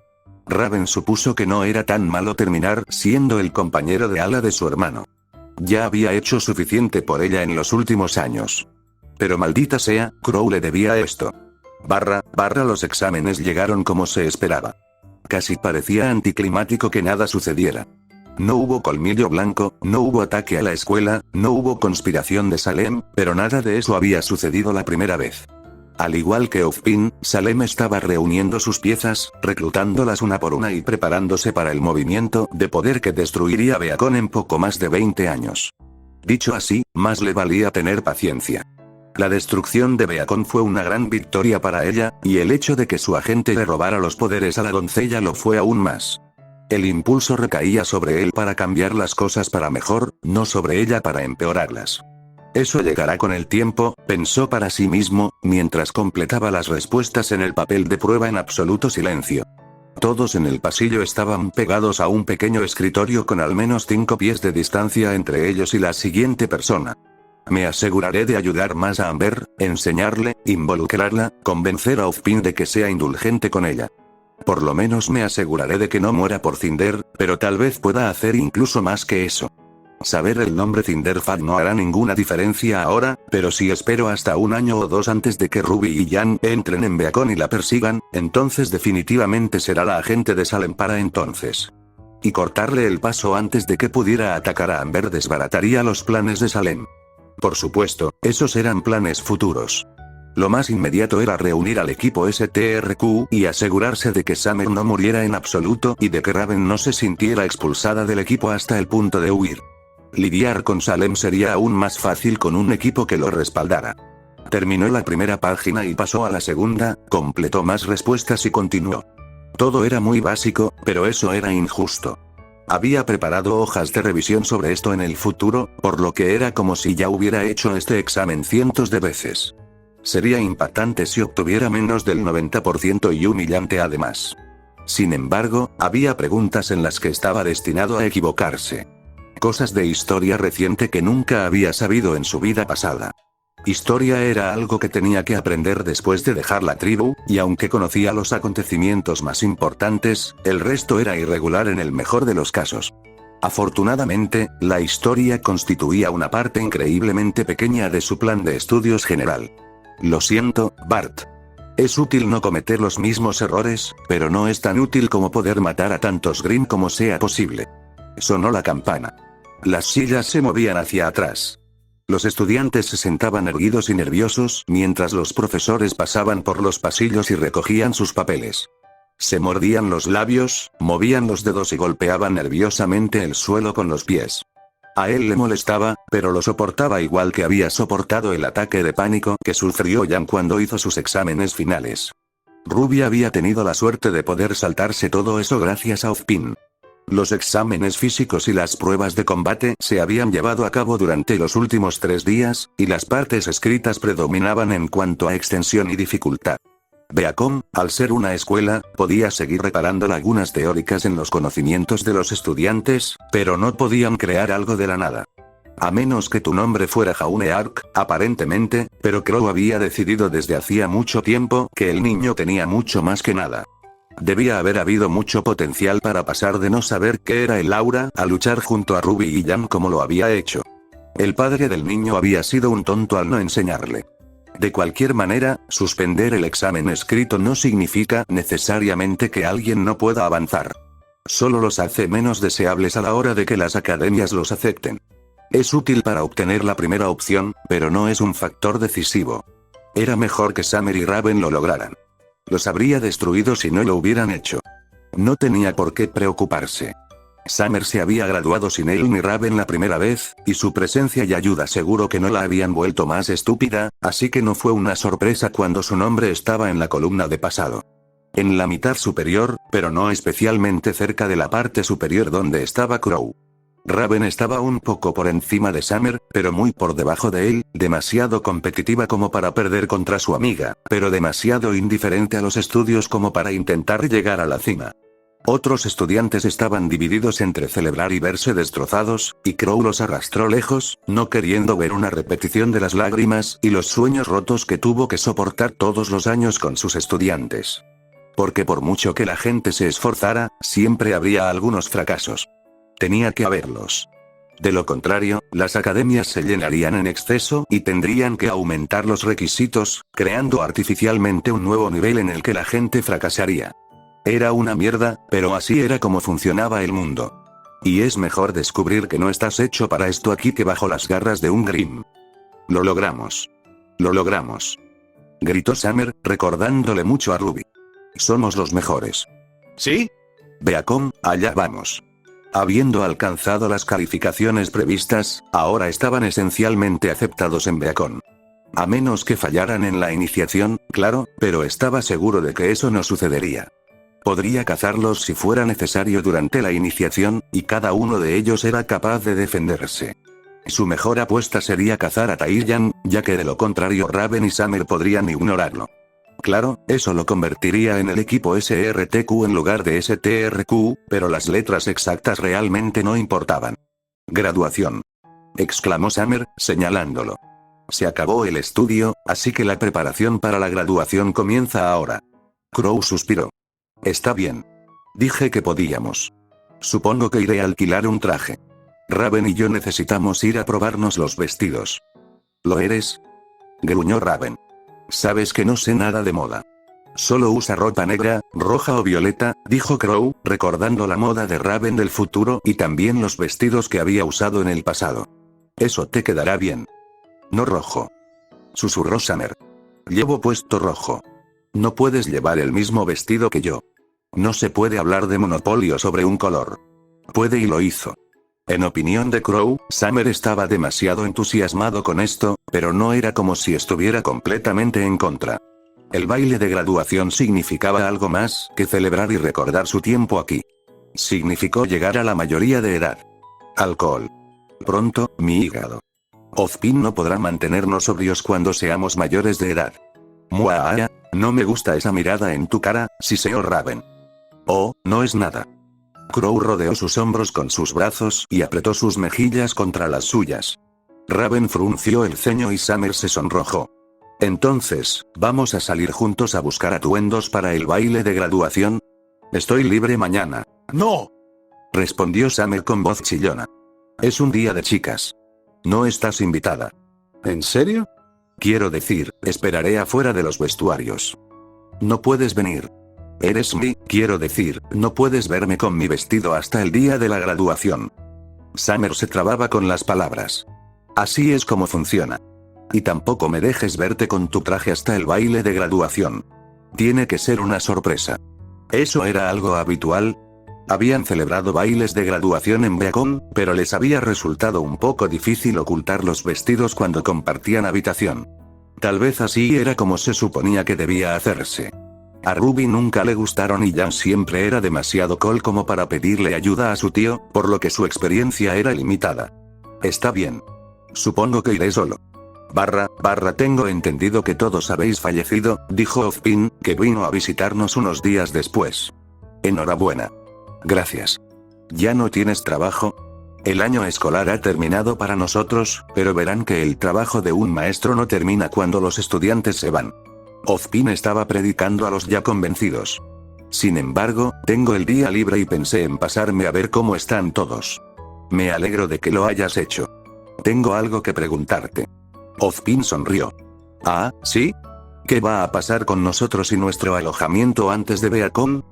Raven supuso que no era tan malo terminar siendo el compañero de ala de su hermano. Ya había hecho suficiente por ella en los últimos años. Pero maldita sea, Crow le debía esto. Los exámenes llegaron como se esperaba. Casi parecía anticlimático que nada sucediera. No hubo colmillo blanco, no hubo ataque a la escuela, no hubo conspiración de Salem, pero nada de eso había sucedido la primera vez. Al igual que Ozpin, Salem estaba reuniendo sus piezas, reclutándolas una por una y preparándose para el movimiento de poder que destruiría Beacon en poco más de 20 años. Dicho así, más le valía tener paciencia. La destrucción de Beacon fue una gran victoria para ella, y el hecho de que su agente le robara los poderes a la doncella lo fue aún más. El impulso recaía sobre él para cambiar las cosas para mejor, no sobre ella para empeorarlas. Eso llegará con el tiempo, pensó para sí mismo, mientras completaba las respuestas en el papel de prueba en absoluto silencio. Todos en el pasillo estaban pegados a un pequeño escritorio con al menos 5 pies de distancia entre ellos y la siguiente persona. Me aseguraré de ayudar más a Amber, enseñarle, involucrarla, convencer a Ozpin de que sea indulgente con ella. Por lo menos me aseguraré de que no muera por Cinder, pero tal vez pueda hacer incluso más que eso. Saber el nombre Cinderfad no hará ninguna diferencia ahora, pero si espero hasta 1 año o 2 antes de que Ruby y Jan entren en Beacon y la persigan, entonces definitivamente será la agente de Salem para entonces. Y cortarle el paso antes de que pudiera atacar a Amber desbarataría los planes de Salem. Por supuesto, esos eran planes futuros. Lo más inmediato era reunir al equipo STRQ y asegurarse de que Summer no muriera en absoluto y de que Raven no se sintiera expulsada del equipo hasta el punto de huir. Lidiar con Salem sería aún más fácil con un equipo que lo respaldara. Terminó la primera página y pasó a la segunda, completó más respuestas y continuó. Todo era muy básico, pero eso era injusto. Había preparado hojas de revisión sobre esto en el futuro, por lo que era como si ya hubiera hecho este examen cientos de veces. Sería impactante si obtuviera menos del 90% y humillante además. Sin embargo, había preguntas en las que estaba destinado a equivocarse. Cosas de historia reciente que nunca había sabido en su vida pasada. Historia era algo que tenía que aprender después de dejar la tribu, y aunque conocía los acontecimientos más importantes, el resto era irregular en el mejor de los casos. Afortunadamente, la historia constituía una parte increíblemente pequeña de su plan de estudios general. Lo siento, Bart. Es útil no cometer los mismos errores, pero no es tan útil como poder matar a tantos Grimm como sea posible. Sonó la campana. Las sillas se movían hacia atrás. Los estudiantes se sentaban erguidos y nerviosos mientras los profesores pasaban por los pasillos y recogían sus papeles. Se mordían los labios, movían los dedos y golpeaban nerviosamente el suelo con los pies. A él le molestaba, pero lo soportaba igual que había soportado el ataque de pánico que sufrió Jan cuando hizo sus exámenes finales. Ruby había tenido la suerte de poder saltarse todo eso gracias a Ozpin. Los exámenes físicos y las pruebas de combate se habían llevado a cabo durante los últimos 3 días, y las partes escritas predominaban en cuanto a extensión y dificultad. Beacon, al ser una escuela, podía seguir reparando lagunas teóricas en los conocimientos de los estudiantes, pero no podían crear algo de la nada. A menos que tu nombre fuera Jauneark, aparentemente, pero Crow había decidido desde hacía mucho tiempo que el niño tenía mucho más que nada. Debía haber habido mucho potencial para pasar de no saber qué era el aura a luchar junto a Ruby y Jan como lo había hecho. El padre del niño había sido un tonto al no enseñarle. De cualquier manera, suspender el examen escrito no significa necesariamente que alguien no pueda avanzar. Solo los hace menos deseables a la hora de que las academias los acepten. Es útil para obtener la primera opción, pero no es un factor decisivo. Era mejor que Summer y Raven lo lograran. Los habría destruido si no lo hubieran hecho. No tenía por qué preocuparse. Summer se había graduado sin él ni Raven la primera vez, y su presencia y ayuda seguro que no la habían vuelto más estúpida, así que no fue una sorpresa cuando su nombre estaba en la columna de pasado. En la mitad superior, pero no especialmente cerca de la parte superior donde estaba Crow. Raven estaba un poco por encima de Summer, pero muy por debajo de él, demasiado competitiva como para perder contra su amiga, pero demasiado indiferente a los estudios como para intentar llegar a la cima. Otros estudiantes estaban divididos entre celebrar y verse destrozados, y Crow los arrastró lejos, no queriendo ver una repetición de las lágrimas y los sueños rotos que tuvo que soportar todos los años con sus estudiantes. Porque por mucho que la gente se esforzara, siempre habría algunos fracasos. Tenía que haberlos. De lo contrario, las academias se llenarían en exceso y tendrían que aumentar los requisitos, creando artificialmente un nuevo nivel en el que la gente fracasaría. Era una mierda, pero así era como funcionaba el mundo. Y es mejor descubrir que no estás hecho para esto aquí que bajo las garras de un Grimm. Lo logramos. Lo logramos. Gritó Summer, recordándole mucho a Ruby. Somos los mejores. ¿Sí? Beacon, allá vamos. Habiendo alcanzado las calificaciones previstas, ahora estaban esencialmente aceptados en Beacon. A menos que fallaran en la iniciación, claro, pero estaba seguro de que eso no sucedería. Podría cazarlos si fuera necesario durante la iniciación, y cada uno de ellos era capaz de defenderse. Su mejor apuesta sería cazar a Taiyang, ya que de lo contrario Raven y Summer podrían ignorarlo. Claro, eso lo convertiría en el equipo SRTQ en lugar de STRQ, pero las letras exactas realmente no importaban. Graduación. Exclamó Summer, señalándolo. Se acabó el estudio, así que la preparación para la graduación comienza ahora. Crow suspiró. Está bien. Dije que podíamos. Supongo que iré a alquilar un traje. Raven y yo necesitamos ir a probarnos los vestidos. ¿Lo eres? Gruñó Raven. Sabes que no sé nada de moda. Solo usa ropa negra, roja o violeta, dijo Crow, recordando la moda de Raven del futuro y también los vestidos que había usado en el pasado. Eso te quedará bien. No rojo. Susurró Summer. Llevo puesto rojo. No puedes llevar el mismo vestido que yo. No se puede hablar de monopolio sobre un color. Puede y lo hizo. En opinión de Crow, Summer estaba demasiado entusiasmado con esto, pero no era como si estuviera completamente en contra. El baile de graduación significaba algo más que celebrar y recordar su tiempo aquí. Significó llegar a la mayoría de edad. Alcohol. Pronto, mi hígado. Ozpin no podrá mantenernos sobrios cuando seamos mayores de edad. Muaaya, no me gusta esa mirada en tu cara, siseó Raven. Oh, no es nada. Crow rodeó sus hombros con sus brazos y apretó sus mejillas contra las suyas. Raven frunció el ceño y Summer se sonrojó. Entonces, ¿vamos a salir juntos a buscar atuendos para el baile de graduación? Estoy libre mañana. ¡No! Respondió Summer con voz chillona. Es un día de chicas. No estás invitada. ¿En serio? Quiero decir, esperaré afuera de los vestuarios. No puedes venir. Quiero decir, no puedes verme con mi vestido hasta el día de la graduación. Summer se trababa con las palabras. Así es como funciona. Y tampoco me dejes verte con tu traje hasta el baile de graduación. Tiene que ser una sorpresa. ¿Eso era algo habitual? Habían celebrado bailes de graduación en Beacon, pero les había resultado un poco difícil ocultar los vestidos cuando compartían habitación. Tal vez así era como se suponía que debía hacerse. A Ruby nunca le gustaron y Jan siempre era demasiado cool como para pedirle ayuda a su tío, por lo que su experiencia era limitada. Está bien. Supongo que iré solo. Tengo entendido que todos habéis fallecido, dijo Ozpin, que vino a visitarnos unos días después. Enhorabuena. Gracias. ¿Ya no tienes trabajo? El año escolar ha terminado para nosotros, pero verán que el trabajo de un maestro no termina cuando los estudiantes se van. Ozpin estaba predicando a los ya convencidos. Sin embargo, tengo el día libre y pensé en pasarme a ver cómo están todos. Me alegro de que lo hayas hecho. Tengo algo que preguntarte. Ozpin sonrió. Ah, ¿sí? ¿Qué va a pasar con nosotros y nuestro alojamiento antes de Beacon?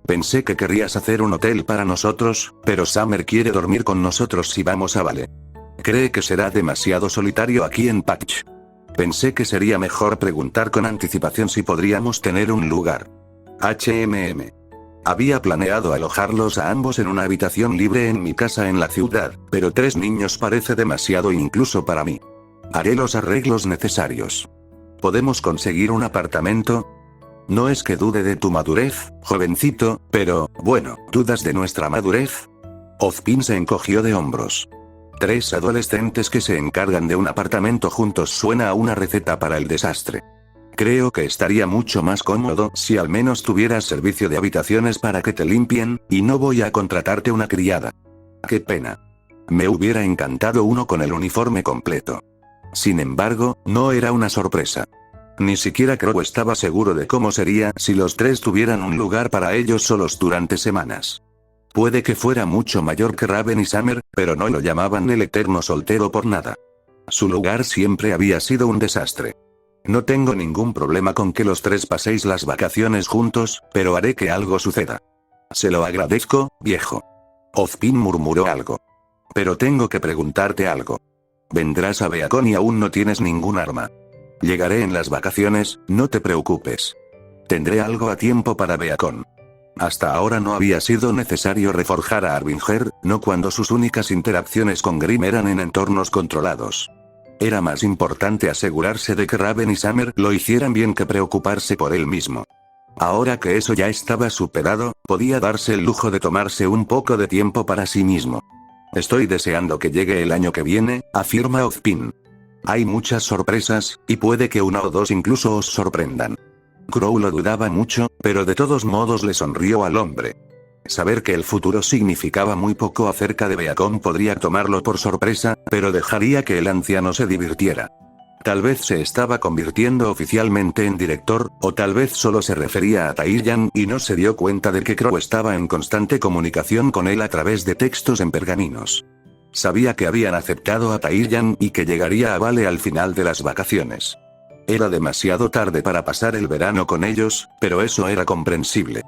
Pensé que querrías hacer un hotel para nosotros, pero Summer quiere dormir con nosotros si vamos a Vale. Cree que será demasiado solitario aquí en Patch. Pensé que sería mejor preguntar con anticipación si podríamos tener un lugar. Había planeado alojarlos a ambos en una habitación libre en mi casa en la ciudad, pero 3 niños parece demasiado incluso para mí. Haré los arreglos necesarios. ¿Podemos conseguir un apartamento? No es que dude de tu madurez, jovencito, pero, bueno, ¿dudas de nuestra madurez? Ozpin se encogió de hombros. 3 adolescentes que se encargan de un apartamento juntos suena a una receta para el desastre. Creo que estaría mucho más cómodo si al menos tuvieras servicio de habitaciones para que te limpien, y no voy a contratarte una criada. Qué pena. Me hubiera encantado uno con el uniforme completo. Sin embargo, no era una sorpresa. Ni siquiera Crow estaba seguro de cómo sería si los 3 tuvieran un lugar para ellos solos durante semanas. Puede que fuera mucho mayor que Raven y Summer, pero no lo llamaban el eterno soltero por nada. Su lugar siempre había sido un desastre. No tengo ningún problema con que los 3 paséis las vacaciones juntos, pero haré que algo suceda. Se lo agradezco, viejo. Ozpin murmuró algo. Pero tengo que preguntarte algo. Vendrás a Beacon y aún no tienes ningún arma. Llegaré en las vacaciones, no te preocupes. Tendré algo a tiempo para Beacon. Hasta ahora no había sido necesario reforjar a Arbinger, no cuando sus únicas interacciones con Grimm eran en entornos controlados. Era más importante asegurarse de que Raven y Summer lo hicieran bien que preocuparse por él mismo. Ahora que eso ya estaba superado, podía darse el lujo de tomarse un poco de tiempo para sí mismo. Estoy deseando que llegue el año que viene, afirma Ozpin. Hay muchas sorpresas, y puede que una o dos incluso os sorprendan. Crow lo dudaba mucho, pero de todos modos le sonrió al hombre. Saber que el futuro significaba muy poco acerca de Beacon podría tomarlo por sorpresa, pero dejaría que el anciano se divirtiera. Tal vez se estaba convirtiendo oficialmente en director, o tal vez solo se refería a Taiyang y no se dio cuenta de que Crow estaba en constante comunicación con él a través de textos en pergaminos. Sabía que habían aceptado a Taiyang y que llegaría a Vale al final de las vacaciones. Era demasiado tarde para pasar el verano con ellos, pero eso era comprensible.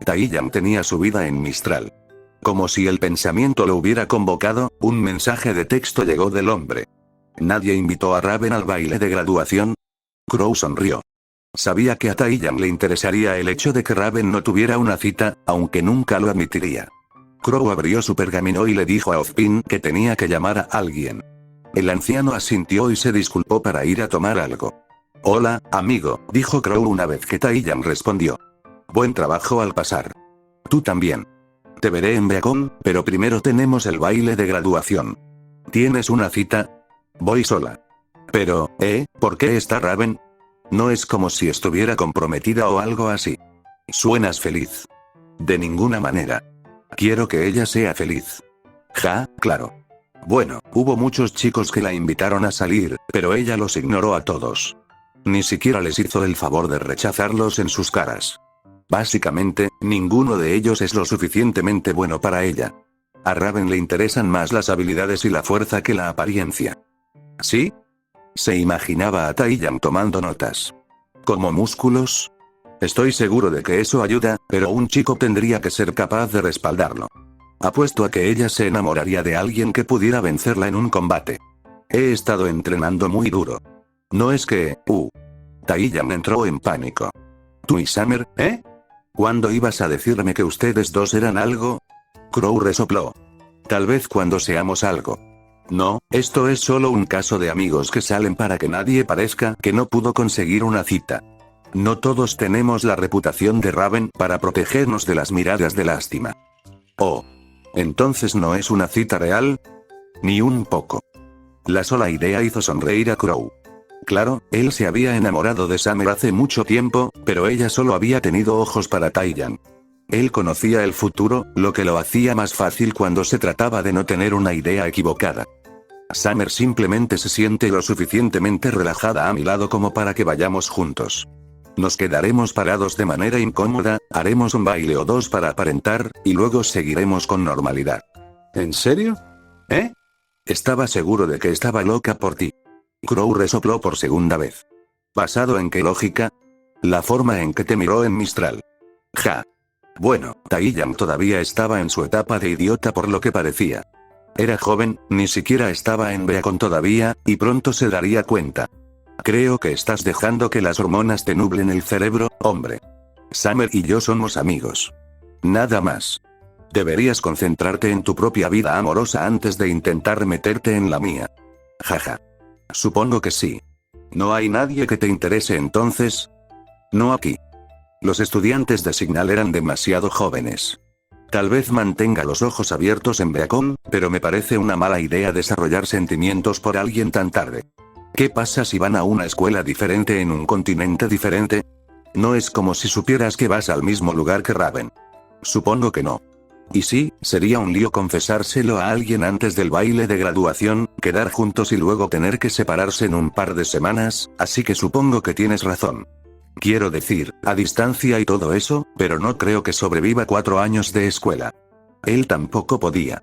Taiyang tenía su vida en Mistral. Como si el pensamiento lo hubiera convocado, un mensaje de texto llegó del hombre. ¿Nadie invitó a Raven al baile de graduación? Crow sonrió. Sabía que a Taiyang le interesaría el hecho de que Raven no tuviera una cita, aunque nunca lo admitiría. Crow abrió su pergamino y le dijo a Ozpin que tenía que llamar a alguien. El anciano asintió y se disculpó para ir a tomar algo. Hola, amigo, dijo Crow una vez que Taiyang respondió. Buen trabajo al pasar. Tú también. Te veré en Beacon, pero primero tenemos el baile de graduación. ¿Tienes una cita? Voy sola. Pero, ¿por qué está Raven? No es como si estuviera comprometida o algo así. Suenas feliz. De ninguna manera. Quiero que ella sea feliz. Ja, claro. Bueno, hubo muchos chicos que la invitaron a salir, pero ella los ignoró a todos. Ni siquiera les hizo el favor de rechazarlos en sus caras. Básicamente, ninguno de ellos es lo suficientemente bueno para ella. A Raven le interesan más las habilidades y la fuerza que la apariencia. ¿Sí? Se imaginaba a Taiyang tomando notas. ¿Como músculos? Estoy seguro de que eso ayuda, pero un chico tendría que ser capaz de respaldarlo. Apuesto a que ella se enamoraría de alguien que pudiera vencerla en un combate. He estado entrenando muy duro. No es que, Taiyang entró en pánico. ¿Tú y Summer, ¿Cuándo ibas a decirme que ustedes dos eran algo? Crow resopló. Tal vez cuando seamos algo. No, esto es solo un caso de amigos que salen para que nadie parezca que no pudo conseguir una cita. No todos tenemos la reputación de Raven para protegernos de las miradas de lástima. Oh. ¿Entonces no es una cita real? Ni un poco. La sola idea hizo sonreír a Crow. Claro, él se había enamorado de Summer hace mucho tiempo, pero ella solo había tenido ojos para Taiyang. Él conocía el futuro, lo que lo hacía más fácil cuando se trataba de no tener una idea equivocada. Summer simplemente se siente lo suficientemente relajada a mi lado como para que vayamos juntos. Nos quedaremos parados de manera incómoda, haremos un baile o dos para aparentar, y luego seguiremos con normalidad. ¿En serio? Estaba seguro de que estaba loca por ti. Crow resopló por segunda vez. ¿Basado en qué lógica? La forma en que te miró en Mistral. Ja. Bueno, Taiyang todavía estaba en su etapa de idiota por lo que parecía. Era joven, ni siquiera estaba en Beacon todavía, y pronto se daría cuenta. Creo que estás dejando que las hormonas te nublen el cerebro, hombre. Summer y yo somos amigos. Nada más. Deberías concentrarte en tu propia vida amorosa antes de intentar meterte en la mía. Jaja. Supongo que sí. ¿No hay nadie que te interese entonces? No aquí. Los estudiantes de Signal eran demasiado jóvenes. Tal vez mantenga los ojos abiertos en Beacon, pero me parece una mala idea desarrollar sentimientos por alguien tan tarde. ¿Qué pasa si van a una escuela diferente en un continente diferente? No es como si supieras que vas al mismo lugar que Raven. Supongo que no. Y sí, sería un lío confesárselo a alguien antes del baile de graduación, quedar juntos y luego tener que separarse en un par de semanas, así que supongo que tienes razón. Quiero decir, a distancia y todo eso, pero no creo que sobreviva 4 años de escuela. Él tampoco podía.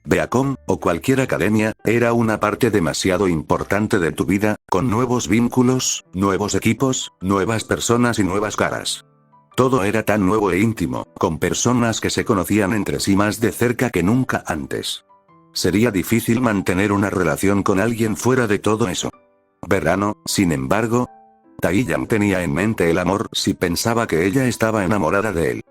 Beacon, o cualquier academia, era una parte demasiado importante de tu vida, con nuevos vínculos, nuevos equipos, nuevas personas y nuevas caras. Todo era tan nuevo e íntimo, con personas que se conocían entre sí más de cerca que nunca antes. Sería difícil mantener una relación con alguien fuera de todo eso. Verano, sin embargo. Taeyang tenía en mente el amor si pensaba que ella estaba enamorada de él.